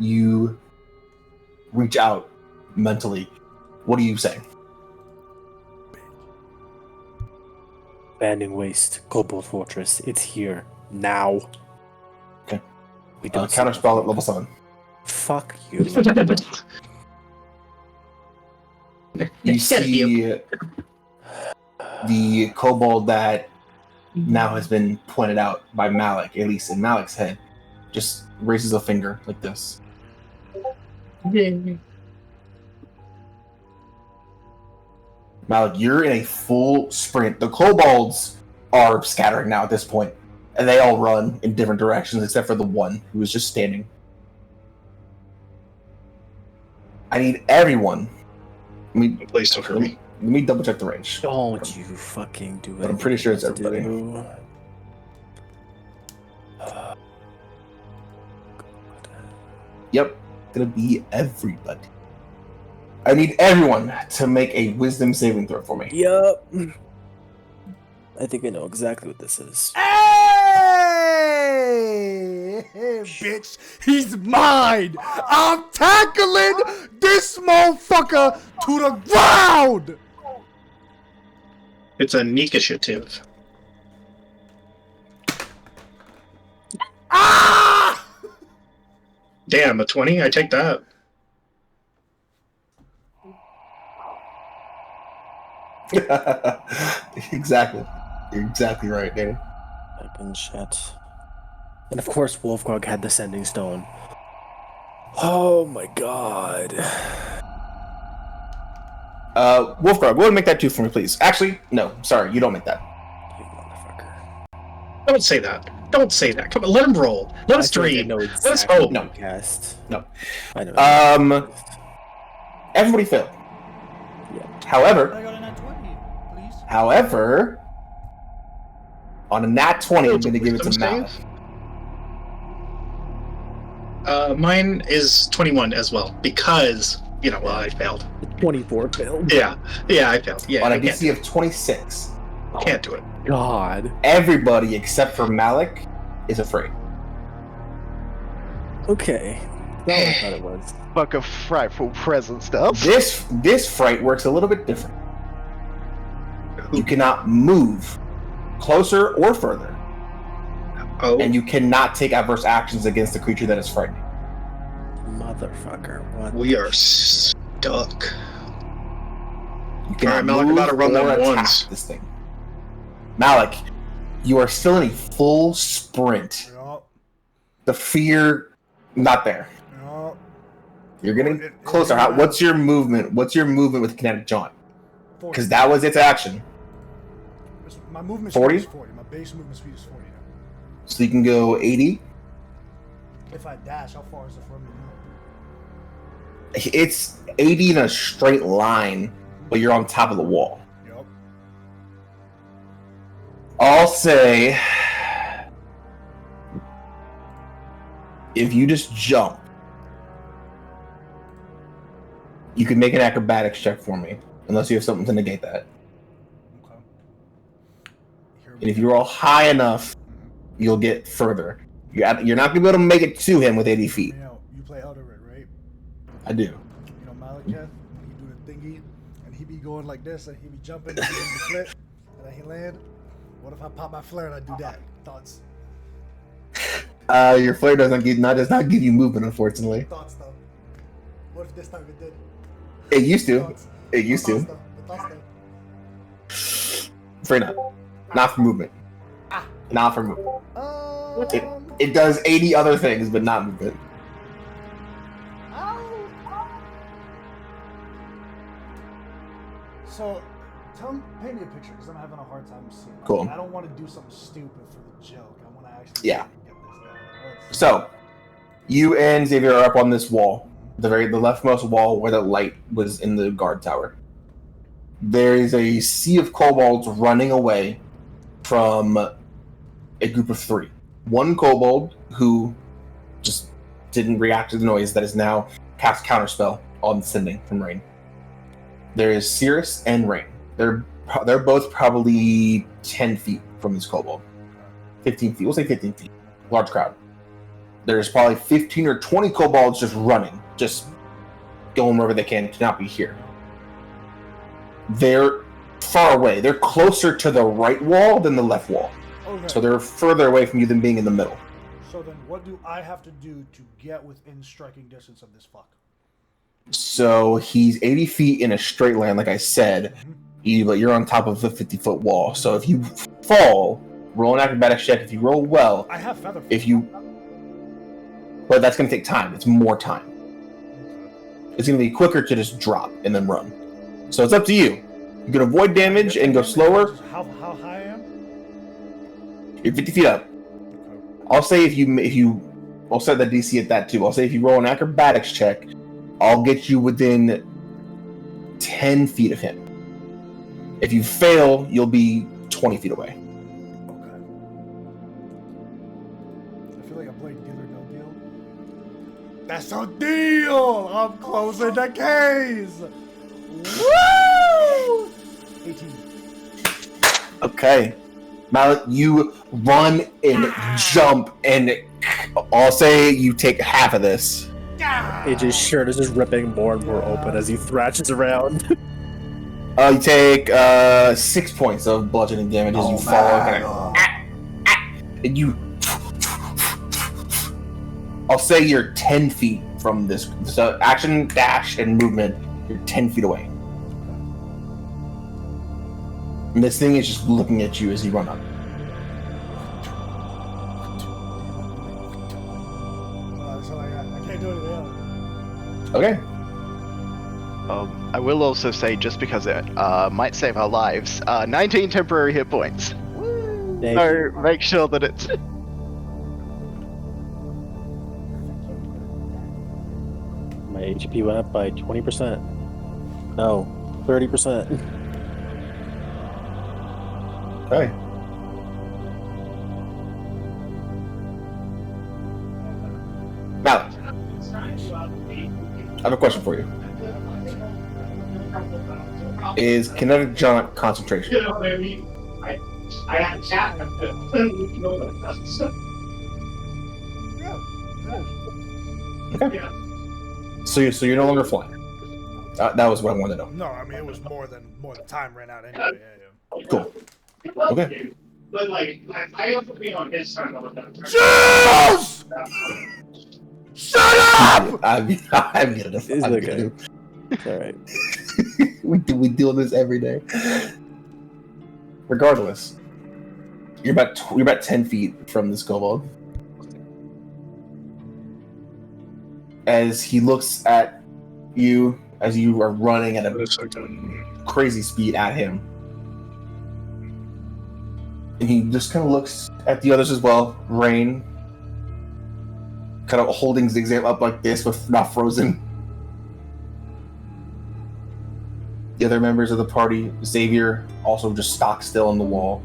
You reach out mentally. What are you saying? Banding Waste, Kobold Fortress. It's here. Now. Okay. We don't counterspell at level 7. Fuck you. You see the kobold that now has been pointed out by Malik, at least in Malik's head, just raises a finger like this. Malik, you're in a full sprint. The kobolds are scattering now at this point, and they all run in different directions except for the one who was just standing. I need everyone. Please don't hurt me. Let me double check the range. Don't you fucking do it. But I'm pretty sure it's everybody. Yep, gonna be everybody. I need everyone to make a wisdom saving throw for me. Yup. I think I know exactly what this is. Hey, bitch, he's mine. I'm tackling this motherfucker to the ground. It's a initiative. Ah! Damn, a 20? I take that. Exactly. You're exactly right, Danny. Weapon shit. And of course, Wolfgrog had the Sending Stone. Oh my god. Wolfgrog, go ahead and make that 2 for me, please. Actually, no. Sorry, you don't make that. You motherfucker. Don't say that. Don't say that. Come on, let him roll. Let us dream. Let us hope. No. Cast. No. I know. Everybody failed. Yeah. However, I got a nat 20, please. However, on a nat 20, I'm going to give it to Wisdom Malik. save? Mine is 21 as well, because, I failed. 24 failed. Yeah, I failed. Yeah, On a I can't DC of 26, can't do it. God. everybody except for Malik is afraid. Okay. That's what I thought it was. Fuck a frightful presence does. This fright works a little bit different. You cannot move closer or further, Oh, and you cannot take adverse actions against the creature that is frightening. Motherfucker. What? we are stuck. You cannot Malik, move about to run or them attack ones. this thing. Malik, you are still in a full sprint. Yup. The fear, not there. Yup. You're getting closer. What's your movement? What's your movement with Kinetic Jaunt? Because that was its action. My movement 40? speed is 40. My base movement speed is 40 now. So you can go 80. If I dash, how far is it from me now? It's 80 in a straight line, but you're on top of the wall. Yup. I'll say, if you just jump, you can make an acrobatics check for me, unless you have something to negate that. Okay. And if you roll high enough, you'll get further. You're not going to be able to make it to him with 80 feet. You play Elder Red, right? I do. You know Malekith, when he do the thingy, and he be going like this, and he be jumping, and he do the flip, and then he land. What if I pop my flare and I do that? Thoughts? Your flare does not give you movement, unfortunately. Thoughts though. What if this time it did? It used to. Thoughts. It used The to. thoughts though. Afraid not. Not for movement. Not for movement. It does 80 other things, but not movement. So, paint me a picture, because I'm having a hard time seeing it. Cool. I don't want to do something stupid for the joke. I want to actually Yeah. get this done. So, you and Xavier are up on this wall, the leftmost wall where the light was in the guard tower. There is a sea of kobolds running away from a group of 3. One kobold who just didn't react to the noise that is now cast counterspell on Sending from Rain. There is Cirrus and Rain. They're both probably 10 feet from this kobold. 15 feet. We'll say 15 feet. Large crowd. There's probably 15 or 20 kobolds just running, just going wherever they can to not be here. They're far away. They're closer to the right wall than the left wall. Okay. So they're further away from you than being in the middle. So then what do I have to do to get within striking distance of this fuck? So he's 80 feet in a straight line, like I said, but you're on top of a 50-foot wall. So if you fall, roll an acrobatics check. If you roll well, I have feather. but that's going to take time. It's more time. It's going to be quicker to just drop and then run. So it's up to you. You can avoid damage and go slower. How high I am? You're 50 feet up. I'll say if you I'll set the DC at that too. I'll say if you roll an acrobatics check, I'll get you within 10 feet of him. If you fail, you'll be 20 feet away. Okay. I feel like I'm playing Deal or No Deal. That's a deal! I'm closing the case! Woo! 18. Okay. Malik, you run and jump, and I'll say you take half of this. AJ's shirt is just ripping more and more open as he thrashes around. You take 6 points of bludgeoning damage as you fall. And you. I'll say you're 10 feet from this. So action, dash, and movement. You're 10 feet away. And this thing is just looking at you as you run up. That's all I got. I can't do anything else. Okay. I will also say, just because it might save our lives, 19 temporary hit points. So make sure that it's... My HP went up by 20%. No, 30%. Okay. Now, I have a question for you. Is kinetic jaunt concentration? Okay. So you're no longer flying. That was what I wanted to know. No, I mean it was more than time ran out anyway. Yeah. Cool. Okay. But like, I have to be on his side all the time. Jesus! Shut up! I'm getting it. It's okay. It's alright. we deal with this every day. Regardless, you're about 10 feet from this kobold. As he looks at you as you are running at a crazy speed at him. And he just kind of looks at the others as well. Rain, kind of holding Zigzag up like this, but not frozen. The other members of the party, Xavier, also just stock still on the wall.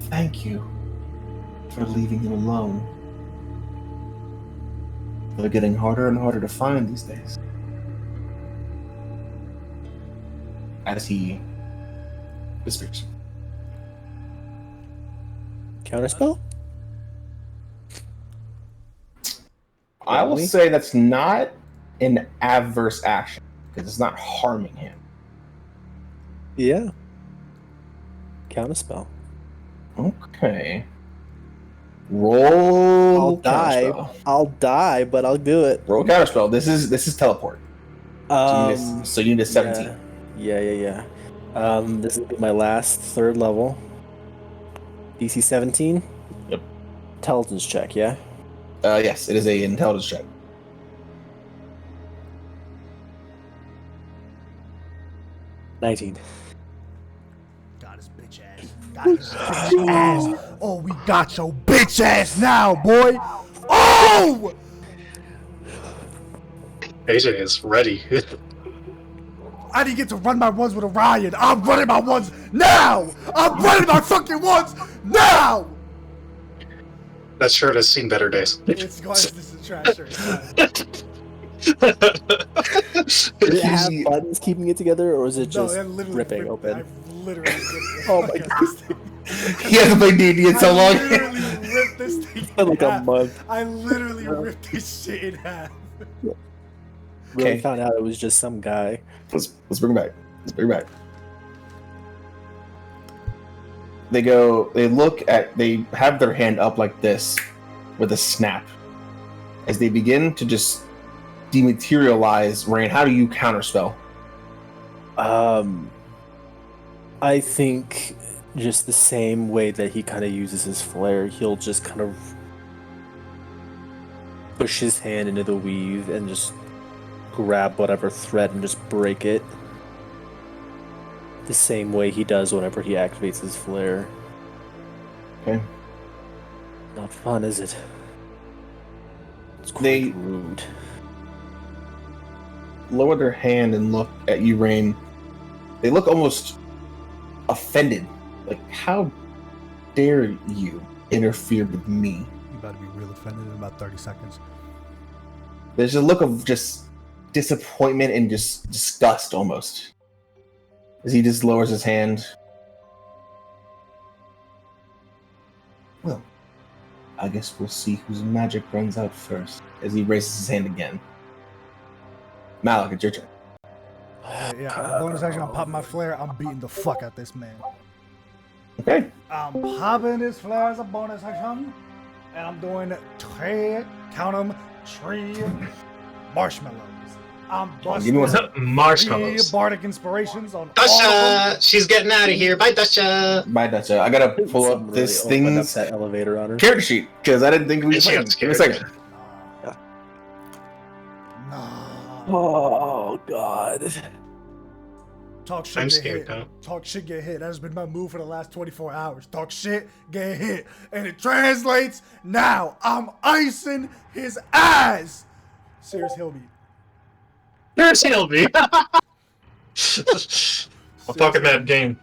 Thank you for leaving him alone. They're getting harder and harder to find these days. As he whispers. Counterspell? I will say that's not an adverse action, because it's not harming him. Yeah. Counterspell. Okay. Roll. I'll die. Counterspell. I'll die, but I'll do it. Roll counterspell. This is teleport. So you need a 17. Yeah. This is my last third level. DC 17? Yep. Intelligence check, yeah? Yes, it is a intelligence check. $19. Got his bitch ass. Got his bitch ass. Oh, we got your bitch ass now, boy. Oh! AJ is ready. I didn't get to run my ones with Orion. I'm running my ones now. I'm running my fucking ones now. That shirt has seen better days. It's going. This is a trash shirt. Does it have buttons keeping it together, or is it just ripping ripped, open? I literally ripped Oh my God. He hasn't played D&D in so long. I literally ripped this thing Been like in a half. month. I literally ripped this shit in half. Really Okay. found out it was just some guy. Let's bring it back. Let's bring it back. They have their hand up like this with a snap. As they begin to just dematerialize, Rain, how do you counterspell? I think just the same way that he kind of uses his flare, he'll just kind of push his hand into the weave and just grab whatever thread and just break it. The same way he does whenever he activates his flare. Okay. Not fun, is it? It's quite They- rude. Lower their hand and look at you, Rain. They look almost offended. Like, how dare you interfere with me? You about to be real offended in about 30 seconds. There's a look of just disappointment and just disgust almost. As he just lowers his hand. Well, I guess we'll see whose magic runs out first. As he raises his hand again. Malik, it's your turn. Yeah, bonus action, I'm popping my flare. I'm beating the fuck out this man. Okay. I'm popping this flare as a bonus action. And I'm doing 3 marshmallows. I'm Give me one busting second. Marshmallows. bardic inspirations on all of Dasha! them. She's getting out of here. Bye, Dasha! Bye, Dutcha. I gotta pull Someone up this really opened up thing's that elevator on her. character sheet because I didn't think we Yeah, were she playing. got Give me a scared. second. Nah. Oh God. Talk shit, I'm get scared hit. now. Talk shit, get hit. That has been my move for the last 24 hours. Talk shit, get hit. And it translates now. I'm icing his ass. Serious Hilby. There's Hilby. I'm talking that game.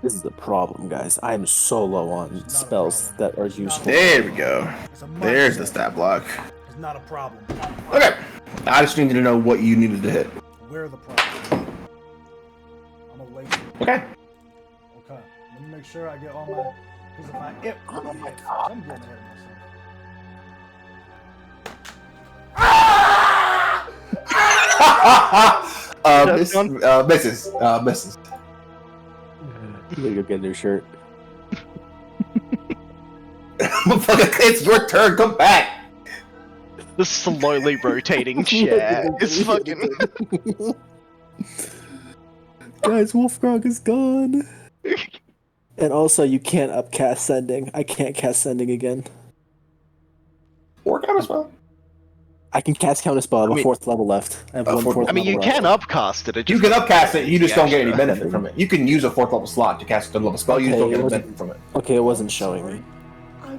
This is the problem, guys. I am so low on It's not a spells problem. that are It's not a useful. There we go. It's a There's the mindset. stat block. It's not a problem. Okay. I just needed to know what you needed to hit. Where are the problems? I'm gonna wait. Okay. Okay. Let me make sure I get all my. Because if I if, Oh my if- God. I'm getting ahead of myself. Misses. You gotta go get a new shirt. Motherfucker, it's your turn. Come back. The slowly rotating chair is fucking. Guys, Wolfgrog is gone. And also, you can't upcast sending. I can't cast sending again. Or counterspell. I can cast counterspell. I have I a mean- 4th level left. I have A one fourth- fourth I mean, you level can left. upcast it. You can upcast it. You just don't get any extra. benefit from it. You can use a 4th level slot to cast a 3rd level spell. You just Okay, don't it get a wasn't- benefit from it. Okay, it wasn't showing me.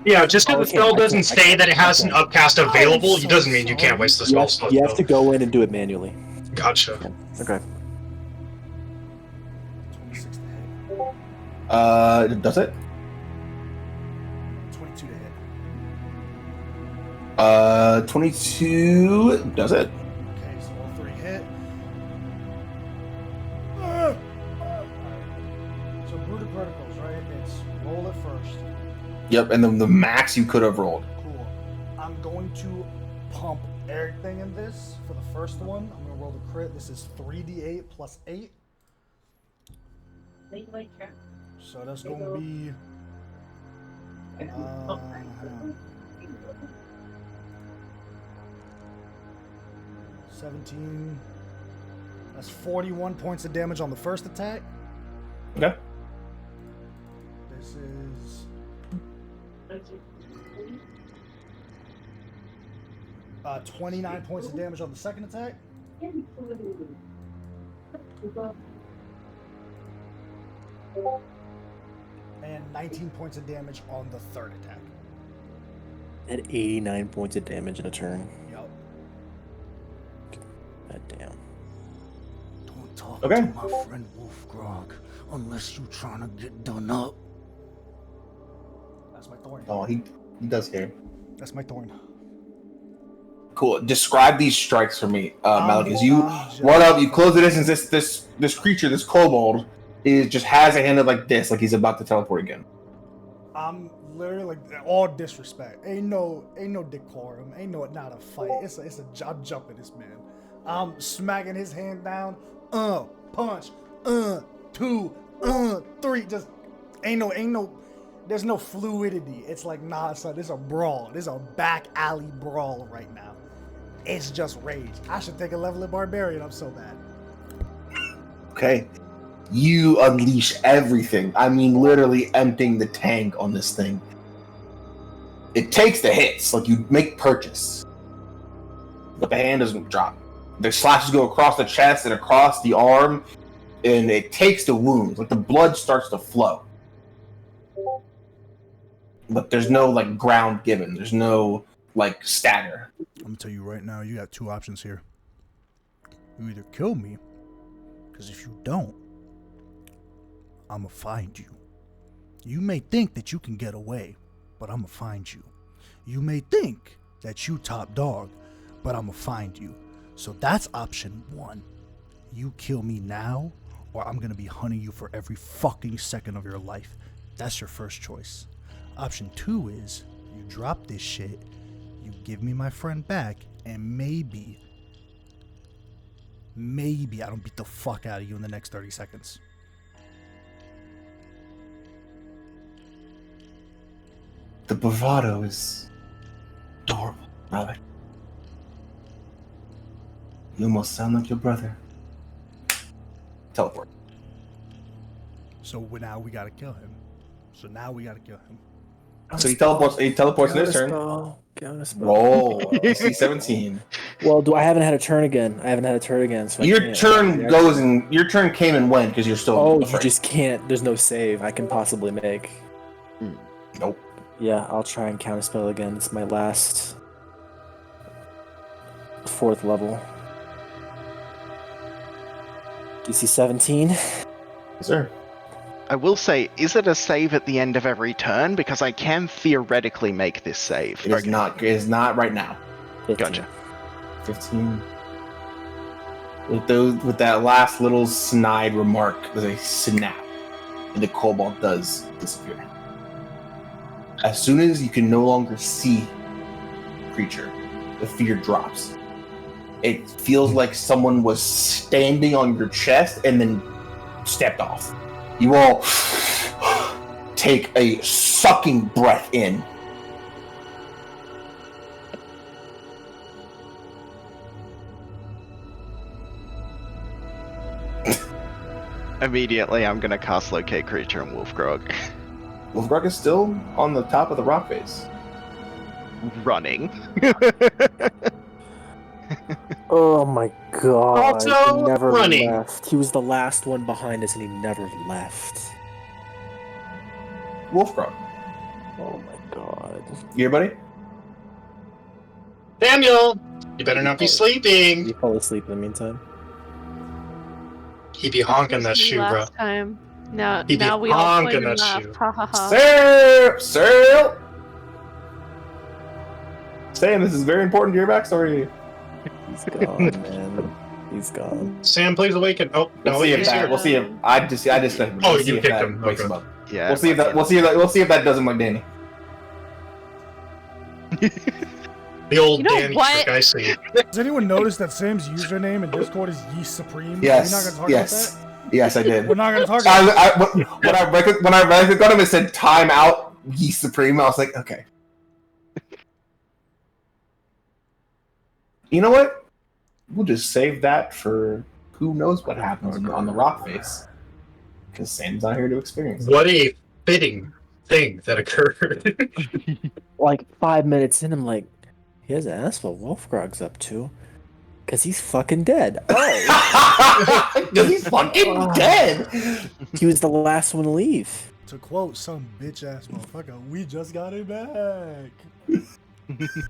Yeah, just because Oh, the spell I can't- doesn't I say can't- that it has an I upcast available, it doesn't mean you can't sorry. waste the You spell have, slot. you have though. to go in and do it manually. Gotcha. Okay. 26 to hit. Does it? 22 to hit. 22 does it. Okay, so all 3 hit. So brutal criticals, right? It's roll it first. Yep, and then the max you could have rolled. Cool. I'm going to pump everything in this for the first one. I'm going to roll the crit. This is 3d8 plus 8. So that's going to be... hang on. 17. That's 41 points of damage on the first attack. Okay. This is... 29 points of damage on the second attack. And 19 points of damage on the third attack. At 89 points of damage in a turn. Yup. God damn. Don't talk Okay. to my friend Wolfgrog unless you trying to get done up. That's my thorn. Oh, he does hear. That's my thorn. Cool. Describe these strikes for me, Malik. As you I'm run up, you close the distance. This creature, this kobold, is just has a hand like this, like he's about to teleport again. I'm literally like all disrespect. Ain't no decorum. Ain't no not a fight. I'm jumping this man. I'm smacking his hand down. Punch. 2. 3. Just ain't no. There's no fluidity. It's like nah, son. This is a brawl. This is a back alley brawl right now. It's just rage. I should take a level of barbarian. I'm so bad. Okay. You unleash everything. I mean, literally emptying the tank on this thing. It takes the hits, like you make purchase. But the hand doesn't drop. The slashes go across the chest and across the arm, and it takes the wounds. Like the blood starts to flow. But there's no like ground given. There's no like stagger. I'm gonna tell you right now, you got 2 options here. You either kill me, because if you don't, I'm gonna find you. You may think that you can get away, but I'm gonna find you. You may think that you top dog, but I'm gonna find you. So that's option 1. You kill me now, or I'm gonna be hunting you for every fucking second of your life. That's your first choice. Option 2 is you drop this shit, you give me my friend back, and maybe I don't beat the fuck out of you in the next 30 seconds. The bravado is Robert. You almost sound like your brother. Teleport. So now we gotta kill him. So he teleports in his turn. Roll DC 17. Well, I haven't had a turn again. So Your turn came and went because you're still. Oh, afraid. you just can't. There's no save I can possibly make. Nope. Yeah, I'll try and counterspell again. It's my last 4th level. DC 17. Yes, sir. I will say, is it a save at the end of every turn? Because I can theoretically make this save. It is not. It is not right now. 15. Gotcha. 15. With that last little snide remark, there's a snap, and the kobold does disappear. As soon as you can no longer see the creature, the fear drops. It feels like someone was standing on your chest and then stepped off. You all take a sucking breath in. Immediately, I'm gonna cast Locate Creature on Wolfgrog. Wolfgrog is still on the top of the rock face. Running. Oh my god. Also he never running. left. He was the last one behind us and he never left. Wolfgrog. Oh my god. You here, buddy? Samuel, you better not be sleeping. You fall asleep in the meantime? He be honking that shoe, bro. Last time. Now He be we all honking pointed that left. shoe. Ha ha ha. Sir! Sam, this is very important to your backstory. He's gone, man. He's gone. Sam, please awaken. Oh, no, he's here. We'll see if I just Oh, you kicked him. wakes him Okay. up. Yeah. We'll see if that does him like Danny. The old You know Danny what? trick I see. Does anyone notice that Sam's username in Discord is Yeast Supreme? Yes. We're not gonna talk Yes. about Yes, I that? did. We're not gonna talk about that. When I right-clicked on him, it said "Time Out, Yeast Supreme." I was like, okay. You know what? We'll just save that for who knows what happens on the rock face, because Sam's not here to experience it. What a fitting thing that occurred. Like 5 minutes in, I'm like, he hasn't asked what Wolfgrog's up to. Because he's fucking dead. Oh! Because he's fucking dead! He was the last one to leave. To quote some bitch ass motherfucker, we just got it back.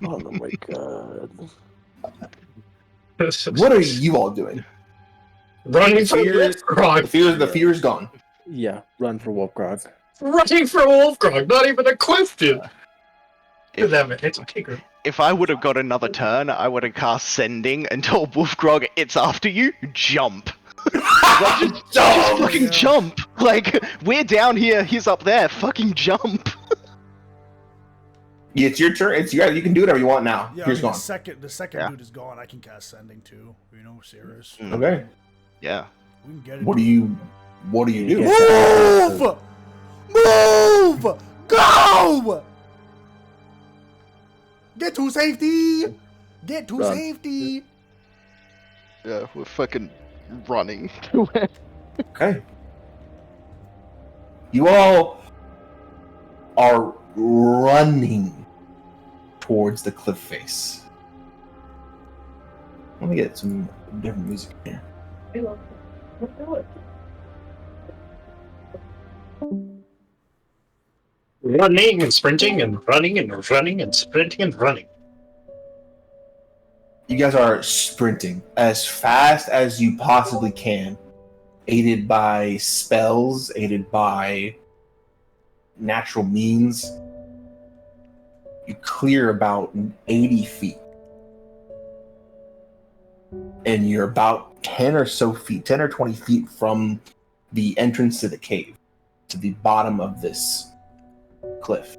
Oh my god. What are you all doing? Running for Wolfgrog. The fear's gone. Yeah, run for Wolfgrog. Running for Wolfgrog. Not even a question. If, It's okay, girl. if I would have got another turn, I would have cast Sending and told Wolfgrog, it's after you, jump. Just fucking jump. Like, we're down here, he's up there, fucking jump. Yeah, it's your turn. You can do whatever you want now. Yeah, Fear's gone. the second dude is gone. I can cast Sending too. You know, serious. Okay. Yeah. We can get it. What do you do? Move! Move! Go! Get to safety! Get to Run. safety! Yeah, we're fucking running. Okay. You all are running towards the cliff face. Let me get some different music here. Running and sprinting and running and running and sprinting and running. You guys are sprinting as fast as you possibly can, aided by spells, aided by natural means. You clear about 80 feet. And you're about 10 or 20 feet from the entrance to the cave, to the bottom of this cliff.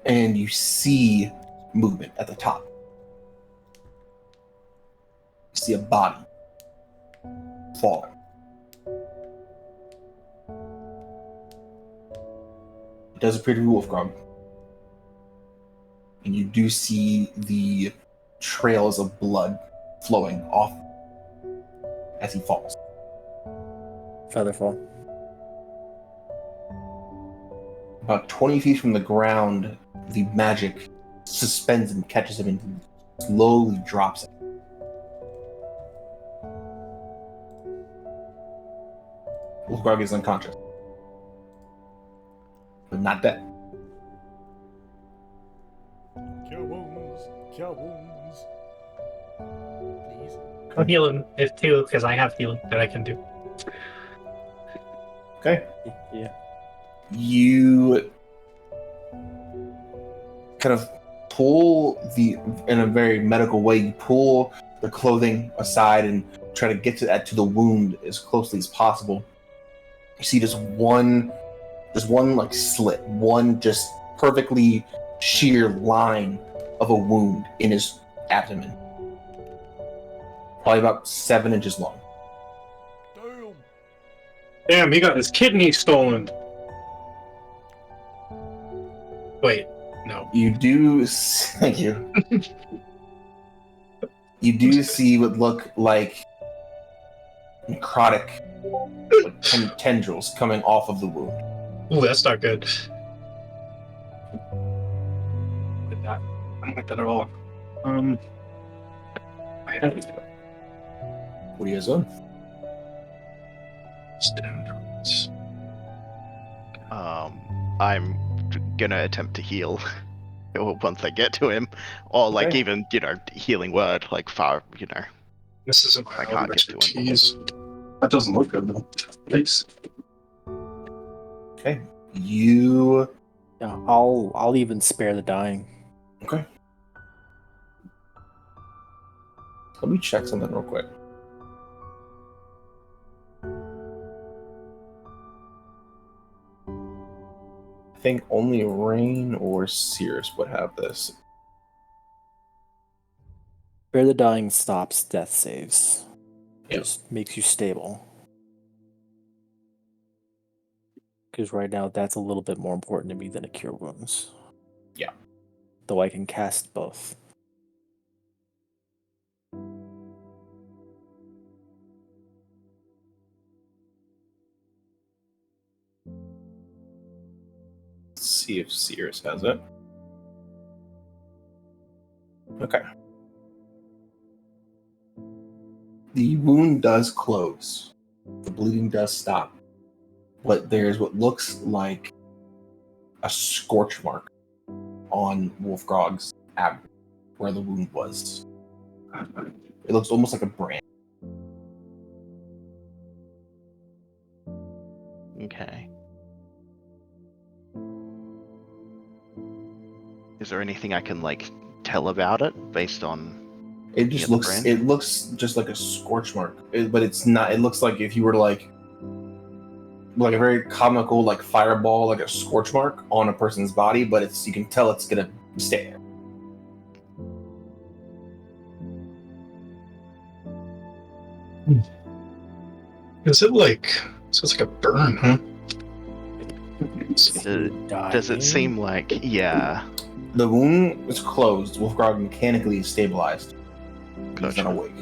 And you see movement at the top. You see a body falling. It does appear to be Wolfgrog. and you do see the trails of blood flowing off as he falls. Featherfall. About 20 feet from the ground, the magic suspends him, catches him, and slowly drops him. Wolfgrog is unconscious, but not dead. Cure wounds. Cure wounds. Please. I'll heal him if too, because I have healing that I can do. Okay. Yeah. You kind of pull in a very medical way, you pull the clothing aside and try to get to the wound as closely as possible. You see just one like slit, one just perfectly sheer line of a wound in his abdomen. Probably about 7 inches long. Damn. Damn, he got his kidney stolen. Wait, no. You do thank you. You do see what look like necrotic tendrils coming off of the wound. Ooh, that's not good. Like that. I don't like that at all. I have What are you guys doing? tendrils. I'm gonna attempt to heal once I get to him, or like Okay. even healing word like far This isn't my I can't get to him. Expertise. That doesn't look good though. Thanks. Okay. You Yeah, I'll even spare the dying. okay. Let me check something real quick. I think only Rain or Sears would have this. Spare the dying stops death saves. Yeah. Just makes you stable. Because right now that's a little bit more important to me than a cure wounds. Yeah. Though I can cast both. Let's see if Sears has it. Okay. The wound does close. The bleeding does stop. But there's what looks like a scorch mark on Wolfgrog's abdomen where the wound was. It looks almost like a brand. Okay. Is there anything I can tell about it based on? It just the looks. brand? It looks just like a scorch mark, but it's not. It looks like if you were to like a very comical fireball, like a scorch mark on a person's body, but you can tell it's gonna stay there. Is it so it's like a burn, huh? Does it seem like The wound is closed. Wolfgrog mechanically is stabilized. He's Gotcha. not awake.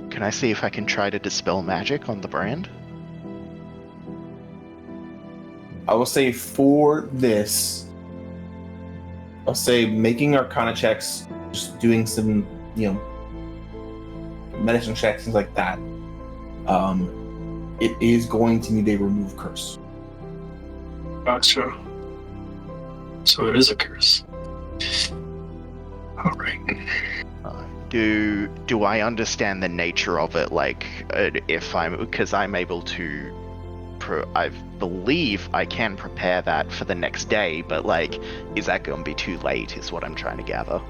Can I see if I can try to dispel magic on the brand? I will say for this, I'll say making Arcana checks, just doing some, medicine checks, things like that. It is going to need a remove curse. Gotcha. So it is a curse. All right. Do I understand the nature of it? Because I'm able to, I believe I can prepare that for the next day, but is that going to be too late? Is what I'm trying to gather.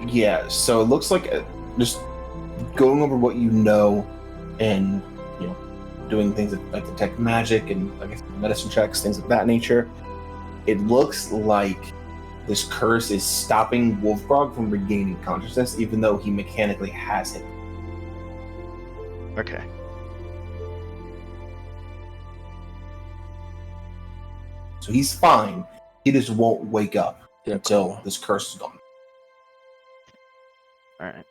Yeah, so it looks like just going over what you know and, doing things like detect magic and medicine checks, things of that nature. It looks like this curse is stopping Wolfgrog from regaining consciousness, even though he mechanically has it. Okay. So he's fine. He just won't wake up Yeah, until cool. this curse is gone. Alright.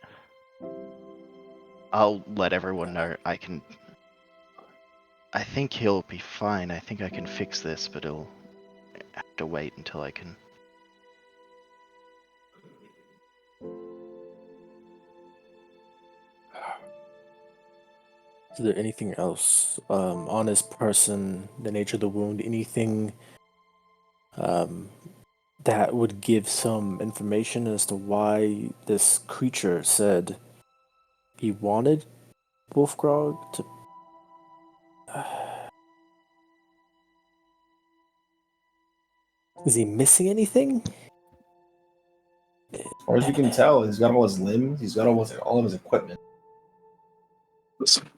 I'll let everyone know I think he'll be fine. I think I can fix this, but he'll have to wait until I can. Is there anything else on this person, the nature of the wound, anything that would give some information as to why this creature said he wanted Wolfgrog to... Is he missing anything? As far as you can tell, he's got all his limbs. He's got all of his equipment. Listen.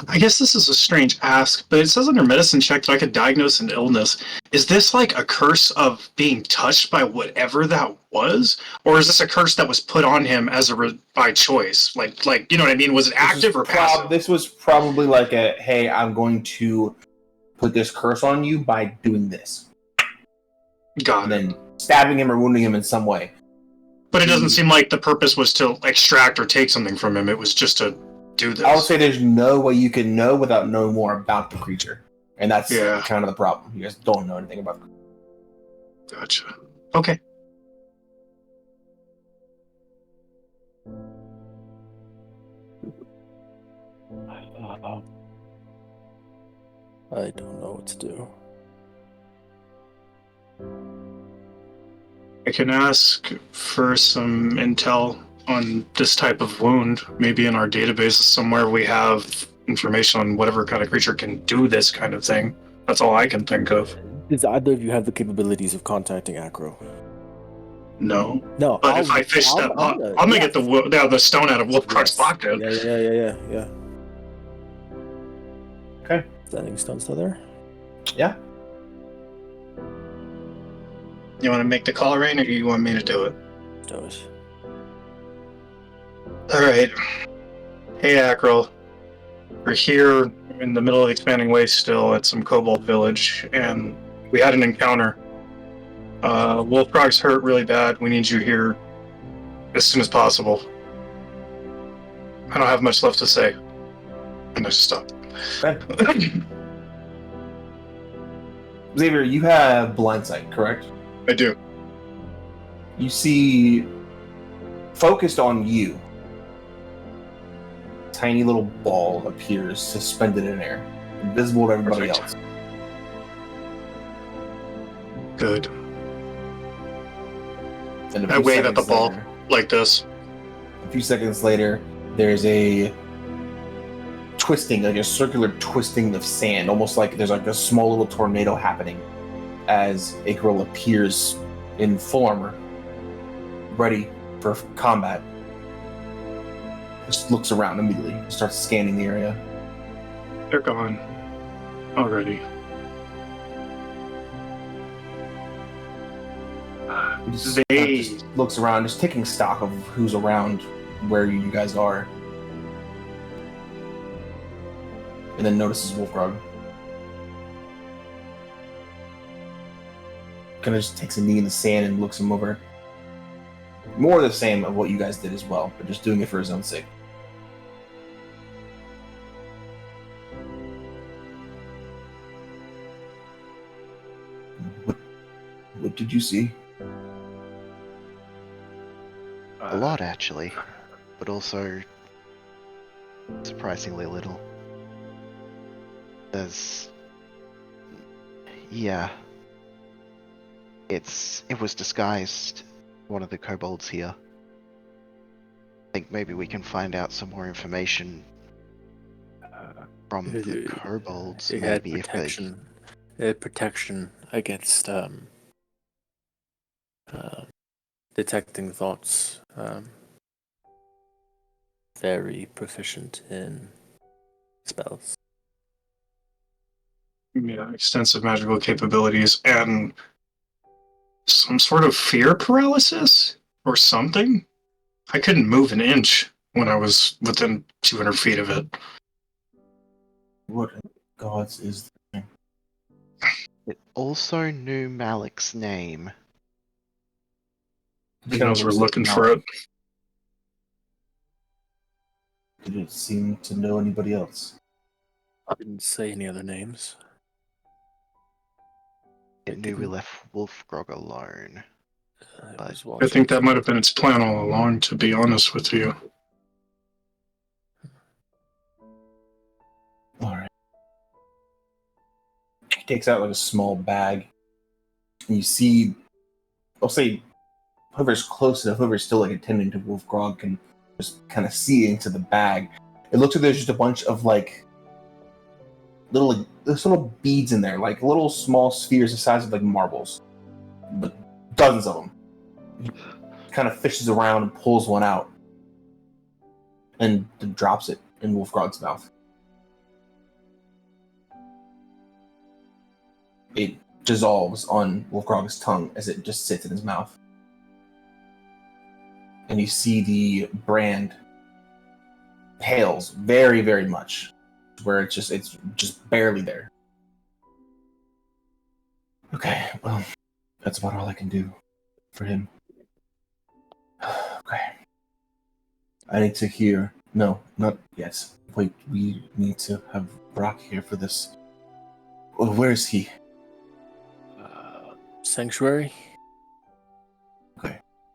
I guess this is a strange ask, but it says under medicine check that I could diagnose an illness. Is this like a curse of being touched by whatever that was, or is this a curse that was put on him as by choice? Like you know what I mean? Was it active or passive? This was probably like a, hey, I'm going to put this curse on you by doing this. Got and it. then stabbing him or wounding him in some way. But it doesn't seem like the purpose was to extract or take something from him. It was just to do this. I would say there's no way you can know without knowing more about the creature. And that's kind of the problem. You guys don't know anything about the creature. Gotcha. Okay. I don't know what to do. I can ask for some intel on this type of wound. Maybe in our database somewhere we have information on whatever kind of creature can do this kind of thing. That's all I can think of. Does either of you have the capabilities of contacting Acro? No. No. But if I fish that pot, I'm gonna get the stone out of Wolfcrock's pocket. Yeah. Okay. Standing stone still there? Yeah. You want to make the call, Rain, or do you want me to do it? Do it. Alright. Hey, Acro. We're here in the middle of the expanding waste still at some Kobold village, and we had an encounter. Wolfcrock's hurt really bad. We need you here as soon as possible. I don't have much left to say. And I just stop. Okay. Xavier, you have blindsight, correct? I do. You see, focused on you, a tiny little ball appears suspended in air, invisible to everybody else. Good. And I wave at the ball like this. A few seconds later, there's a twisting, like a circular twisting of sand, almost like there's like a small little tornado happening as Acro appears in full armor, ready for combat. Just looks around immediately, starts scanning the area. They're gone already. Just looks around, just taking stock of who's around where you guys are. And then notices Wolfgrog. Kind of just takes a knee in the sand and looks him over. More the same of what you guys did as well, but just doing it for his own sake. What did you see? A lot, actually, but also surprisingly little. It was disguised. One of the kobolds here. I think maybe we can find out some more information from the kobolds. It had protection. It had protection against detecting thoughts. Very proficient in spells. Yeah, extensive magical capabilities and some sort of fear paralysis or something. I couldn't move an inch when I was within 200 feet of it. What gods is the thing? It also knew Malik's name. He knows we're looking for it. Did it seem to know anybody else? I didn't say any other names. It knew we left Wolfgrog alone. I was I watching think that some- might have been its plan all along, to be honest with you. Alright. He takes out like a small bag. And you see, I'll say, whoever's close enough, whoever's still like attending to Wolfgrog can just kind of see into the bag. It looks like there's just a bunch of like there's little beads in there, like little small spheres the size of like marbles, but dozens of them. He kind of fishes around and pulls one out, and drops it in Wolfgrog's mouth. It dissolves on Wolfgrog's tongue as it just sits in his mouth, and you see the brand pales very, very much, where it's just barely there. Okay, well, that's about all I can do for him. Okay. I need to hear. No, not yet. Wait, we need to have Brock here for this. Well, where is he? Sanctuary?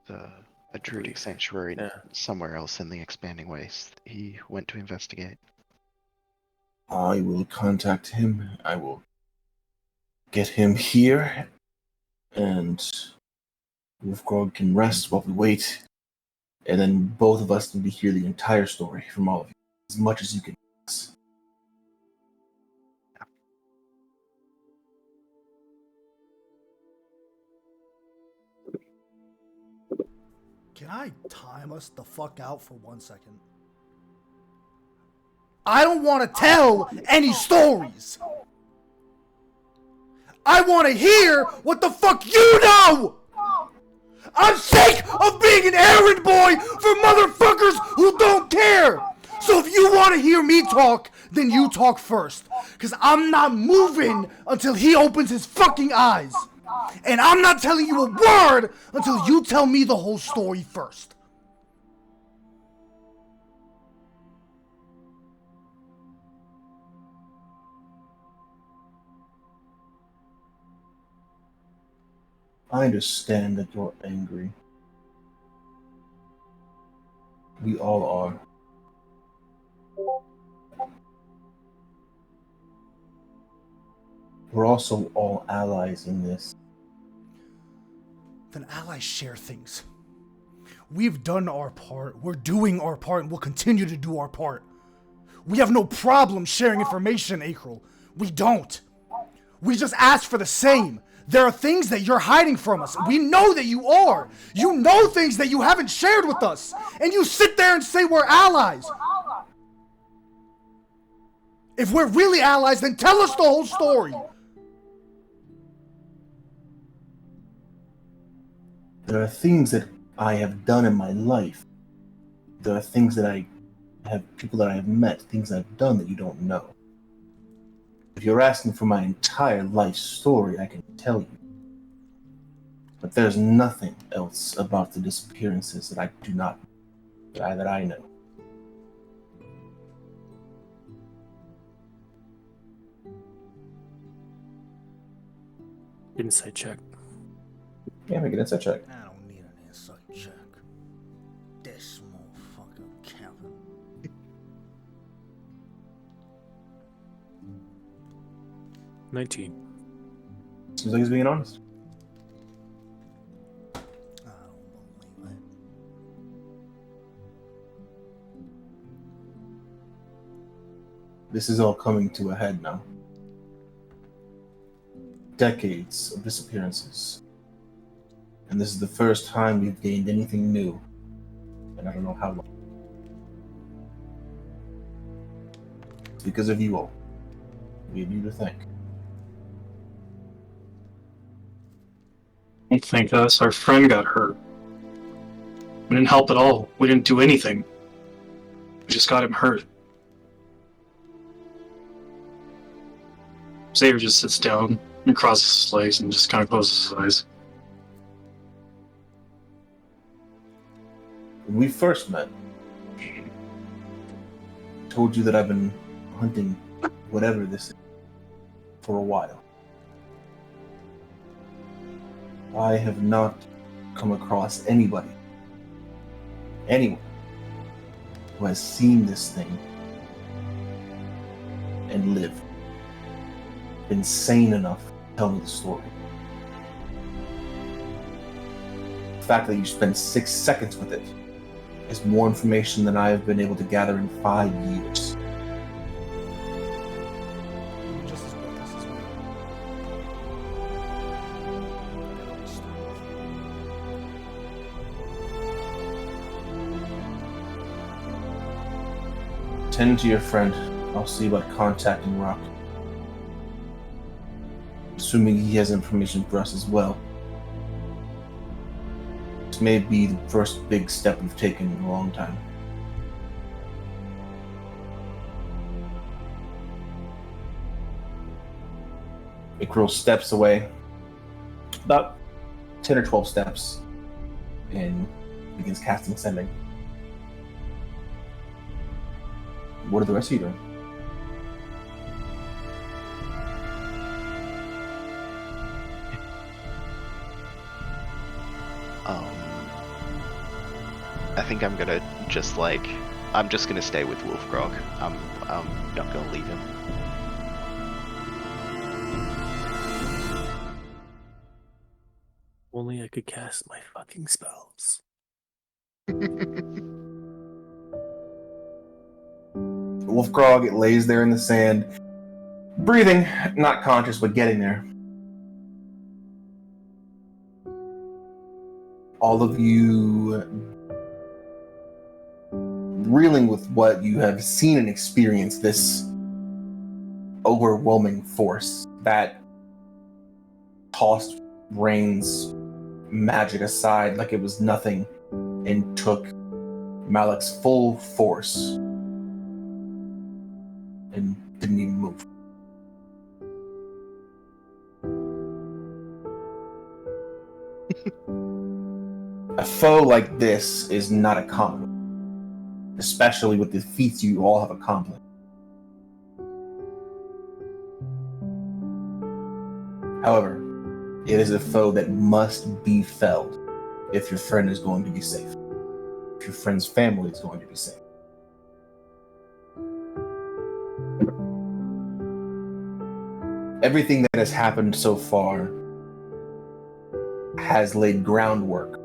A druidic sanctuary Yeah. somewhere else in the expanding waste. He went to investigate. I will contact him. I will get him here, and Wolfgrog can rest while we wait. And then both of us need to hear the entire story from all of you, as much as you can. Can I time us the fuck out for 1 second? I don't want to tell any stories. I want to hear what the fuck you know. I'm sick of being an errand boy for motherfuckers who don't care. So if you want to hear me talk, then you talk first. Because I'm not moving until he opens his fucking eyes. And I'm not telling you a word until you tell me the whole story first. I understand that you're angry. We all are. We're also all allies in this. Then allies share things. We've done our part, we're doing our part, and we'll continue to do our part. We have no problem sharing information, Akril. We don't. We just ask for the same. There are things that you're hiding from us. We know that you are. You know things that you haven't shared with us. And you sit there and say we're allies. If we're really allies, then tell us the whole story. There are things that I have done in my life. There are things that I have, people that I have met, things I've done that you don't know. If you're asking for my entire life story, I can tell you. But there's nothing else about the disappearances that I do not, that I know. Insight check. Yeah, make an insight check. I don't need an insight check. This motherfucker Kevin. 19. Seems like he's being honest. I don't believe it. This is all coming to a head now. Decades of disappearances. And this is the first time we've gained anything new. And I don't know how long. It's because of you all. We have you to thank. Don't thank us. Our friend got hurt. We didn't help at all. We didn't do anything. We just got him hurt. Xavier just sits down and crosses his legs and just kind of closes his eyes. When we first met, I told you that I've been hunting whatever this is for a while. I have not come across anyone who has seen this thing and lived, been sane enough to tell me the story. The fact that you spent 6 seconds with it is more information than I have been able to gather in 5 years. You're just as reckless as me. Tend to your friend. I'll see about contacting Rock. Assuming he has information for us as well. This may be the first big step we've taken in a long time. Ikril steps away, about 10 or 12 steps, and begins casting Sending. What are the rest of you doing? I think I'm gonna I'm just gonna stay with Wolfgrog. I'm not gonna leave him. Only I could cast my fucking spells. Wolfgrog lays there in the sand, breathing, not conscious, but getting there. All of you reeling with what you have seen and experienced, this overwhelming force that tossed Rain's magic aside like it was nothing and took Malik's full force and didn't even move. A foe like this is not a common one, especially with the feats you all have accomplished. However, it is a foe that must be felled if your friend is going to be safe. If your friend's family is going to be safe. Everything that has happened so far has laid groundwork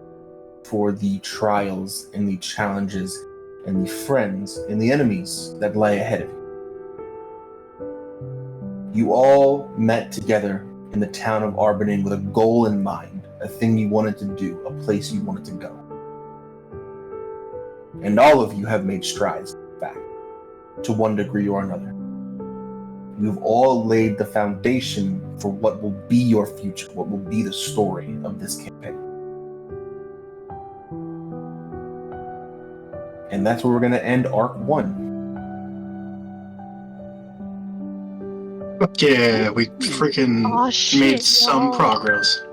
for the trials and the challenges and the friends and the enemies that lay ahead of you. You all met together in the town of Arbanin with a goal in mind, a thing you wanted to do, a place you wanted to go. And all of you have made strides back, to one degree or another. You've all laid the foundation for what will be your future, what will be the story of this campaign. And that's where we're going to end Arc 1. Yeah, we freaking made some progress.